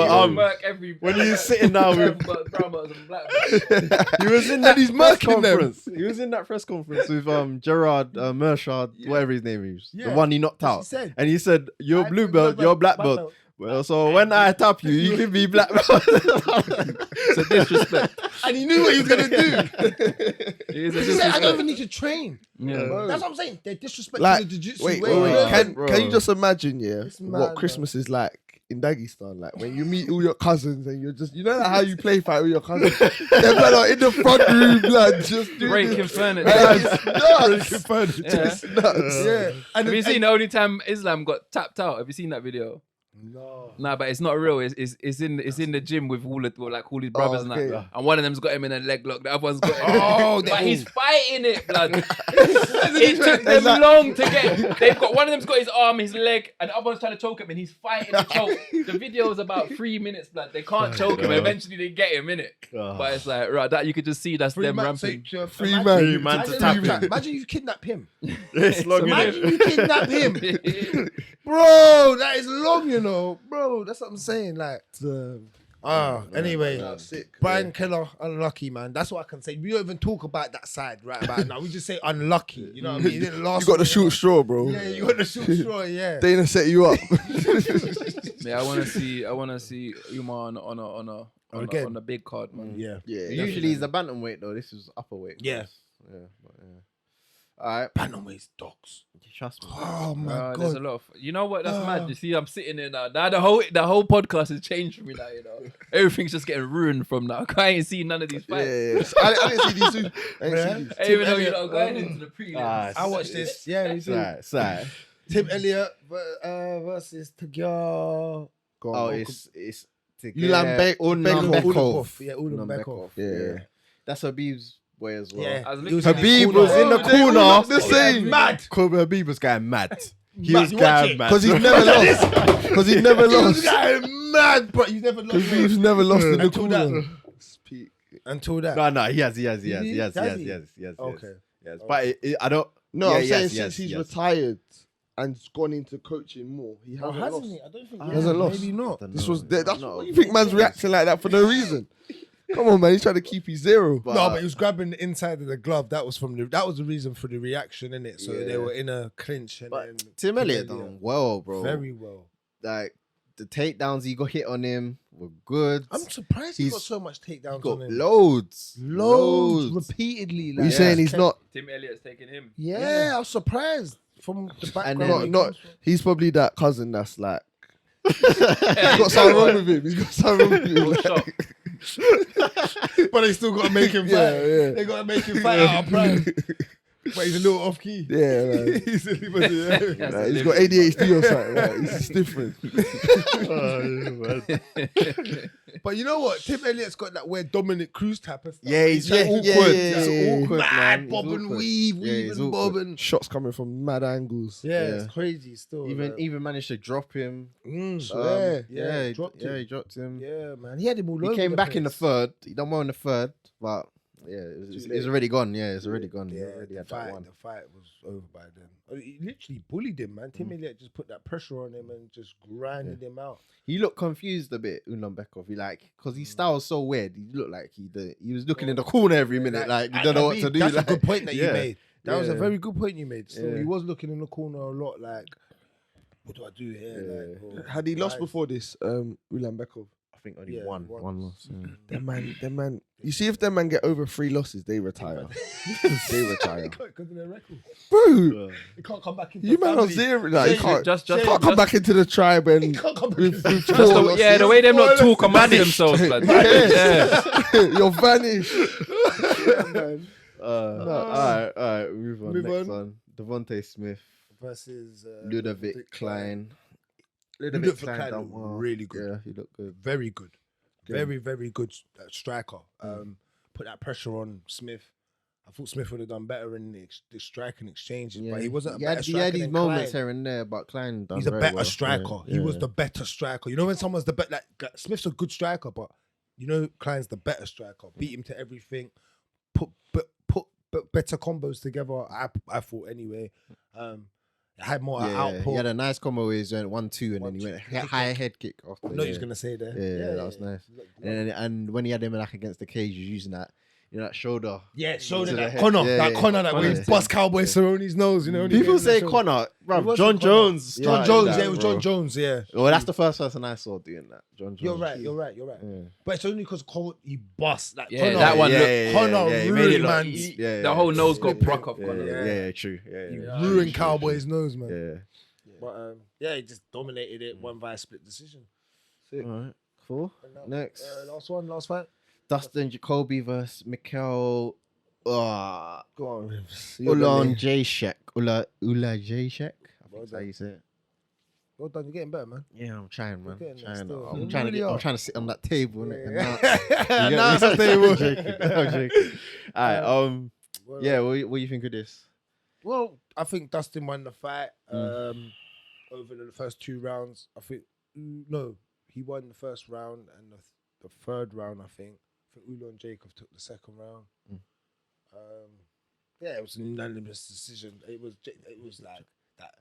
when he was sitting down with brown belts and black belts. He was in that he's press murking them. conference. He was in that press conference with Gerard Mershard, whatever his name is, Yeah. the one he knocked That's what out. he said. And he said, "You're blue belt, you're black belt." Well, so when I tap you, you can be black belt. It's a disrespect. And he knew what he was going to do. It is a He said, I don't disrespect. even need to train. Yeah. That's what I'm saying. They're disrespecting Like, the jiu-jitsu. wait. Yeah. Can you just imagine, It's mad, what Christmas is like in Dagestan? Like when you meet all your cousins and you're just, you know, like how you play fight with your cousins. They're like in the front room, like just doing Breaking this. furniture. And it's nuts. Yeah. It's nuts. Yeah. Have you seen the only time Islam got tapped out? Have you seen that video? No. Nah, but it's not real. It's in the gym with all his brothers and okay. that. And one of them's got him in a leg lock. The other one's got him. Oh, but he's fighting it, blood. It took them long to get. They've got one of them's got his arm, his leg, and the other one's trying to choke him, and he's fighting the choke. The video is about 3 minutes, blood. They can't choke him. Eventually, they get him in it. But it's like right that you could just see that's them ramping. Free man. man to tap him. Imagine you kidnap him. It's long, Imagine innit? you kidnap him. Bro, that is long, you know. Bro, that's what I'm saying. Like, anyway, Sick. Brian Keller, unlucky, man. That's what I can say. We don't even talk about that side right about now. We just say unlucky. You know what I mean? He didn't last You got the long short enough. straw, bro. Yeah, you got the short straw, yeah. Dana set you up. Yeah, I want to see Umar on the big card, man. Yeah. Yeah. Usually he's a bantamweight though. This is upper weight. Yeah. Yeah. But, yeah. All right. Bantamweight's dogs. Trust me. Oh, my There's a God. lot of, you know what? That's mad. You see, I'm sitting there now. Now the whole podcast has changed for me now. You know, everything's just getting ruined from now. I ain't seen none of these fights. Yeah. I didn't see these two. I didn't see these. I didn't even know you're not going into the prelims. I watched this. Yeah, you see. Right. Tim Elliott versus Tagir. Oh, it's Ulanbekov. Yeah, Ulanbekov. Yeah. That's Habib's way as well. Yeah. I was He was looking Habib at was in the corner. corner. The same. Mad. Habib was going mad. He Mad. was You watch going it. mad. Because he's never lost. Because he's never He was lost. going mad, bro. He's never lost. Because he's never lost in the Until that. corner. Until that. No, he has. Does he? Okay. Okay. Yes, but I don't. No, Yeah, I'm saying yes, since he's yes. retired and gone into coaching more, he Oh, hasn't hasn't lost. he? I don't think He hasn't lost. Maybe not. This was that's what you think man's reacting like that for no reason. Come on, man, he's trying to keep his zero. No, but he was grabbing the inside of the glove. That was the reason for the reaction, innit? So they were in a clinch. And But then Tim Elliott done well, bro. very well. Like the takedowns he got hit on him were good. I'm surprised he got He's so much takedowns He got on him. loads. Repeatedly. Are you Like, saying he's not? Tim Elliott's taking him. Yeah, I was surprised from the background. then- he Not. comes from. He's probably that cousin that's like. He's got something wrong with him. He's got something wrong with him. Got shot. But they still got to make him fight. Yeah. They got to make him fight out of pride. But he's a little off key. Yeah, man. he's a That's Like, a he's got ADHD or something. Like, it's just different. But you know what? Tim Elliott's got that weird Dominic Cruz type of stuff. Yeah, he's like awkward. It's awkward, mad, man. bob He's and awkward. weave, Yeah, weave he's and awkward. bob and... Shots coming from mad angles. Yeah, Yeah. it's crazy still. Even managed to drop him. Swear. Yeah, dropped he him. dropped him. Yeah, man. He had him all over He came the back in the place. third. He done well in the third, but yeah, it's already gone. Yeah, it's already gone. He Yeah, already the had fight, that one. the fight was over by then. He literally bullied him, man. Tim Elliott just put that pressure on him and just grinded him out. He looked confused a bit, Ulanbekov. He because his style was so weird. He looked like he was looking in the corner every minute, like he don't know what to do. That's like, a good point that you yeah. made. That was a Yeah. very good point you made. So Yeah. he was looking in the corner a lot, like, what do I do here? Like, bro, Had he lost guys. before this, Ulanbekov? I think only Yeah, one one. loss. Yeah. Them man. You see, if them man get over 3 losses, they retire. They retire. Because of their record. Bro, He can't come back into you the man are family. zero. Like, you can't, Just can't come back into the tribe and He can't come back with, into with the 4 Just the, losses. yeah, the way them not talk amongst themselves, blood. Yeah. Yes. You're vanished. Yeah, man. All right, move on. Move Next on. one. Devontae Smith, versus Ludovic Klein. Ludovic Klein done looked well. really good. Yeah, he looked good. Very good. Very, very good striker. Put that pressure on Smith. I thought Smith would have done better in the striking exchanges, but he wasn't a better He striker had these than moments Klein. here and there, but Klein done He's a very better well. striker. Yeah, He was yeah. the better striker. You know when someone's the better, like Smith's a good striker, but you know Klein's the better striker. Beat him to everything. Put better combos together. I thought anyway. Had more output. He had a nice combo where he went 1-2 and then he 1-2. went high head kick after. I know he's gonna say there. Yeah, that was nice. And when he had him like against the cage, he was using that, that shoulder. Yeah, shoulder To the that head. Connor, Yeah, that yeah. Connor that Connor, when he yeah. bust Cowboy Cerrone's nose, you know. when he People gave him that say shoulder. Connor, It bro. wasn't John Connor. Jones. John started Jones, that, yeah, it was bro. John Jones, yeah. Well, that's the first person I saw doing that. John Jones. You're right. Yeah. But it's only because he bust. Like, Yeah, Connor, that one Connor he made ruined it look man's. easy. The whole nose got broke off. Yeah, Connor. yeah, true. He Yeah, ruined Cowboy's nose, man. Yeah. But yeah, he just dominated it, won via split decision. All right, cool. Next, Last fight. Dustin Jacoby versus Mikhail Go on. Ulan Jacek. Ula Jacek. I think that's how you say it. Well done, you're getting better, man. Yeah, I'm trying, man. You're getting there still. I'm You trying to really get. I'm are. trying to sit on that table. innit, and now- Yeah. You Now it's get a me? table. I'm joking. I'm joking. All right. Well, Yeah. What do you think of this? Well, I think Dustin won the fight over the first 2 rounds. I think no, he won the first round and the third round. I think Ulan Jacob took the second round. Yeah, it was an unanimous decision. It was like that.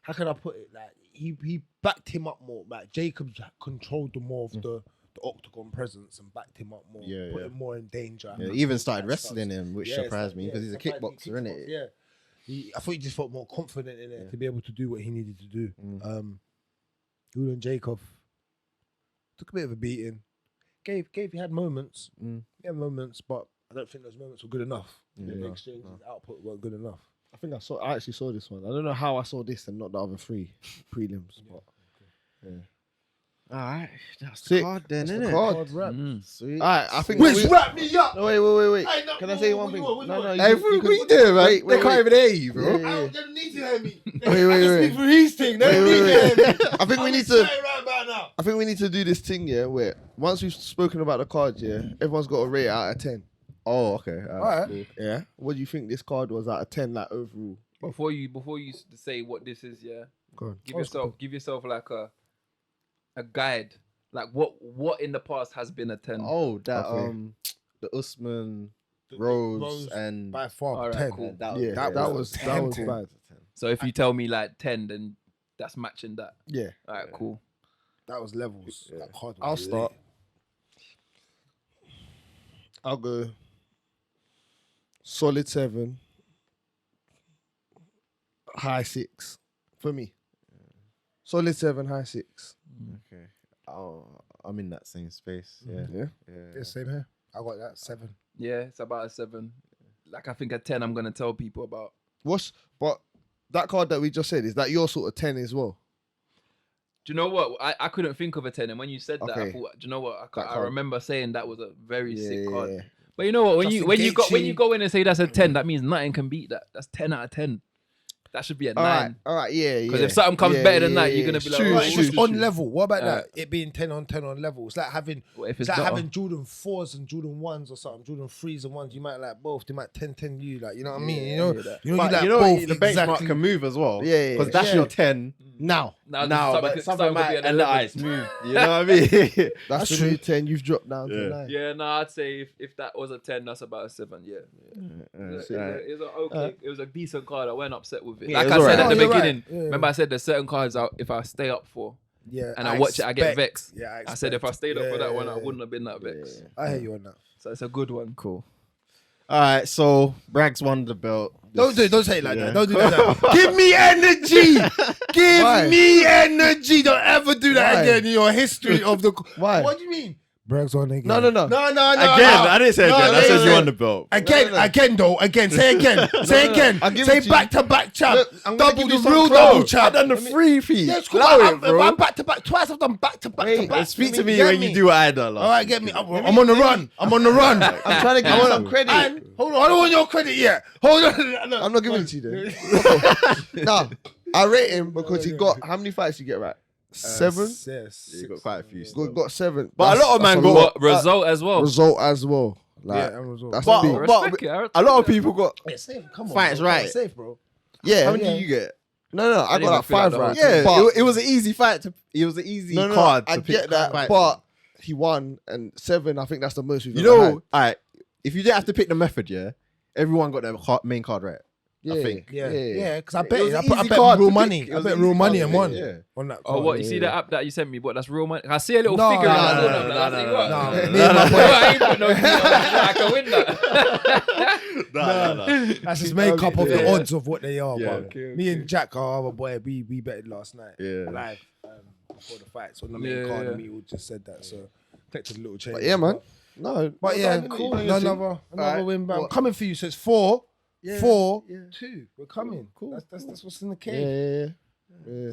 How can I put it? Like he backed him up more. Like Jacob controlled the more of the octagon presence and backed him up more. Yeah, put yeah. him more in danger. Yeah, And he even I started think that wrestling starts- him, which Yeah, surprised me because he's a surprised me, kickboxer, isn't it? Yeah. I thought he just felt more confident in it to be able to do what he needed to do. Ulan Jacob took a bit of a beating. He had moments. He had moments, but I don't think those moments were good enough. The exchanges, output weren't good enough. I actually saw this one. I don't know how I saw this and not the other 3 prelims. But All right, that's the Sick. card then, That's isn't the it? card. Sweet. all right, I think. Wiz, wrap me up. No, wait. Hey, no, Can I say what one you thing? want? What you No, want? no. Hey, what you doing, man? wait, They can't wait. even hear you, bro. Yeah. They don't need to hear me. Wait. Speak for his thing. They don't need to hear me. I think we I'm need to. excited right about now. I think we need to do this thing, yeah, where once we've spoken about the card, yeah, everyone's got a rate out of 10. Oh, okay. All right. Cool. Yeah. What do you think this card was out of 10, like overall? Before you say what this is, yeah, Go on. give yourself like a guide, like what in the past has been a 10. Oh, that Okay. the Usman, The Rose, and by far All right, 10. cool. Yeah, that was 10. bad. So if you tell me like 10, then that's matching that. Yeah. All right, cool. That was levels. That card was I'll lit. start. I'll go solid 7, high 6 for me. Solid 7, high 6. Okay. Oh, I'm in that same space. Yeah. Yeah. Yeah, same here. I got that 7. Yeah, it's about a 7. Like I think a 10, I'm gonna tell people about. But that card that we just said, is that your sort of 10 as well? Do you know what? I couldn't think of a 10, and when you said that, I Okay. thought, do you know what? That I card. remember saying that was a very sick card. But you know what? When Justin you go in and say that's a 10, that means nothing can beat that. That's 10 out of 10. That should be a 9. All right, yeah. Because if something comes better than that, you're gonna be like, True, right, It's true, just true. on level. What about that? It being 10 on 10 on level. It's like having What if it's it's like better? having Jordan 4s and Jordan 1s or something. Jordan 3s and 1s. You might like both. They might 10 you. Like, you know what I mean? You know, that. you But like you know both the benchmark exactly. can move as well. Yeah, Because that's yeah. your 10 now. Now, But something something could might be at and the 11. ice move. You know what I mean? That's the true. new 10. You've dropped down to Yeah. 9. Yeah, no, I'd say if that was a 10, that's about a 7. Yeah. It was a decent card. I wasn't upset with it. Yeah, Like it I was said alright. at the Oh, you're right. beginning. Yeah. Remember I said there's certain cards if I stay up for Yeah, and I watch it, I get expect- vexed. Yeah, I said if I stayed up for that one, I yeah. wouldn't have been that vexed. I hear you on that. So it's a good one. Cool. All right, so Bragz won the belt. Don't say it like Yeah. that. Don't do that. Give me energy. Give Why? me energy. Don't ever do that Why? again in your history of the. Why? What do you mean? Bragz on again. No. No. Again, I didn't say No, again. I no, said no, you no. won the belt. Again, No. again though. Again. Say again. Say again. I'll give Say it to you. back to back champ. Look, I'm gonna double give the you some real credit. double I champ. done the 3 feet. Yes, Allow it, I'm bro. back to back twice. I've done back to back to Wait, back. speak to Let me get when you do what I done. All right, get me. I'm on the run. I'm on the run. I'm trying to give you some credit. And hold on, I don't want your credit yet. Hold on. I'm not giving it to you then. No, I rate him because he got how many fights did you get right? 7. Yes. You got quite a few. Got 7. But a lot of That's man a got- lot. Result as well. Result as well. Like, Yeah, and result. that's But- big. I respect it. I a respect lot of it. people got. Yeah, safe. Come on. Fights bro. right. Safe, bro. Yeah. How many did you get? No, I didn't got like even fill out 5 the whole right. Yeah, but, it was an easy fight. It was an easy card. I to get pick that, fights but from. he won and 7. I think that's the most we've You ever know, had. all right. If you didn't have to pick the method, yeah, everyone got their main card right. Yeah, I think. Yeah, because I It bet was I an bet easy card real to money. pick. It I was bet an real easy money card and to won pick, yeah. on that. Oh, card. what? You see the app that you sent me? What? That's real money. I see a little No, figure. no, in that. no, Hold on, no, I no, see no, what? no. Me Me and my boy- I ain't put no I can win that. No. That's just make up of the Yeah. odds of what they are. Yeah. But me and Jack, our other boy, we betted last night Yeah. live before the fights on the main Yeah, card, yeah. and we all just said that. So collected a little change. But yeah, man. No, But yeah, no, cool. no, Another Alright, win. But I'm what? coming for you. So it's 4, Yeah, 4, yeah. 2. We're coming. Cool, That's what's in the Yeah, cave.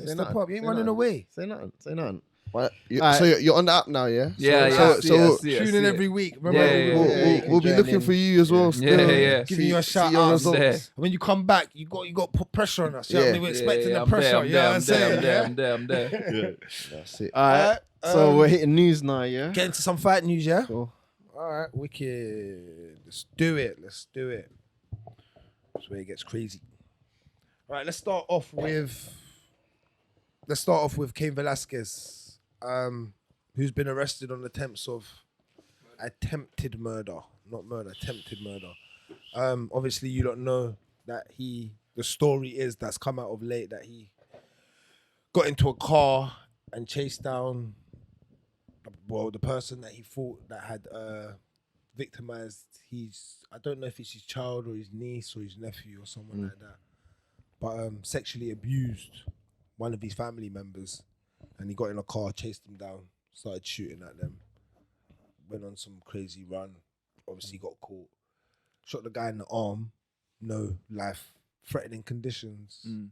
yeah. Step up. You ain't running away. Say nothing. Say nothing. Right, Alright. so you're on the app now, yeah? Yeah, So- yeah. I so- see it, I so see it, I Tune see in it. every week. Remember, Yeah, yeah, We'll, yeah. we'll, you can we'll be join looking in. for you as well. Yeah, Still. yeah. Giving you a shout see your out. results. Yeah. When you come back, you got put pressure on us. You know what I mean? We're Yeah. expecting the I'm pressure. there, You know what I'm saying? I'm there. That's it. All right. So we're hitting news now, yeah. Get into some fight news, yeah? Cool. All right, wicked. Let's do it. That's where it gets crazy. All right, let's start off with Cain Velasquez, who's been arrested on attempts of attempted murder, not murder, attempted murder. Obviously, you don't know that the story is that's come out of late that he got into a car and chased down, well, the person that he thought that had victimized I don't know if it's his child or his niece or his nephew or someone like that, but sexually abused one of his family members, and he got in a car, chased him down, started shooting at them, went on some crazy run, obviously got caught, shot the guy in the arm, no life-threatening conditions, and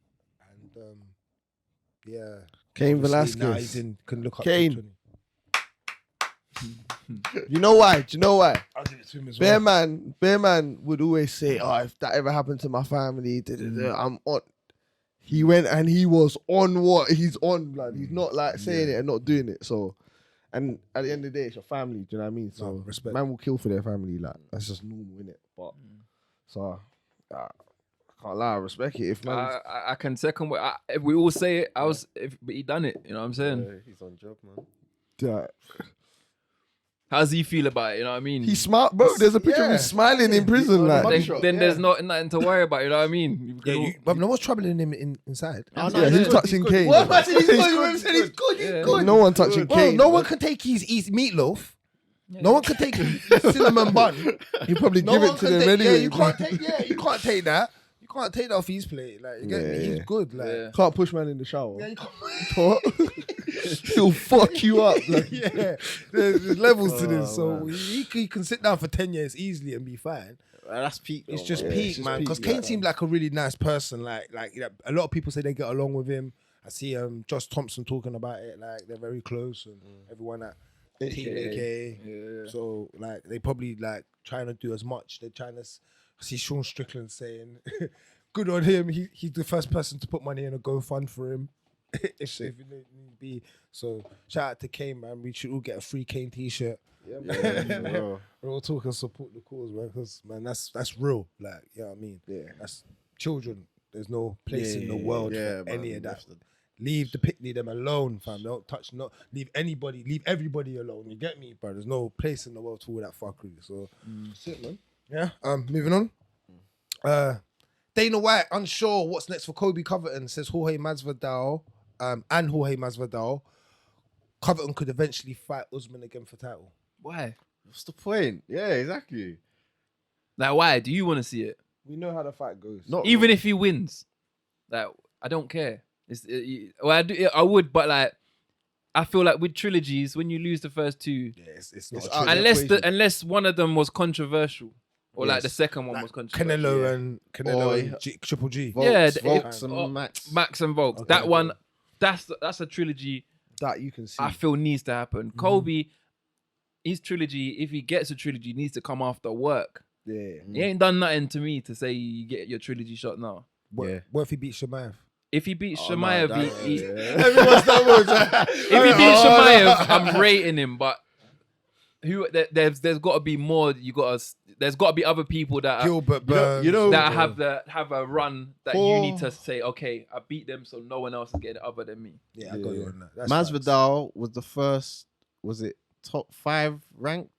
yeah. Cain Obviously, now Velasquez. he's can look up Cain. to 20. You know why? I'll give it to him as well. Bear man would always say, "Oh, if that ever happened to my family, I'm on." He went and he was on what he's on, blood. He's not like saying it and not doing it. So, and at the end of the day, it's your family. Do you know what I mean? So, No, respect. man will kill for their family. Like that's just normal, innit? But so, I can't lie, I respect it. If man, I can second what if we all say it. But he done it. You know what I'm saying? He's on job, man. How does he feel about it? You know what I mean? he smart, bro. There's a picture of him smiling in prison, like. then there's nothing to worry about. You know what I mean? But no one's troubling him inside. Yeah, who's touching Cain? What? I said he's good. He's good. Yeah. He's good. No one touching Bro, Cain. no one can take his meatloaf. No one can take his cinnamon bun. You probably No give one it to can them take. anyway. Yeah, you can't take. Yeah, you can't take that. You can't take that off his plate. Like, you get me? He's Yeah. good. Like, Yeah. Can't push man in the shower. yeah, you can't. What? He'll fuck you up. Like. Yeah, there's levels to this. So he can sit down for 10 years easily and be fine. That's peak. It's though, just man. peak, it's just man. peak, Because yeah. Cain seemed like a really nice person. Like you know, a lot of people say they get along with him. I see Josh Thompson talking about it. Like they're very close, and everyone that Team AK. Yeah. So like they probably like trying to do as much. They're trying to see Sean Strickland saying, "Good on him. He's the first person to put money in a GoFund for him." if it need be. So shout out to Kane, man. We should all get a free Kane t-shirt. bro. We're all talking support the cause, man. Because man, that's real. Like, you know what I mean? Yeah. That's children. There's no place in the world for any of that. man. Leave the picnic them alone, fam. Don't touch, leave everybody alone. You get me, bro? There's no place in the world for all that fuckery. So, That's it, man. yeah. Moving on. Dana White unsure what's next for Kobe Covington, says Jorge Masvidal. And Jorge Masvidal, Covington could eventually fight Usman again for title. Why? What's the point? Yeah, exactly. Like, why? Do you want to see it? We know how the fight goes. Not Even if he wins, like, I don't care. I would, but like, I feel like with trilogies, when you lose the first two, Yeah, it's not It's a out trilogy. of the equation. unless one of them was controversial, or like Yes. the second one Like was controversial. Canelo and Or- Triple G. Volks, Yeah, Volks it- and Max. Max and Volk. Okay. That one, that's a trilogy That you can see. I feel needs to happen. Kobe, his trilogy, if he gets a trilogy, needs to come after work. Yeah. He ain't done nothing to me to say you get your trilogy shot now. Yeah. What if he beats Chimaev? If he beats Oh, no, Chimaev, that- he- Everyone's if he beats Chimaev, I'm rating him. But there's got to be more. There's got to be other people that Gilbert Burns. you know- that have a run that you need to say, okay, I beat them, so no one else is getting it other than me. Yeah, I got you on that. That's Masvidal was the first, was it top 5 ranked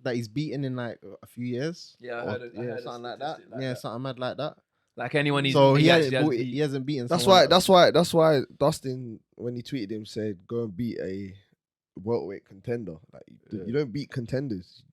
that he's beaten in like a few years? Yeah, I Or- heard it- I heard a something like that. statistic like Yeah, that. something mad like that. Like anyone he's So he actually has beat. hasn't beaten. That's someone why. else. That's why Dustin, when he tweeted him, said, "Go and beat a welterweight contender. Like you don't beat contenders.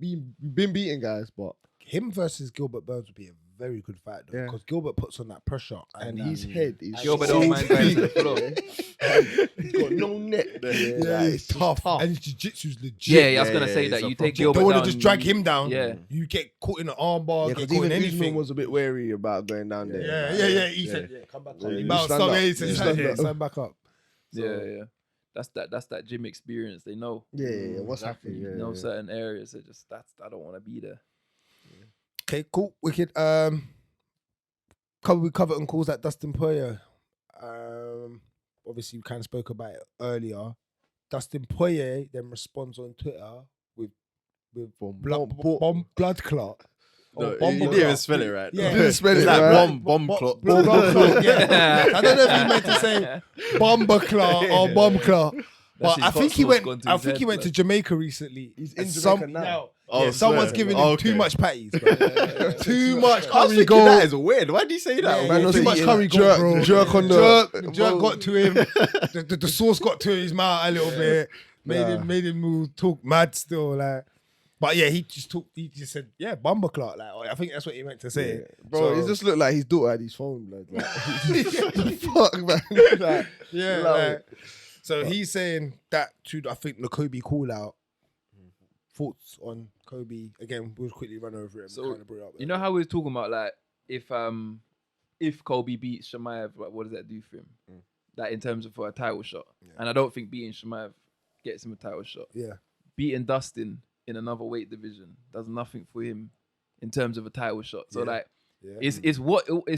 You've been beating guys, but him versus Gilbert Burns would be a very good fight though, Yeah. because Gilbert puts on that pressure and his head is Gilbert so don't mind going to the big. floor. He's got no neck there. Yeah, Like, he's tough. And his jiu-jitsu's legit. Yeah, I was Yeah, gonna yeah, say he's that a you proper- take Gilbert Don't want down. to just drag him down. Yeah. You get caught in an armbar, Yeah, get because caught in even anything. Usman was a bit wary about going down there. Yeah. He said, "Yeah, come back Yeah, up." He you bounced stand up. up. Yeah, he said, You "Stand stand up. stand back up." Yeah. That's that gym experience. They know. Yeah. What's Exactly, happening? yeah. You know certain areas. They just I don't want to be there. Okay, cool, wicked. Covington calls that Dustin Poirier. Obviously, we kind of spoke about it earlier. Dustin Poirier then responds on Twitter with blood clot. No, Or he bomb didn't even spell it right. Yeah. He didn't spell It's it like right. bomb clot. Bomb clot, yeah. I don't know if he meant to say bomber clot or bomb clot. But his I hot think he sauce went. gone to I his think head, he went to blood. Jamaica recently. He's in And Jamaica now. Oh, someone's swear. giving him Okay. too much patties, bro. Too much I was curry thinking gold. that is weird. Why do you say that? Yeah, Man, yeah, was too much eating curry gold, bro. jerk on the Jerk got to him. The sauce got to his mouth a little bit. Made him move, talk mad still. Like, but yeah, he just said, yeah, bumper clock. Like, I think that's what he meant to say. Bro, So- it just looked like his daughter had his phone, blood. Like, fuck, man. Like, Yeah. love like, it. so he's saying that to, I think, the Kobe call out. Thoughts on Kobe again? We'll quickly run over it. So, kind of bring it up You know how we were talking about like if Kobe beats Chimaev, what does that do for him? Like in terms of for a title shot. And I don't think beating Chimaev gets him a title shot. Yeah. Beating Dustin in another weight division does nothing for him in terms of a title shot. So Yeah. like Yeah.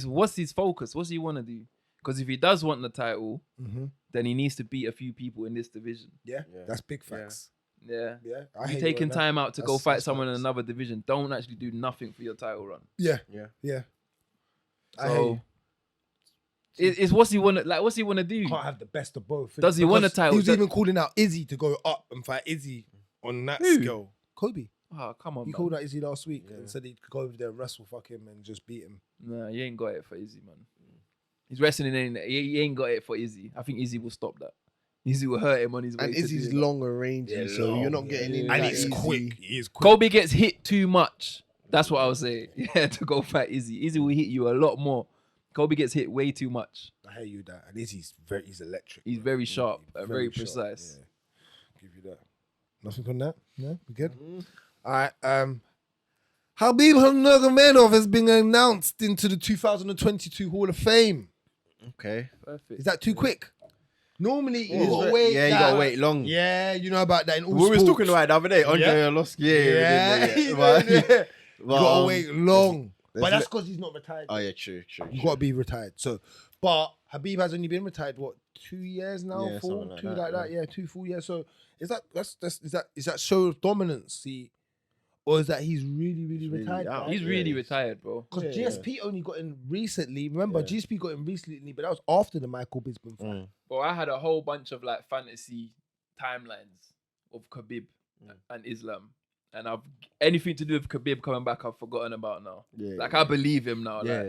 what's his focus? What's he want to do? Because if he does want the title, Mm-hmm. then he needs to beat a few people in this division. Yeah. Yeah. That's big facts. Yeah. Yeah. I You're hate taking you on that. time out to go That's- fight that's someone in facts. another division. Don't actually do nothing for your title run. Yeah. Yeah. Yeah. I hate So you. it's what's he want to like? What's he want to do? Can't have the best of both. Does he want a Because title? He was Does- even calling out Izzy to go up and fight Izzy on that Who? scale. Kobe. Oh, come on, He man. called out Izzy last week Yeah. and said he'd go over there and wrestle, fuck him, and just beat him. Nah, you ain't got it for Izzy, man. He's wrestling in. He ain't got it for Izzy. I think Izzy will stop that. Izzy will hurt him on his way. and to Izzy's do that. longer range, so you're not getting in. And that he's easy. quick. He is quick. Kobe gets hit too much. That's what I was saying. Yeah, to go fight Izzy. Izzy will hit you a lot more. Kobe gets hit way too much. I hear you that. And Izzy's he's electric. He's bro. very sharp and very sharp, precise. yeah. Give you that. Nothing on that? No? We good? All right. Habib Nurmagomedov has been announced into the 2022 Hall of Fame. Okay. Perfect. Is that too quick? Normally, you Oh, gotta wait. yeah, you gotta wait long. Yeah, you know about that in all We was sports. talking about it the other day. Andre Arlovski. Yeah. You gotta wait long. there's But that's li- because he's not retired. Oh yeah, true. You gotta be retired. So, but Habib has only been retired what 2 years now? Yeah, 4, something like 2 that, like that. yeah. Yeah, 2 full years. So is that show of dominance? See, or is that he's really really retired? out. He's Yeah, really he's- retired, bro. Because Yeah, GSP only got in recently. Remember, Yeah. GSP got in recently, but that was after the Michael Bisping fight. Mm. Bro, I had a whole bunch of like fantasy timelines of Khabib Mm. and Islam. And anything to do with Khabib coming back, I've forgotten about now. Yeah, Like I believe him now. yeah, Like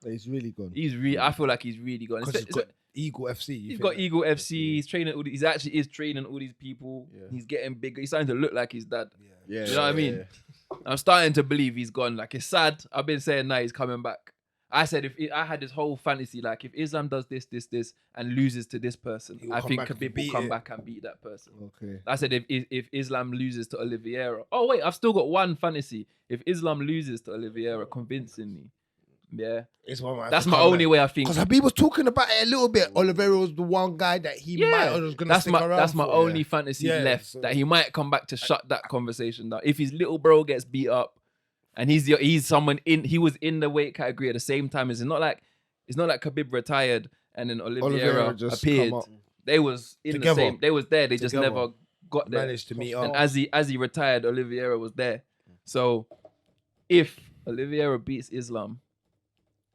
yeah. He's really gone. I feel like he's really gone. Because he's got Eagle FC. He's got Eagle FC. He's training all. He's actually is training all these people. Yeah. He's getting bigger. He's starting to look like his dad. Yeah, You know what I mean? I'm starting to believe he's gone. Like it's sad. I've been saying now he's coming back. I said I had this whole fantasy like if Islam does this, and loses to this person, He will I come think back and Khabib will beat come it. back and beat that person. Okay. I said if Islam loses to Oliveira. Oh wait, I've still got one fantasy. If Islam loses to Oliveira convincingly, yeah, that's my only way I think. Because Habib was talking about it a little bit. Oliveira was the one guy that he might was gonna stick around. That's my for. only fantasy Yeah, left. so- That he might come back to shut that conversation down. If his little bro gets beat up, and he's someone he was in the weight category at the same time as it's not like Khabib retired and then Oliveira just appeared. come up. They was in Together. the same. They was there. They just Together. never got there. Managed to meet And up. as he retired, Oliveira was there. So if Oliveira beats Islam,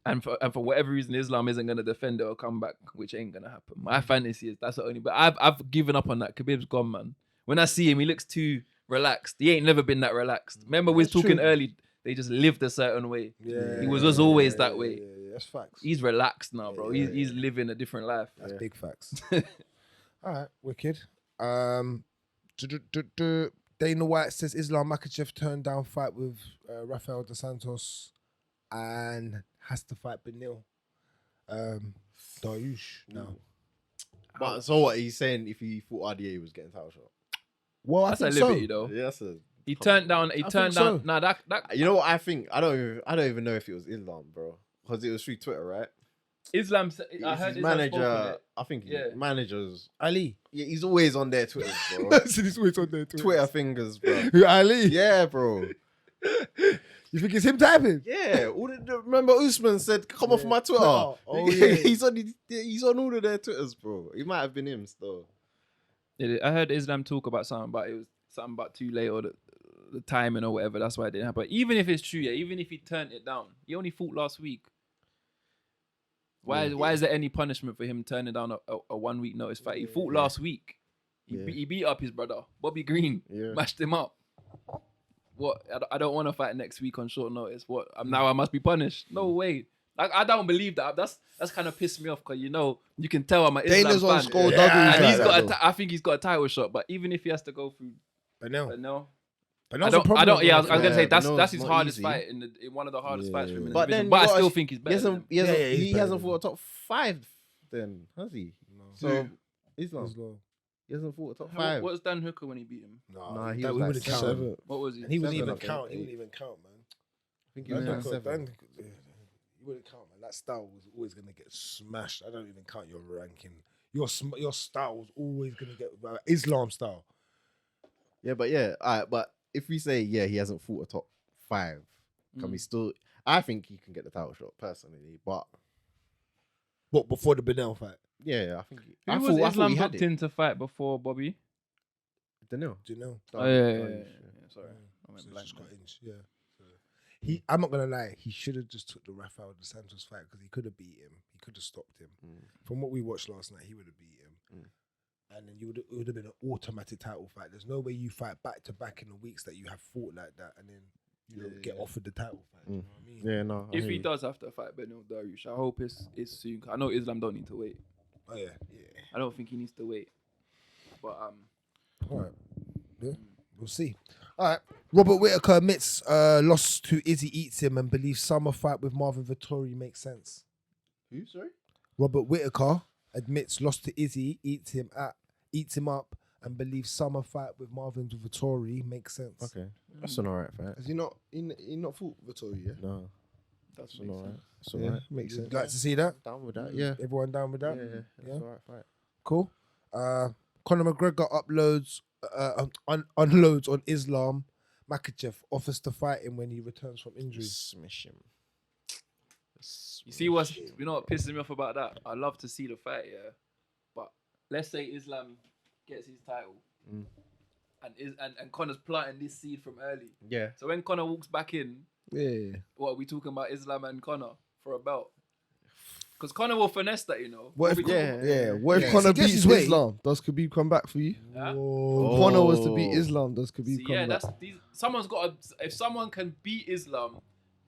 and for whatever reason Islam isn't gonna defend it or come back, which ain't gonna happen. My fantasy is that's the only. But I've given up on that. Khabib's gone, man. When I see him, he looks too relaxed. He ain't never been that relaxed. Remember we was That's talking true. early. They just lived a certain way. Yeah, He was just always that way. Yeah, that's facts. He's relaxed now, bro. Yeah, He's living a different life. That's big facts. All right, wicked. Dana White says Islam Makhachev turned down fight with Rafael dos Santos and has to fight Benil. Dariush now. But so what? He's saying if he thought RDA he was getting title shot. Well, That's a I think liberty so. though. Yeah, that's a. He turned down. He I turned think down. so. Nah, that You know what I think? I don't even know if it was Islam, bro, because it was through Twitter, right? Islam. I His heard Islam manager. spoke on it. I think Yeah. managers. Ali. Yeah, he's always on their Twitter, bro. See this way on there too. Twitter fingers, bro. Who, Ali? Yeah, bro. You think it's him typing? Yeah, remember Usman said, "Come off my Twitter." Oh, yeah. he's on all of their Twitters, bro. It might have been him still. Yeah, I heard Islam talk about something, but it was something about too late or the timing or whatever. That's why it didn't happen. But even if it's true, yeah, even if he turned it down, he only fought last week. Why is there any punishment for him turning down a 1 week notice fight? He fought last week. He beat up his brother, Bobby Green, Yeah. mashed him up. What? I don't want to fight next week on short notice. What? Now I must be punished? No way. Like I don't believe that. That's kind of pissed me off because you can tell I'm an Islam Dana's on fan. score Yeah. And he's like got. that, I think he's got a title shot. But even if he has to go through, Benil. no. Benil's I a problem don't. Yeah, I was with gonna say Yeah, that's his not hardest easy. fight in one of the hardest fights for him. In the But division. then But you I gotta- still think he's better. than him. He Yeah, hasn't he's he better hasn't than fought a top 5 then, has he? So Islam. He hasn't fought a top 5. What's Dan Hooker when he beat him? Nah, he that was we like wouldn't count. 7. What was he? And he wouldn't 7, even I think, count. He 8. wouldn't even count, man. I think he was like 7. You wouldn't count, man. That style was always gonna get smashed. I don't even count your ranking. Your style was always gonna get Islam style. Yeah, but yeah, alright, but if we say he hasn't fought a top 5, can we still? I think he can get the title shot personally, but What before the Benel fight? yeah, I think. Who I was thought Islam he had booked it. in to fight before Bobby? Dunno. Do you know? Oh yeah. Sorry, I went So blank. it's just got inch, yeah. So I'm not gonna lie. He should have just took the Rafael dos Santos fight because he could have beat him. He could have stopped him. From what we watched last night, he would have beat him. And then it would have been an automatic title fight. There's no way you fight back to back in the weeks that you have fought like that, and then get offered the title fight. You know what I mean? Yeah, no. I If hear he you. does have to fight Benil Dariush, I hope it's soon. I know Islam don't need to wait. Oh yeah. I don't think he needs to wait. But All right. Yeah, we'll see. All right. Robert Whittaker admits loss to Izzy Eats Him and believes summer fight with Marvin Vettori makes sense. Who? Sorry. Robert Whittaker admits loss to Izzy Eats Him up and believes summer fight with Marvin Vettori makes sense. Okay, that's an alright fight. Has he not fought Vittori yet? No, that's that's an alright. That's Yeah, alright. makes sense. Like to see that? Down with that. Yeah. Everyone down with that? Yeah. That's alright fight. Cool. Conor McGregor unloads on Islam. Makhachev offers to fight him when he returns from injury. Smash him. You see what pisses me off about that? I love to see the fight, yeah. But let's say Islam gets his title, and Conor's planting this seed from early. Yeah. So when Conor walks back in, what are we talking about? Islam and Conor for a belt? Because Conor will finesse that, you know. What if? What if Conor beats Islam? Does Khabib come back for you? Huh? If Conor was to beat Islam, does Khabib come back? Someone's got to. If someone can beat Islam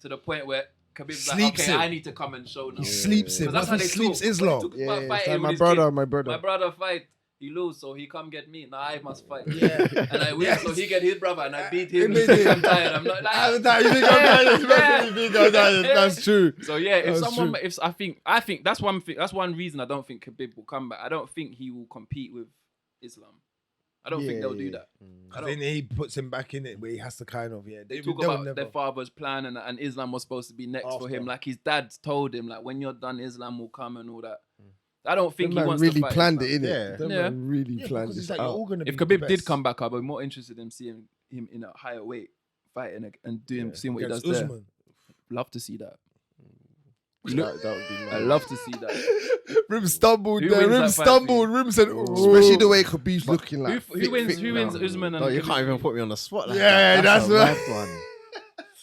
to the point where Khabib's like, Sleeps okay, him. I need to come and show now. He sleeps him. That's What how if he they sleeps talk. Islam? When he talk Yeah, about it's fighting like with his kid, my brother. My brother fight. He lose, so he come get me. Now I must fight. Yeah. And I win, so he get his brother, and I beat him. He beat him. I'm tired. I'm not like. That's true. So yeah, if That's someone, true. if I think that's one thing. That's one reason I don't think Khabib will come back. I don't think he will compete with Islam. I don't think they'll do that. I Then don't. he puts him back in it where he has to kind of They talk about their father's plan, and Islam was supposed to be next for him. Like his dad told him, like when you're done, Islam will come and all that. I don't think Them he man wants really to fight planned Islam. it, Yeah. innit? Them Yeah. man really planned this out. If Khabib did come back, I'd be more interested in seeing him in a higher weight fighting and seeing what he does there. Love to see that. That would be I mad. love to see that. Rim stumbled Who there. wins Rim that fight stumbled. Rim said, especially the way Khabib's looking like. Who wins Usman and No, you Khabib? can't even put me on the spot. Like Yeah, that. that's a right. mad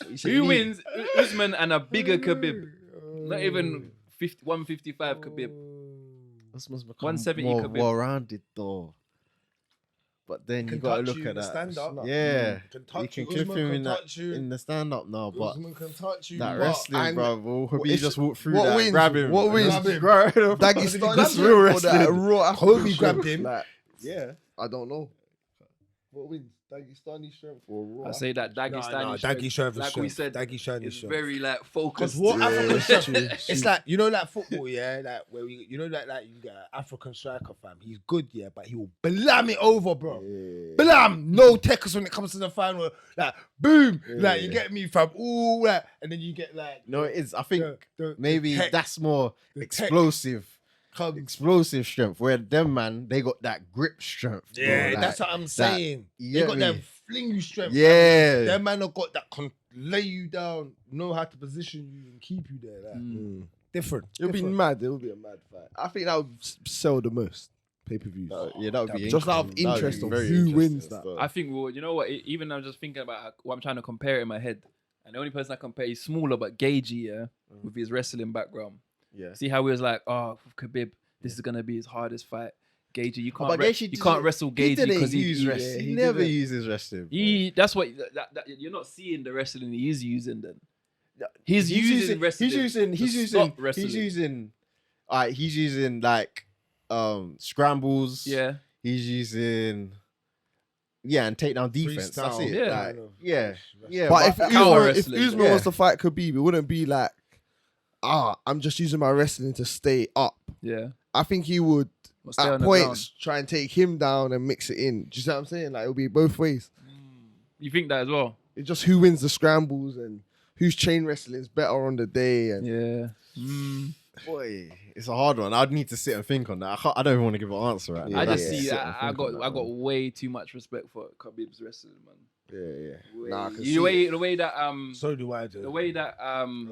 one. Who wins Usman and a bigger Khabib? Not even 155 Khabib. This must become 170 more Khabib. well-rounded though. But then you Can got to touch look you at in the that. stand-up. Yeah, Can you touch can you. clip Usman him can in that touch you. in the stand-up now. But Usman can touch you. that but- wrestling, and bro, Khabib if- just walked through what that, wins? grab him. What wins? Grab him. Dagestan That's strength real or wrestling. that raw Kobe African grabbed strength? him. Like, Yeah, I don't know. What wins? Dagestani strength or raw? I say that Dagestani Daggy strength is like we strength. said, Daggy strength is it's strength. very like Because focused. what African it's strength? true. It's like, you know, like football, yeah, like where we, you know, like you get an African striker, fam. He's good, yeah, but he will blam it over, bro. Blam, no techers when it comes to the final, like boom, like you get me, fam. Ooh, like, and then you get like, no, it is. I think the maybe tech, that's more the tech explosive. comes. Explosive strength, where them man they got that grip strength. bro, Yeah, like, that's what I'm saying. you They get got me? that fling you strength. Yeah. Them man have got that can lay you down, know how to position you and keep you there. Like, different. It'll be different. mad. It'll be a mad fight. I think that would sell the most pay-per-views. Yeah, that would be Just out of interesting. That would interest be of very who interesting wins that. stuff. I think, well, you know what? Even I'm just thinking about what I'm trying to compare in my head, and the only person I compare is smaller but Gagey, yeah, with his wrestling background. Yeah. See how he was like, oh, Khabib, this is gonna be his hardest fight. Gagey, you can't, But Gaethje you can't wrestle He Gagey didn't because use wrestling. He never didn't. uses wrestling. he. That's what that you're not seeing the wrestling he is using. Then he's using wrestling. He's using. to stop wrestling. He's using. Alright, he's using like scrambles. Yeah, He's using. Yeah, and takedown defense. That's Freestyle. it. Yeah. Like, yeah. But if power Usman wrestling, was to fight Khabib, it wouldn't be like, I'm just using my wrestling to stay up. yeah. I think he would, But stay on at the points, try and take him down and mix it in. Do you see what I'm saying? Like, it'll be both ways. ground. You think that as well? It's just who wins the scrambles and whose chain wrestling is better on the day. And Yeah. Boy, it's a hard one. I'd need to sit and think on that. I don't even want to give an answer right now. I I'd just have to see. sit and I think on that got one. way too much respect for Khabib's wrestling, man. yeah. Way- Nah, I can the see way the way that So do I do. the way that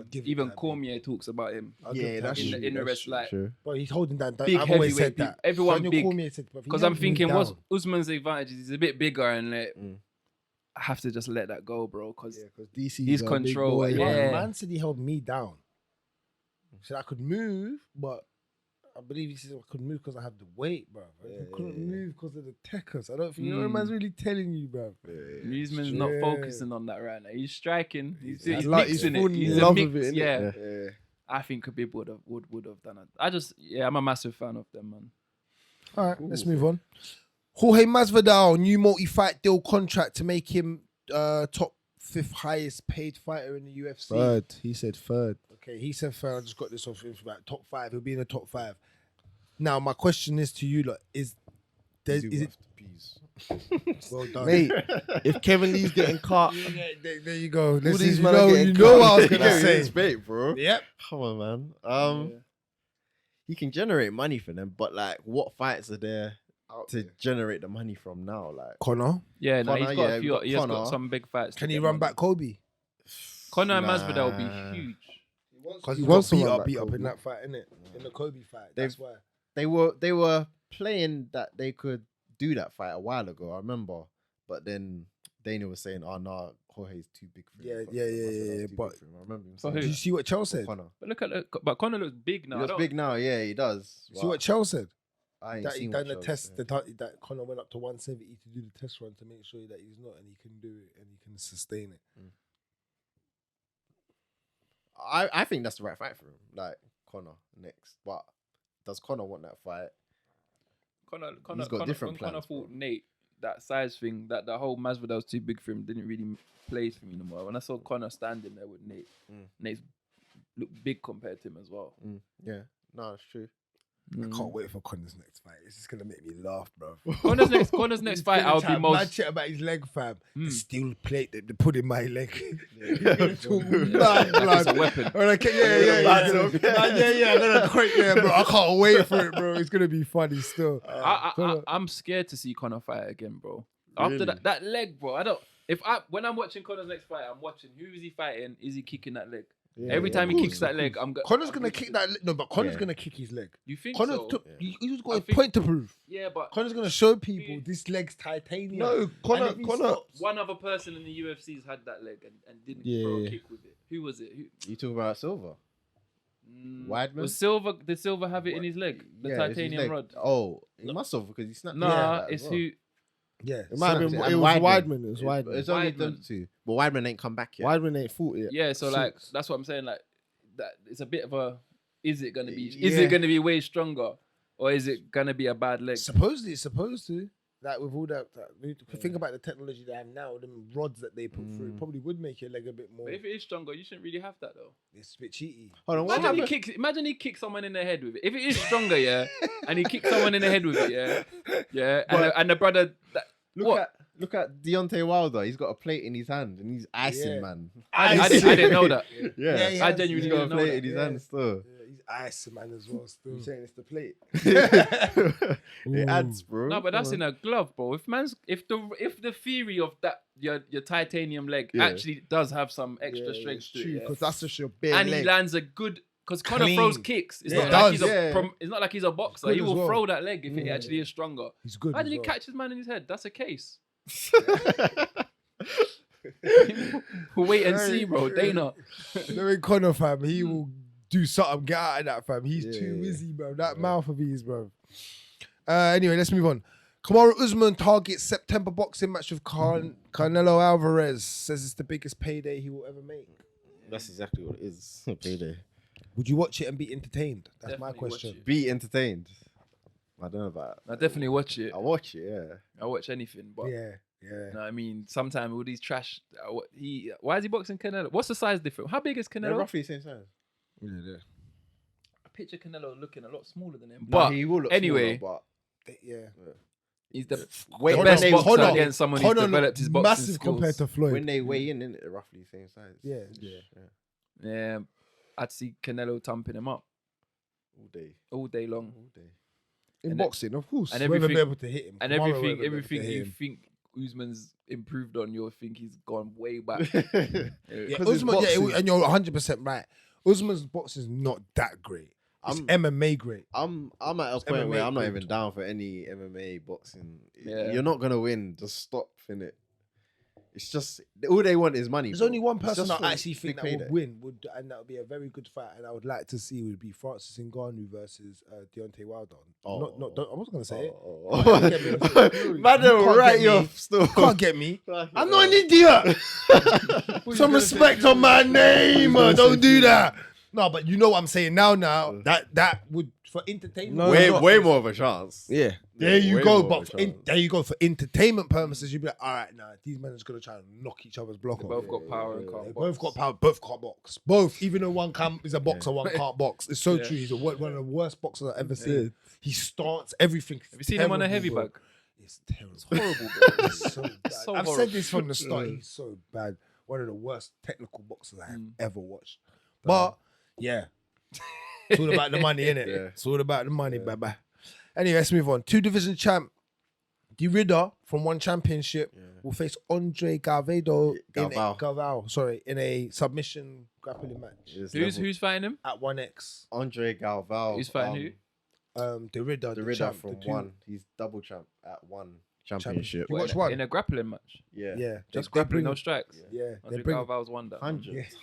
give you even that, Cormier talks about him I'll Yeah, give that's in that. the rest, like True. But he's holding that. big I've always heavyweight. said that. Everyone Daniel big. Cormier said, "Bruv, he Because never I'm thinking, moved what's down." Usman's advantage? He's a bit bigger, and like, Mm. I have to just let that go, bro. Because Because DC He's control, yeah. Man said he held me down. He said I could move, but I believe he said I could move because I had the weight, bro. I couldn't move because of the techers. I don't think you know man's really telling you, bro. Usman's not focusing on that right now. He's striking. He's He's mixing it. falling He's in a love mix. with it, Yeah. innit? I think Khabib would have done it. I'm a massive fan of them, man. All right, let's move on. Jorge Masvidal, new multi-fight deal contract to make him top 5th highest paid fighter in the UFC. Third. He said third. Okay, he said third. I just got this off him about top 5. He'll be in the top 5. Now, my question is to you, lot, is it well done? Mate, if Kevin Lee's getting cut, There you go. Listen, these you men are know, getting you know what I was Yeah, gonna say. it's bait, bro. Yep. Come on, man. He can generate money for them, but like, what fights are there out to there. generate the money from now. Like Connor, Yeah, no, Connor, he's got yeah, a few. we've got He has got Connor. some big fights. to can he get run money. back Kobe? Connor and Nah. Masvidal will be huge. Because He he wants got to run back beat up Kobe. in that fight, innit? In the Kobe fight. That's why. they were playing that they could do that fight a while ago. I remember, but then Dana was saying, "Oh no, Jorge's too big for him." Yeah, But yeah, Masvidal's too but- big for him. I remember him For saying who? Did you see what Chell that. said? Connor. But look at but Connor looks big now. He I looks don't- big now. Yeah, he does. See what Chell said? I ain't That he seen done what the Chelsea test. said. That Connor went up to 170 to do the test run to make sure that he's not, and he can do it and he can sustain it. I think that's the right fight for him. Like Connor next, but does Connor want that fight? He's got different when Connor plans, bro. fought Nate, that size thing, that the whole Masvidal was too big for him, didn't really play for me no more. When I saw Connor standing there with Nate, Nate looked big compared to him as well. Yeah, no, it's true. I can't wait for Connor's next fight. It's just gonna make me laugh, bro. Connor's next fight, I'll be Mad most. shit about his leg, fam. Mm. The steel plate that they put in my leg. He's Yeah. gonna talk mad, It's a blood. weapon. Or like, yeah. I'm gonna quit there, bro. I can't wait for it, bro. It's gonna be funny still. I'm scared to see Connor fight again, bro. After Really? that leg, bro. When I'm watching Connor's next fight, I'm watching who is he fighting? Is he kicking that leg? Every time he kicks that leg, I'm going. Connor's gonna kick that. No, but Connor's Yeah. gonna kick his leg. You think Connor's so? took. He's got I a think- point to prove. Yeah, but Connor's gonna show people this leg's titanium. No, And Connor. if he Connor. stops- one other person in the UFC's had that leg and didn't Yeah, throw yeah. a kick with it. Who was it? You talk about Silver? Weidman? Was Silver? Did Silver have it in his leg? The Yeah, it's his titanium leg. rod. Oh, he must have because he snapped. Nah, that as it's well. who. Yeah, It might have been. And It was Weidman. It was It's Weidman. only Weidman. them two. But Weidman ain't come back yet. Weidman ain't fought yet. Yeah, so like Since. that's what I'm saying. Like that, it's a bit of a. Is it gonna be? Is Yeah. it gonna be way stronger, or is it gonna be a bad leg? supposedly it's supposed to. Like with all that if you think about the technology they have now, them rods that they put through, it probably would make your leg a bit more. But if it is stronger, you shouldn't really have that though. It's a bit cheaty. Hold on, what Imagine happened? imagine he kicks someone in the head with it. If it is stronger, yeah, and he kicks someone in the head with it, yeah, and the brother. Look at Deontay Wilder. He's got a plate in his hand and he's icing, Yeah. man. I didn't know that. Yeah, Yeah, I has. genuinely he's got a didn't know plate that. in his Yeah. hand still. Yeah, he's ice man as well. Still. You saying it's the plate? It adds, bro. No, but that's in a glove, bro. If the theory of that your titanium leg Yeah. actually does have some extra Yeah, strength it's to true, it, because that's just your bare and he leg. lands a good. Because Conor Clean. throws kicks. It's Yeah, not like he he's does. it's not like he's a boxer. good He as will well. throw that leg if it actually is stronger. He's good. Imagine as he well. catches man in his head. That's a case. We'll wait and see, bro. Dana. Knowing Conor, fam, he will do something. Get out of that, fam. He's too Yeah. busy, bro. That mouth of his, bro. Anyway, let's move on. Kamaru Usman targets September boxing match with Canelo Alvarez. Says it's the biggest payday he will ever make. That's exactly what it is. Payday. Would you watch it and be entertained? That's my Definitely watch question. it. Be entertained. I don't know about I definitely watch it. I watch it, yeah. I watch anything, but Yeah. you know what I mean, sometimes all these trash. Why is he boxing Canelo? What's the size difference? How big is They're Canelo? roughly the same size. I picture Canelo looking a lot smaller than him. But But he will look anyway, smaller, Yeah. he's the Wait, best when they- boxer Conor- against someone who's Conor developed his boxing massive skills. compared to but Floyd. when they weigh in, they're roughly the same size. Yeah. Yeah, I'd see Canelo thumping him up All day long. All day. In and boxing, of course. and Whoever be everything, able to hit him. and Kamaru everything, won't be able to everything hit you him. think Usman's improved on, you'll think he's gone way back. Yeah, 'Cause it's Usman, boxing. and you're 100% right. Usman's boxing's not that great. It's MMA great. I'm at a point MMA where I'm not good. even down for any MMA boxing. Yeah. You're not gonna win. Just stop, innit? It's just all they want is money. There's bro. only one It's person just I for actually think big that payday. would win, and that would be a very good fight, and I would like to see would be Francis Ngannou versus Deontay Wilder. I wasn't gonna say it. Can't get me. Man, they'll Can't write get you me. off still. Can't get me. I'm I'm not an idiot. Some respect on my name. Don't do that. No, but you know what I'm saying now. That would for entertainment. No, way, not- way more of a chance. Yeah. There you way go, more but of a chance. there you go for entertainment purposes. You'd be like, all right, nah, these men are just gonna try and knock each other's block They off. both got power and They can't both box. got power, both can't box. Both, even though one is a boxer, one can't box. It's so Yeah. true. He's one of the worst boxers I've ever seen. He starts everything. Have you seen him on a heavy bag? bag? It's terrible. Horrible, bro. It's so bad. so I've horrible. said this from the start. He's so bad. One of the worst technical boxers I have ever watched. But yeah, it's all about the money, innit? Yeah. It's all about the money, bye. Anyway, let's move on. 2 division champ The Ridder from One Championship will face Andre Galvao, in a submission grappling match Who's fighting him? at 1X. Andre Galvao. Who's fighting The Ridder, The Ridder from one. He's double champ at one championship. You watch one? in a grappling match. Yeah. Yeah, Just they grappling, bring- no strikes. Yeah, they Andre bring. Galvao's won that. Hundreds.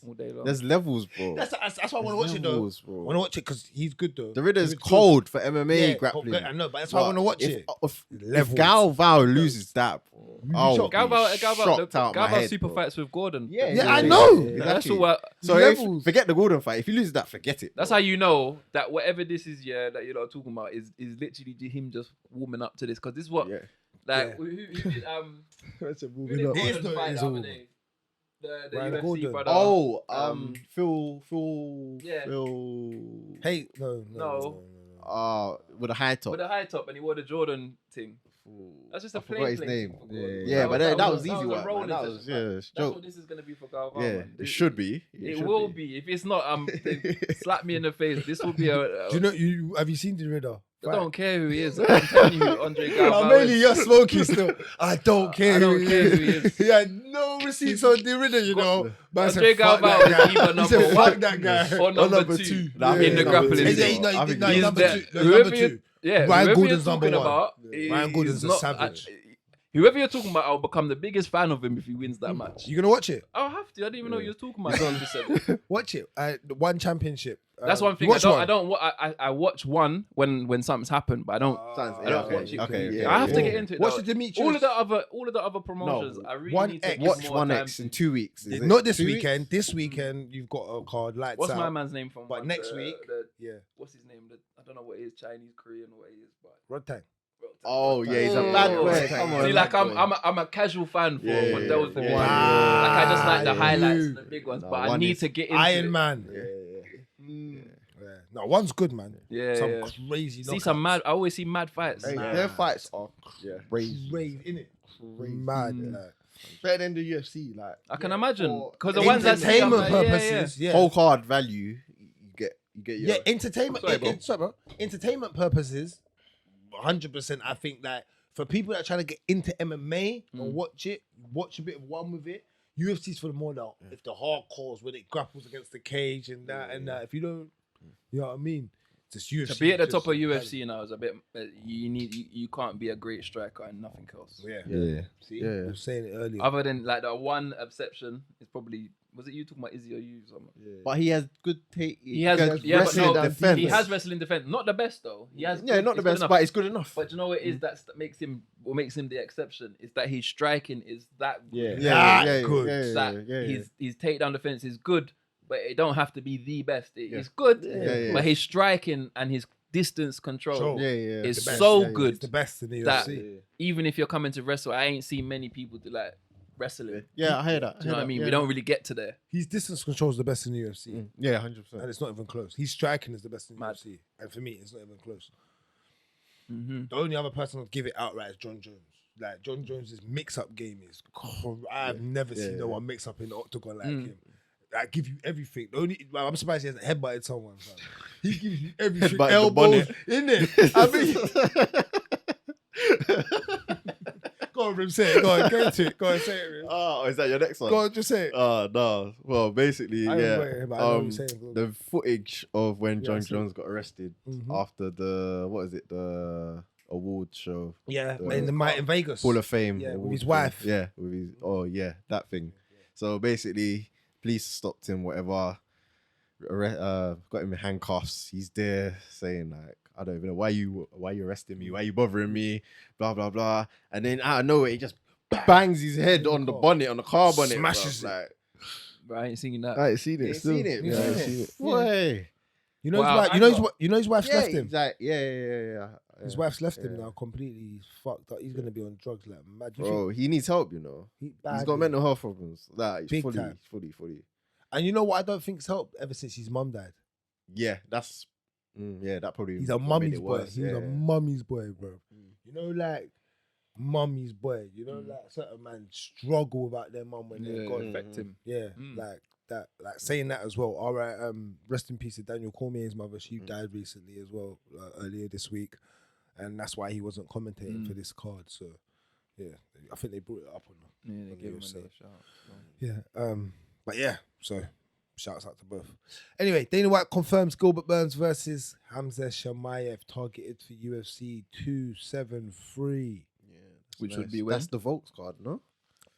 All day long. There's levels, bro. That's why I want to watch it though. Levels, I bro. want to watch it because he's good though. The Ridder's He's good. cold for MMA Yeah, grappling. I know, but that's why I want to watch it. If Levels. Galvao loses that, bro, I'll shocked. be Galvao shocked out my Galvao head, super bro. fights with Gordon. Yeah, I know. That's Exactly. all. So Levels. forget the Gordon fight. If he loses that, forget it. That's bro. how you know that whatever this is, that you're not talking about is literally him just warming up to this, because this is what Yeah. like Yeah. who did That's a who moving did up. It is Gordon though, fight it is the other all. day? The Ryan UFC Gordon. brother. Oh, Phil. Yeah. Hey, no. With a high top. With a high top, and he wore the Jordan thing. That's just a I forgot plain his place name. for Gordon. Yeah, but that was a easy one. rolling Man. That was session, man. it's That's joke. what this is gonna be for Galvao. Yeah, man. it should be. It should will be. If it's not, slap me in the face. This will be a. Do you know? Have you seen the Ridder? I don't care who he is. I'm telling you, who Andre Galvao. I'm mainly is. you're smoky still. I don't care. I don't care who he is. He had no receipts on the Ridder, you know. But Andre Galvao is either He number said, one fuck that guy. or number two Nah, I in think the he's grappling. number two. scene. No, I think no, he's he's He's number the- two. No, whoever number you- two. Yeah, Ryan whoever Gordon's you're talking number one. about, Ryan Gordon's is a not- savage. Whoever you're talking about, I'll become the biggest fan of him if he wins that match. You gonna watch it? I'll have to. I didn't even know you were talking about it. You said it. Watch it. The One Championship. That's one you thing. watch one? I watch one when something's happened, but I don't. I don't watch it. Okay. I have to get into it. Watch though. the Demetrius. All of the other promotions. I really One need to X. give Watch more one time X to- in 2 weeks. Is it? Not this 2 weeks? weekend. This weekend you've got a card. Lights What's out. my man's name from? But one? next week, the- Yeah, what's his name? I don't know what he is. Chinese, Korean, what he is. But Rod Tang. Oh yeah, he's a bad Oh, boy. okay. Come on, see, like bad boy. I'm a casual fan for Yeah, those yeah, ones. yeah. Like I just like the Ah, highlights you. and the big ones, No, but I one need is to get into Iron it. Man. Yeah. Yeah. No, one's good, man. Yeah, Some yeah. crazy. See some knockouts. mad. I always see mad fights. Hey, Nah. their fights are Yeah. crazy. Crazy, innit? Crazy. Mad. Mm. like. Better than the UFC, like. I can imagine For because the ones that Entertainment yeah, purposes, yeah. Whole card value. You get your. Yeah, entertainment. Sorry, bro. Sorry, bro. Entertainment purposes, 100%. I think that for people that are trying to get into MMA and watch a bit of one with it. UFC's for the more now. If the hardcores when it grapples against the cage and that and that. If you don't, you know what I mean. Just UFC. To be at the just- top of UFC now is a bit. You can't be a great striker and nothing else. Yeah. Yeah. See, Yeah. I was saying it earlier. Other than like the one exception is probably was it you talking about Izzy or you? Something? But he has good take. He has good yeah, but wrestling no, defense. he has wrestling defense. Not the best though. He has Yeah, good- not the it's good best, enough. but it's good enough. But you know what it is that makes him what makes him the exception is that his striking is that good. Good. That his takedown defense is good, but it don't have to be the best. It's good, Yeah. but his striking and his distance control Sure. Yeah. is The best, so yeah, good It's the best in the that UFC. even if you're coming to wrestle, I ain't seen many people do like wrestling. Yeah, I hear that. Do you know what I mean? We don't really get to there. His distance control is the best in the UFC. Yeah, 100%. And it's not even close. His striking is the best in the Mad. UFC. And for me, it's not even close. Mm-hmm. The only other person I'll give it outright is John Jones. Like, John Jones's mix-up game is... I've never seen no one mix up in the octagon like him. I give you everything. The only, I'm surprised he hasn't headbutted someone. Fam. He gives you everything. Headbutted the Elbows, bonnet. in it. I mean... Go on, Rim, say it. Go on, get into it. Go on, say it, Rim. Oh, is that your next one? Go on, just say it. No. Well, basically, I haven't yeah. got it, but I know what you're saying. The footage of when Yeah, I John see. Jones got arrested after the award show, Yeah, The- in Vegas. Hall of Fame, Yeah, with award his thing. wife. Yeah, with his that thing. So basically, police stopped him. Whatever, got him in handcuffs. He's there saying like, I don't even know why you arresting me, why you bothering me, blah blah blah. And then out of nowhere, he just bangs his head on the bonnet, on the car bonnet, Smashes bro. it. Like, But I ain't seen that. I ain't seen you it ain't still. seen it, You man. ain't seen it? Boy. You know, Wow, his wife, you know his wife's Yeah, left him. he's like, yeah. His wife's left him now completely. He's fucked up. He's gonna be on drugs like mad. You Bro, he needs help, you know. think He's badly. got mental health problems. Like, he's Big fully, time. fully. And you know what? I don't think's helped ever since his mum died. Yeah, that's that probably. He's a what made mummy's it boy. worse, He was a yeah. mummy's boy, bro. You know, like mummy's boy. You know, like certain man struggle without their mum when they're gone. affect him. Yeah, like that. Like saying that as well. All right. Rest in peace to Daniel Cormier's mother. She died recently as well, earlier this week. and that's why he wasn't commentating for this card. So yeah, I think they brought it up on Yeah, they on gave him UFC. a little shout. Yeah. But yeah, so shouts out to both. Anyway, Dana White confirms Gilbert Burns versus Hamza Chimaev targeted for UFC 273. Yeah, Which nice. would be when? That's the Volks card, no?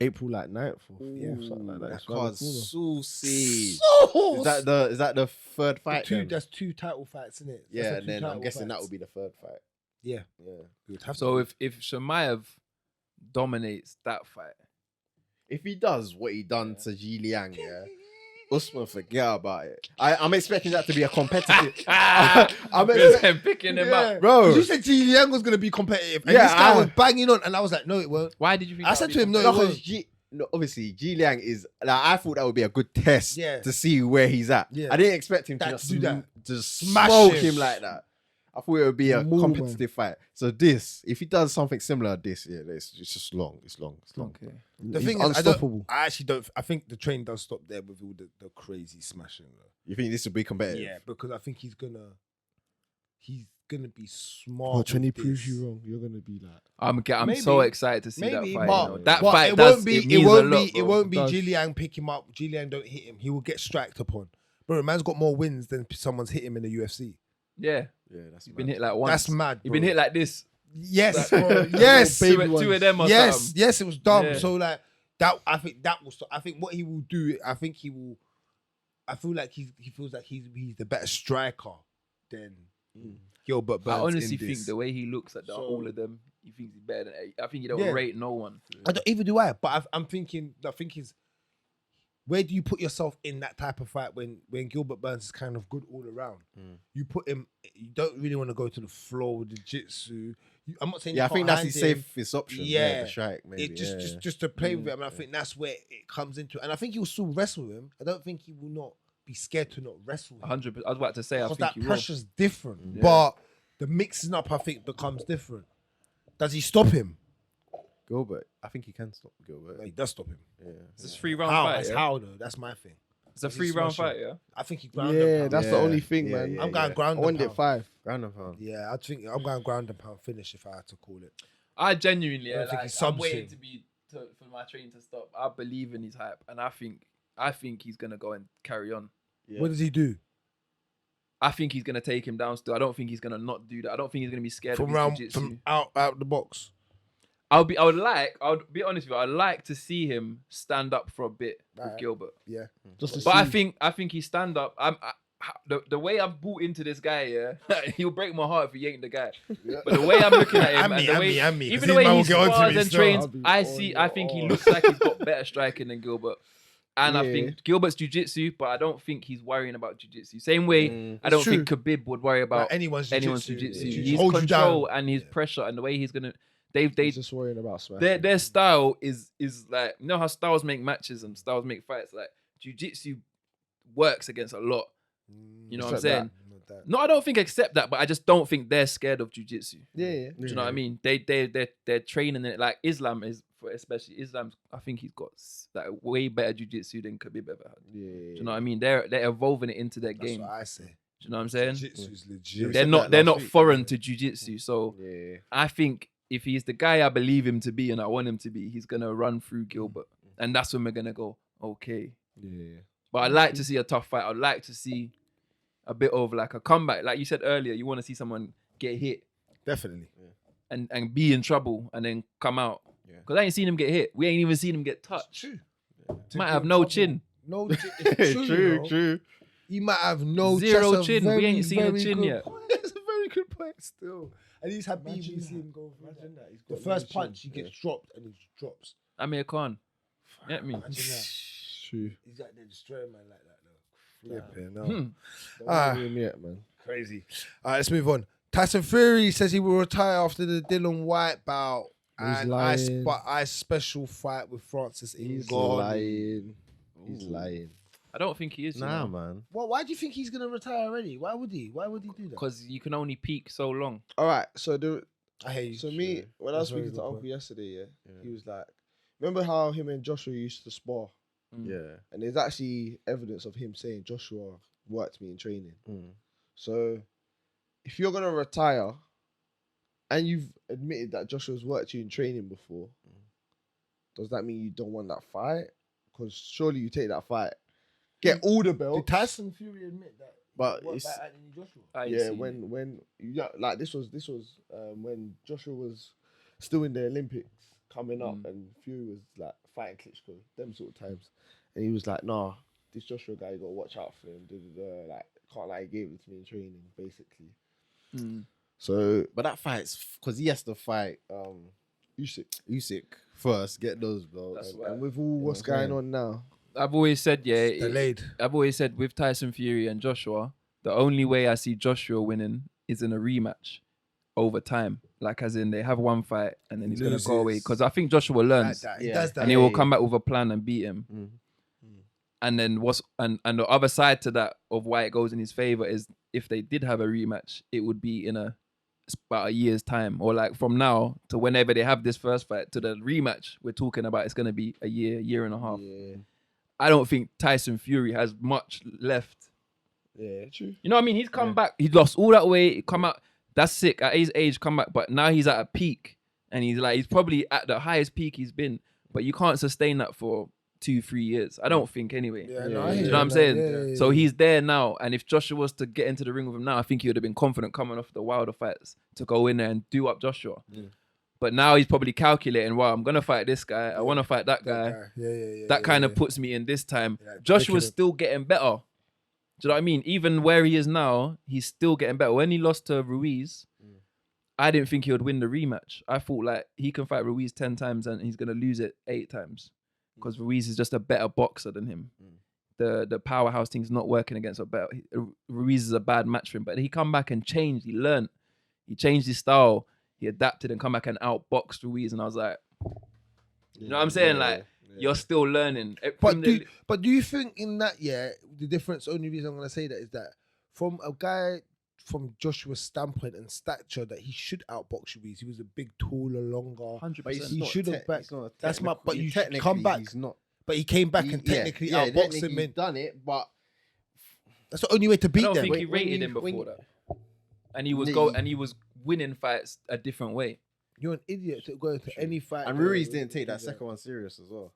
April like 9th or Yeah, something like that. That It's around the card's corner. saucy. So Is that the third fight? then? that's two title fights, isn't it? Yeah, and then I'm guessing that would be the third fight. Yeah. Yeah. It would have So to if Chimaev dominates that fight, If he does what he done to Ji Liang, yeah, Usman, forget about it. I'm expecting that to be a competitive. I'm expecting, picking him Yeah. up. bro. You said Ji Liang was going to be competitive, and Yeah, this guy was banging on, and I was like, no, it won't. Why did you think? I that said would to be him, no, No, it 'cause won't. obviously Ji Liang is like, I thought that would be a good test Yeah. to see where he's at. Yeah. I didn't expect him to That just to do that. just Smash smoke him. him like that. I thought it would be a Move, competitive fight. So if he does something similar to this, yeah, it's just long. It's long. Okay. The He's thing is, unstoppable. I actually don't. I think the train does stop there with all the crazy smashing. Though. You think this will be competitive? Yeah, because I think he's gonna be smart. But when he with proves this. you wrong, you're gonna be like, I'm Maybe. so excited to see Maybe, that fight. but, you know. That but fight it does. won't be. It It means won't a be. lot, It bro. won't be. Does. Ji Liang pick him up. Ji Liang don't hit him. He will get striked upon. Bro, man's got more wins than someone's hit him in the UFC. Yeah, Yeah, that's he's been hit like once. That's mad. He's been hit like this. Yes, Like- bro. Yes, Two of them or yes, something. yes. It was dumb. Yeah. So like that. I think that will. I think what he will do. I think he will. I feel like he feels like he's the better striker than Gilbert Burns. I honestly in think this. the way he looks at So- all of them, he thinks he's better than. I think he don't Yeah. rate no one. I don't, even do I. But I'm thinking. The thing is, where do you put yourself in that type of fight when Gilbert Burns is kind of good all around? You put him. You don't really want to go to the floor with the jitsu. I'm not saying. Yeah, you I think can't that's hand his him. safest option. Yeah. the strike. Maybe. It yeah. just to play with him. And I think that's where it comes into. And I think he'll still wrestle him. I don't think he will not be scared to not wrestle him. 100%. I was about to say. I Because think that he will. pressure's different. Yeah. But the mixing up, I think, becomes different. Does he stop him? Gilbert. I think he can stop Gilbert. No, he does stop him. Yeah. It's a 3-round How? fight. That's Yeah? how though. That's my thing. It's a Does he 3-round smash fight. him? Yeah. I think he ground and yeah, pound. that's the Yeah, only thing, yeah, man. yeah, I'm going I ground and wanted it pound. 5. Ground and pound. Yeah, I think I'm going ground and pound finish if I had to call it. I genuinely, I don't think he I'm subs waiting him. for my train to stop. I believe in his hype, and I think he's gonna go and carry on. Yeah. What does he do I think he's gonna take him down still. I don't think he's gonna not do that. I don't think he's gonna be scared from of his round jiu-jitsu. from out the box? I would be honest with you. I'd like to see him stand up for a bit with Right. Gilbert. Yeah, Just to But see. I think he stand up. The way I've bought into this guy, yeah, he'll break my heart if he ain't the guy. But the way I'm looking at him, and the way, and me. even 'cause the way man he will get onto spars me and still. trains, I'll be I on think he your looks like he's got better striking than Gilbert. And I Yeah. think Gilbert's jiu-jitsu, but I don't think he's worrying about jiu-jitsu. Same way, I don't It's think Khabib would worry about Like anyone's jiu-jitsu. jiu-jitsu. His Hold you control down. and his Yeah. pressure and the way he's gonna, they He's just worrying about smash. their style is like, you know how styles make matches and styles make fights. Like jiu-jitsu works against a lot. You know what I'm Except saying? Not that. No, I don't think accept that, but I just don't think they're scared of jiu-jitsu. Yeah. Do you know what I mean? They're training it. Like Islam is, especially Islam. I think he's got like way better jiu-jitsu than Khabib ever had. Yeah. Do you know what I mean? They're evolving it into their That's game. what I say. Do you know what I'm saying? Jiu-jitsu's legit. They're said not that last week, foreign yeah. to jiu-jitsu. So Yeah. I think if he's the guy I believe him to be and I want him to be, he's gonna run through Gilbert, and that's when we're gonna go okay. Yeah. But I'd like to see a tough fight. I'd like to see a bit of like a comeback. Like you said earlier, you want to see someone get hit Definitely. and be in trouble and then come out. Yeah. Because I ain't seen him get hit. We ain't even seen him get touched. True. Might have no chin. No chin. It's true. you know. True. He might have no Zero that's a chin. We very, ain't seen a very chin good yet. point. That's a very good point still. At least Habib, Imagine we see that. him go through Imagine that. that. He's The got first no punch, he chin. gets dropped and he drops. Amir Khan. Get me. Imagine that. True. He's out there destroying man like that though. Flipping Hmm. hell. Don't Ah. worry him yet, man. Crazy. All right, let's move on. Tyson Fury says he will retire after the Dylan White bout. He's And lying. I special fight with Francis He's Ngannou. lying. He's lying. I don't think he is. Nah, man. Well, why do you think he's gonna retire already? Why would he? Why would he do that? Because you can only peak so long. All right. So I hate you. So me, when I was That's a very speaking to good Uncle point. yesterday, Yeah. he was like, remember how him and Joshua used to spar? Yeah. And there's actually evidence of him saying Joshua worked me in training. Mm. So if you're gonna retire, And you've admitted that Joshua's worked you in training before. Does that mean you don't want that fight? Because surely you take that fight, get all the belts. Did Tyson Fury admit that? But What it's about Anthony Joshua? I ain't Yeah, seen it. when like this was when Joshua was still in the Olympics coming up, and Fury was like fighting Klitschko, them sort of times, and he was like, "Nah, this Joshua guy, you gotta watch out for him." Like, can't lie, he gave it to me in training, basically. So, but that fight's because he has to fight Usyk first, get those belts. That's And- why. and with all what's what I'm going on now, I've always said, Delayed. I've always said with Tyson Fury and Joshua, the only way I see Joshua winning is in a rematch over time. Like, as in, they have one fight and then he's going to go away. Loses. Because I think Joshua learns Like that. He Yeah. does that. and he will come back with a plan and beat him. Mm. And then and the other side to that of why it goes in his favor is if they did have a rematch, it would be in about a year's time, or like from now to whenever they have this first fight to the rematch we're talking about, it's going to be a year and a half. yeah, I don't think Tyson Fury has much left. true. You know what I mean? He's come back. He lost all that weight. Come out. That's sick. At his age, come back. But now he's at a peak, and he's probably at the highest peak he's been. But you can't sustain that for 2-3 years. I don't think anyway. Yeah, Yeah, no, I you hear know what I'm that. saying? Yeah. So he's there now. And if Joshua was to get into the ring with him now, I think he would have been confident coming off the Wilder fights to go in there and do up Joshua. But now he's probably calculating, wow, I'm going to fight this guy. I want to fight that guy. Yeah. That kind of puts me in this time. Yeah, Joshua's picking still getting better. Do you know what I mean? Even where he is now, he's still getting better. When he lost to Ruiz, I didn't think he would win the rematch. I thought like he can fight Ruiz 10 times and he's going to lose it 8 times because Ruiz is just a better boxer than him. The powerhouse thing's not working against a better. Ruiz is a bad match for him, but he come back and changed. He learned. He changed his style. He adapted and come back and outboxed Ruiz. And I was like, you know what I'm saying? Like, you're still learning. But do you think in that, the difference, only reason I'm going to say that is that from a guy from Joshua's standpoint and stature that he should outbox Ruiz. He was a big, taller, longer. 100%. But he's He not should have back. he's not a That's my. technical- But he you should technically, come back. He's not. But he came back and technically outboxed technically him. he's In. done it, but That's the only way to I beat don't them. think he When rated you- him when before you- that. And he was Yeah, and he was winning fights a different way. You're an idiot to go to any fight. and where- Ruiz didn't take that second one serious as well.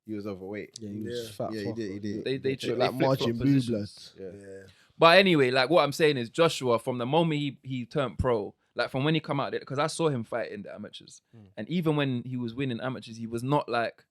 He was overweight. Yeah, he was Yeah. fat. Yeah, he did. He did. They Look like flip-flop Margin Blue positions. Blood. Yeah. Yeah. But anyway, like what I'm saying is Joshua, from the moment he turned pro, like from when he come out there, because I saw him fight in the amateurs, and even when he was winning amateurs, he was not like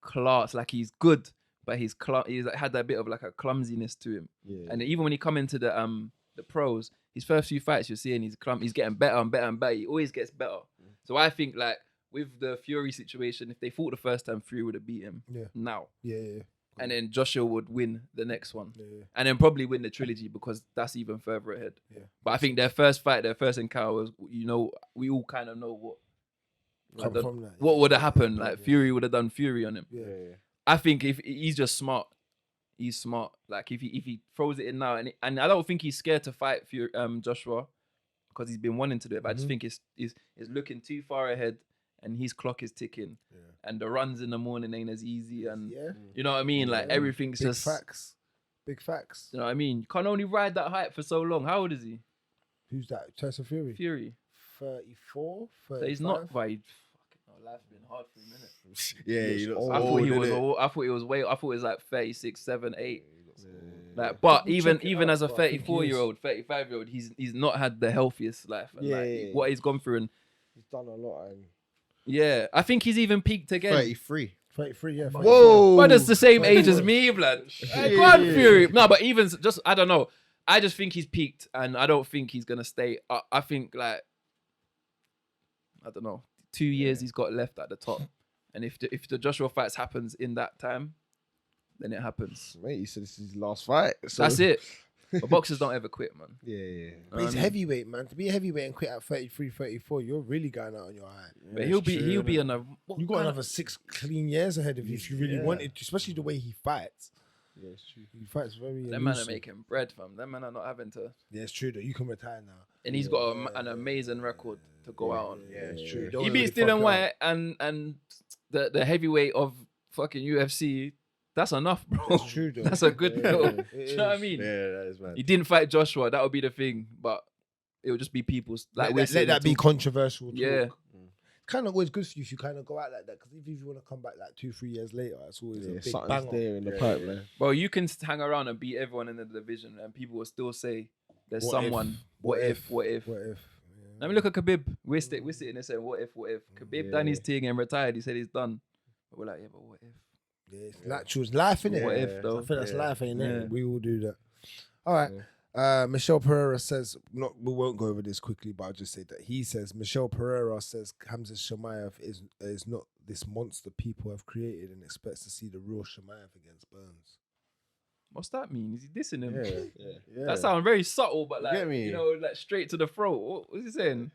class. Like he's good, but he's like, had that bit of like a clumsiness to him. Yeah. And even when he come into the pros, his first few fights, you're seeing he's getting better and better and better. He always gets better. So I think like with the Fury situation, if they fought the first time, Fury would have beat him. Yeah. Now. Yeah. And then Joshua would win the next one. Yeah. And then probably win the trilogy because that's even further ahead. Yeah. But I think their first fight, their first encounter was, you know, we all kind of know Come from that. what would have happened. Yeah. Like Fury would have done Fury on him. Yeah. I think if he's just smart, he's smart. Like if he throws it in now, and I don't think he's scared to fight Fury, Joshua, because he's been wanting to do it. But I just think it's looking too far ahead, and his clock is ticking, and the runs in the morning ain't as easy, and Yeah. you know what I mean. Like everything's Big just facts. Big facts. You know what I mean. You can't only ride that hype for so long. How old is he? Who's that? Tyson Fury. Fury. 34. So he's not. Why? Life's been hard for a minute. Yeah, he looks I thought he was. old, I thought he was way. I thought it was like 36, 7, 8. Like, but even as a 34-year-old, 35-year-old, he's not had the healthiest life. And like, what he's gone through, and He's done a lot. And yeah, I think he's even peaked again. 33. 33, yeah. whoa, But it's the same age as me, blood. Hey, go on, Fury. No, but even just I don't know. I just think he's peaked, and I don't think he's gonna stay. I think like I don't know. 2 years he's got left at the top, and if the Joshua fights happens in that time, then it happens. mate, he said this is his last fight. So That's it. But boxers don't ever quit, man. Yeah. But he's heavyweight, man. To be a heavyweight and quit at 33, 34, you're really going out on your high. But he'll be on a. You got another 6 clean years ahead of you if you really wanted to, especially the way he fights. Yeah, it's true. He fights very. Them man are elusive. making bread, fam. Them man are not having to. Yeah, it's true though. You can retire now. And he's got an amazing record to go out on. Yeah, it's true. Don't He really beats fuck Dylan it White up. and the heavyweight of fucking UFC. That's enough, bro. That's true though. That's a good Yeah, little. it Do you know what I is. mean? Yeah, that is man. He didn't fight Joshua. That would be the thing. But It'll just be people's like let that be controversial. Talk. Yeah. Kind of always good for you if you kind of go out like that, because if you want to come back like 2-3 years later, it's always a big something's bang there in the pipeline. Well, you can hang around and beat everyone in the division, and people will still say there's What someone. if? What if? What if? Let me look at Khabib. We're sitting there saying, what if? Khabib done his thing and retired. He said he's done. But we're like, yeah, but what if? Yeah, it's natural. It's life, innit? What if, though? I think that's life, ain't it? Yeah. We all do that. All right. Michelle Pereira says, we won't go over this quickly, but I'll just say that he says, Michelle Pereira says Khamzat Chimaev is not this monster people have created and expects to see the real Chimaev against Burns. What's that mean? Is he dissing him? Yeah. That sounds very subtle, but like, get me? you know, like straight to the throat. What's he saying?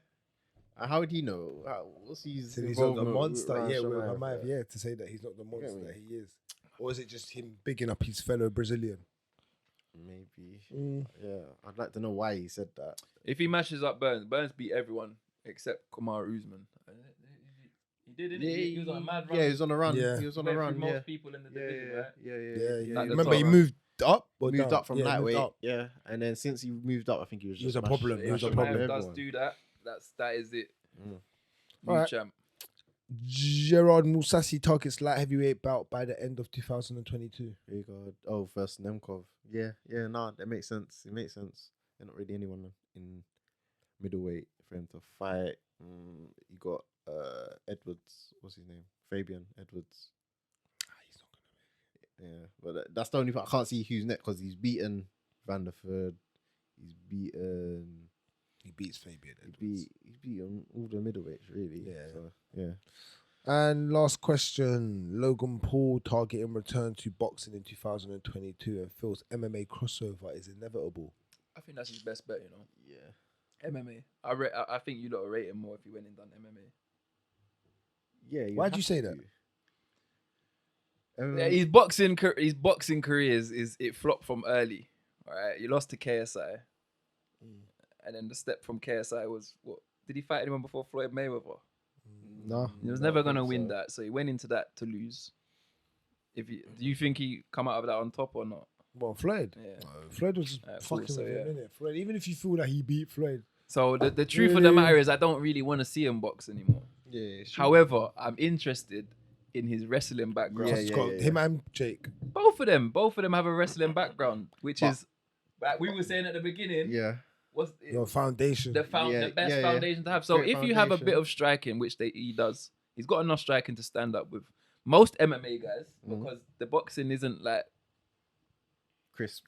How would he know? What's his So he's not the involvement monster, around with Chimaev? Chimaev, to say that he's not the monster me? that he is. Or is it just him bigging up his fellow Brazilian? Maybe. Yeah, I'd like to know why he said that. If he matches up Burns beat everyone except Kamaru Usman. He did, didn't he? He was on a mad run. Yeah, he was on a run. Yeah. He was on Went a through run. most people in the division, right? Yeah. Like the Remember, top he run. moved up or Moved down? up from Yeah, moved lightweight. up. Yeah, and then since he moved up, I think he was He was just a problem. smashing- He was a smashing problem. Chimaev does everyone. do that. That is it. Mm. New Alright. champ. Gerard Mousasi targets light heavyweight bout by the end of 2022. Here you go. Oh, first Nemkov. Yeah, nah, that makes sense. It makes sense. There's not really anyone in middleweight for him to fight. You got Edwards. What's his name? Fabian Edwards. He's not gonna Yeah, but that's the only part. I can't see who's next because he's beaten Vanderford. He's beaten. He beats Fabian. He's beaten all the middleweights really. Yeah. So, yeah. And last question: Logan Paul targeting return to boxing in 2022 and feels MMA crossover is inevitable. I think that's his best bet, you know. Yeah. MMA. I think you lot would rate him more if he went and done MMA. Yeah. Why'd you say that? Yeah, his boxing career is it flopped from early. All right, you lost to KSI, and then the step from KSI was what? Did he fight anyone before Floyd Mayweather? No. He was never gonna win that, so he went into that to lose. Do you think he come out of that on top or not? Well, Floyd. Yeah. Floyd was Cool, fucking so with him, yeah. innit? Floyd, even if you feel that he beat Floyd. So the truth of the matter is, I don't really want to see him box anymore. Yeah. However, I'm interested in his wrestling background. It's got him and Jake. Both of them have a wrestling background, which is like we were saying at the beginning. Yeah. What's Your foundation. the best foundation to have? So Great if you have a foundation. bit of striking, which he does, he's got enough striking to stand up with most MMA guys because the boxing isn't like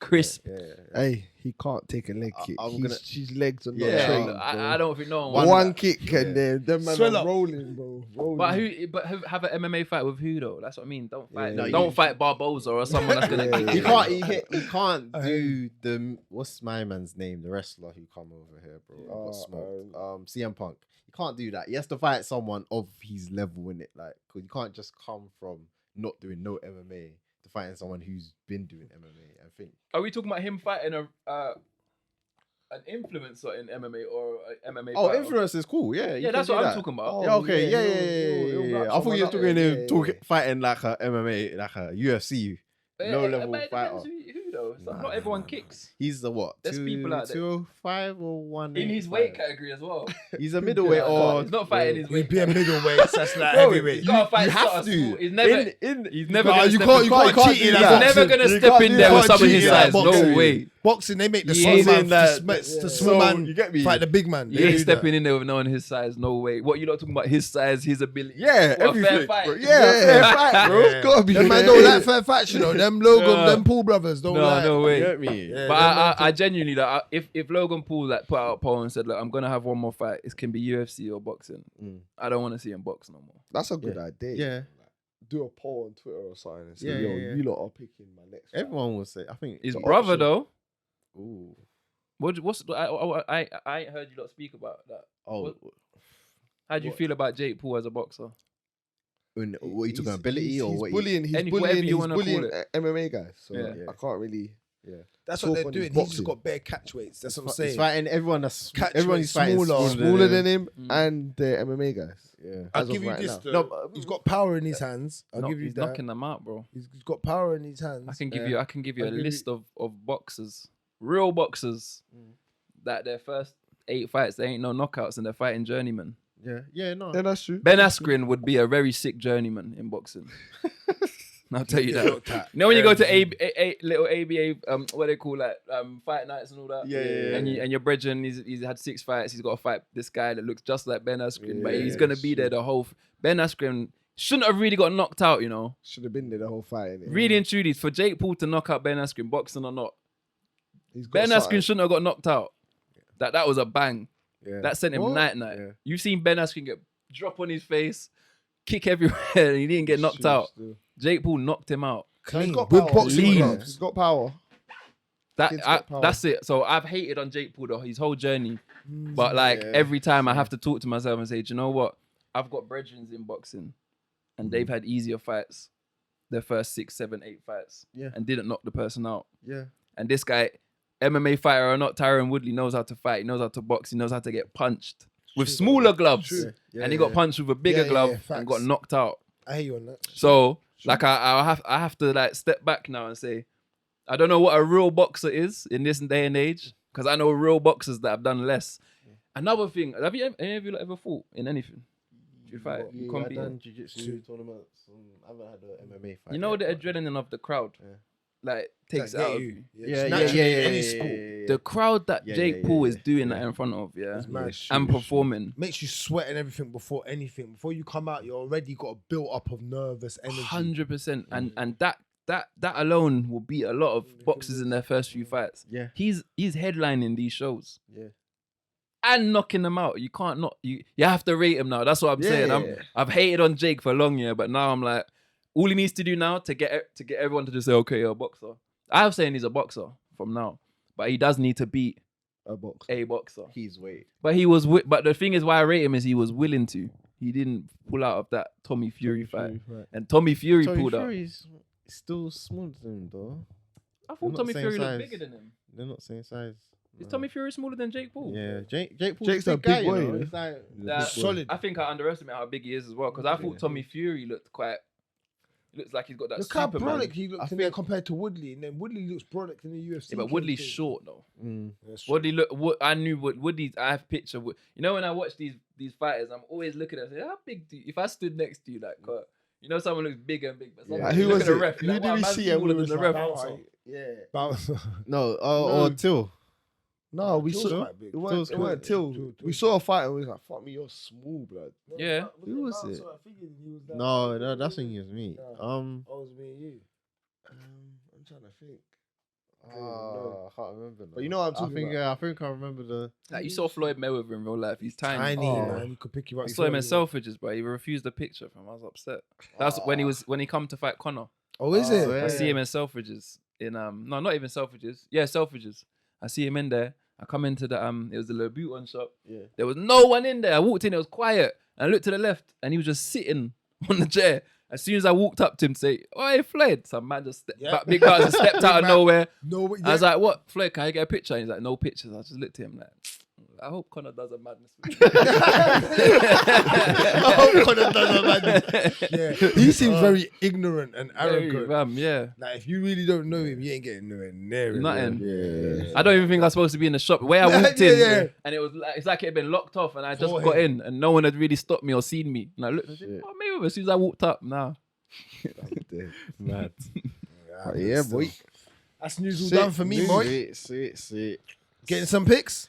crisp. Yeah. Hey, he can't take a leg kick. I'm gonna- His legs are not Yeah, trained, bro. I don't think no One, one. kick and then them man Swell are up. rolling, bro. Rolling. But have an MMA fight with who though? That's what I mean. Don't fight. Yeah, no, don't you- fight Barboza or someone that's gonna Yeah, kick He you. can't. He can't do the. What's my man's name? The wrestler who come over here, bro. Got smoked. CM Punk. You can't do that. He has to fight someone of his level in it. Like, cause you can't just come from not doing no MMA to fighting someone who's been doing MMA. I think. Are we talking about him fighting an influencer in MMA or a MMA? Oh, fighter? influence is cool. Yeah. you Yeah, can that's do what I'm that. talking about. Yeah. Okay. yeah, Yeah. he'll wrap I thought you were someone talking up. him Yeah. fighting like a MMA, like a UFC. Low level but it fighter. depends who though. Not everyone kicks. He's the what? There's people out there. 205 or 1 In his weight category as well. He's a middleweight or He's not fighting his He'd weight. be a middleweight. That's like Bro, heavyweight. He's gotta fight you have sort of to. small- He's never. He's never. Nah, gonna you step can't- in- you can't can't cheat do in that. He's that. never gonna You step can't in do there that. with someone cheat his in that size. No boxing. way. Boxing, they make the He small ain't man, in that- the So, small man you get me? fight the big man. He They ain't do stepping that. in there with no one his size. No way. What you not talking about? His size, his ability. Yeah, What, a everything. fair fight. Bro. Yeah, fair fight, bro. Yeah. It's gotta be. Them man don't like fair fight, you know. Them Logan, Yeah. them Paul brothers don't like. No way. You get me? Yeah. But I genuinely like if Logan Paul like put out a poll and said, look, I'm gonna have one more fight. It can be UFC or boxing. I don't want to see him box no more. That's a good idea. Yeah. Like, do a poll on Twitter or something and say, Yeah, yo, yeah. you lot are picking my next fight. Everyone will say. I think His the brother option- though. Ooh. What's I ain't heard you lot speak about that. Oh. How do you feel about Jake Paul as a boxer? What are you talking He's- ability or he's what? bullying? He's Any- whatever bullying. you He's wanna call bullying it. MMA guys. So Yeah. I can't really. That's Talk what they're on doing. his He's just boxing. got bare catch weights. That's what I'm He's saying. fighting everyone that's Catch everyone weight he's fighting smaller. Smaller than him Mm. and the MMA guys. Yeah. I'll as of give you right this now. though. No, but- He's got power in his hands. I'll give you He's that. knocking them out, bro. He's got power in his hands. I can give Yeah. you a I'll give list of boxers, real boxers, that their first 8 fights, there ain't no knockouts, and they're fighting journeyman. Yeah, no. Yeah, that's true. Ben Askren would be a very sick journeyman in boxing. I'll tell you that. You know when you go to little ABA, what they call that, fight nights and all that. And your brethren, he's had 6 fights. He's got to fight this guy that looks just like Ben Askren, but he's gonna be there the whole. Ben Askren shouldn't have really got knocked out, you know. Should have been there the whole fight. Innit? Really and truly, for Jake Paul to knock out Ben Askren, boxing or not, He's got Ben something. Askren shouldn't have got knocked out. That was a bang. Yeah. That sent him What? night. Yeah. You've seen Ben Askren get drop on his face, kick everywhere, and he didn't get knocked out. Still. Jake Paul knocked him out. He's got With power. boxing Lean. gloves. He's got power. Kid's got power. That's it. So I've hated on Jake Paul his whole journey, but like every time I have to talk to myself and say, do you know what? I've got brethren in boxing, and they've had easier fights, their first 6, 7, 8 fights, and didn't knock the person out. Yeah. And this guy, MMA fighter or not, Tyron Woodley knows how to fight. He knows how to box. He knows how to get punched with smaller gloves. And he got punched with a bigger glove and facts. got knocked out. I hear you on that. So like I have to like step back now and say, I don't know what a real boxer is in this day and age, because I know real boxers that have done less. Another thing, have you any of you ever fought in anything? Do you fight? Yeah, Compete? I've done jiu-jitsu tournaments. I haven't had an MMA fight. You know yet, the adrenaline of the crowd, like takes it That out get of you. you. It's naturally any sport. The crowd that Yeah, Jake yeah, Paul yeah, is doing that in front of, mad. and performing. Makes you sweat and everything before anything. Before you come out, you already got a build up of nervous energy. 100%, and that alone will beat a lot of boxers in their first few fights. Yeah. He's headlining these shows. Yeah. And knocking them out. You can't not you have to rate him now. That's what I'm saying. I've hated on Jake for long, but now I'm like, all he needs to do now to get everyone to just say, okay, you're a boxer. I'm saying he's a boxer from now, but he does need to beat A box. a boxer. He's weight. But but the thing is, why I rate him is he was willing to. He didn't pull out of that Tommy Fury fight, and Tommy Fury pulled out. Fury's still smaller than him, though. I They're thought not Tommy same Fury looked size. bigger than him. They're not same size. Is Tommy Fury smaller than Jake Paul? Yeah, Jake Paul's Jake's a a big guy, big boy, you you know? know? It's like, That- Solid. I think I underestimate how big he is as well, because I thought Tommy Fury looked quite. Looks like he's got that Look how Superman. brolic he looks in there compared to Woodley, and then Woodley looks brolic in the UFC. Yeah, but Woodley's short though. That's true. Woodley I knew Woodley's. I have picture. You know, when I watch these fighters, I'm always looking at them. How big do you, if I stood next to you, like, you know, someone looks big and big, but someone Who look was at the it? ref. Who You're like, did wow, we man's see? smaller than the ref. Bouncer. Yeah. Bouncer. no, or Till. No, we Till's saw quite big. it weren't Till's Till. Till. We saw a fight and we was like, "Fuck me, you're small, blood." Yeah. Who was it? No, that's when he was me. Oh, it was me and you. I'm trying to think. I can't remember. But you know what I'm talking about. I think I remember the. Like, you saw Floyd Mayweather in real life. He's tiny. Tiny, Oh. man. You could pick you up. I saw him in Selfridges, but he refused the picture from. I was upset. That's when he come to fight Conor. Oh, is it? yeah. I see him in Selfridges. No, not even Selfridges. Yeah, Selfridges. I see him in there. I come into the it was the Louboutin shop. Yeah. There was no one in there. I walked in, it was quiet. And I looked to the left and he was just sitting on the chair. As soon as I walked up to him to say, "Oh, Floyd," some man just big man just stepped out of nowhere. No, I was like, "What, Floyd? Can I get a picture?" And he's like, "No pictures." I just looked at him like, I hope Conor does a madness. I hope Conor does a madness. Yeah, he seems very ignorant and arrogant. Yeah. Like, if you really don't know him, you ain't getting nowhere near him. Nothing. Yeah. I don't even think I was supposed to be in the shop. The way I walked Yeah, in, yeah. and it was like, it's like it had been locked off, and I just For got him. in, and no one had really stopped me or seen me. And I looked, and I said, Shit. "Oh, Mayweather." As soon as I walked up, nah. Mad. Yeah, boy. That's news all done for me, boy. Sweet. Getting some picks.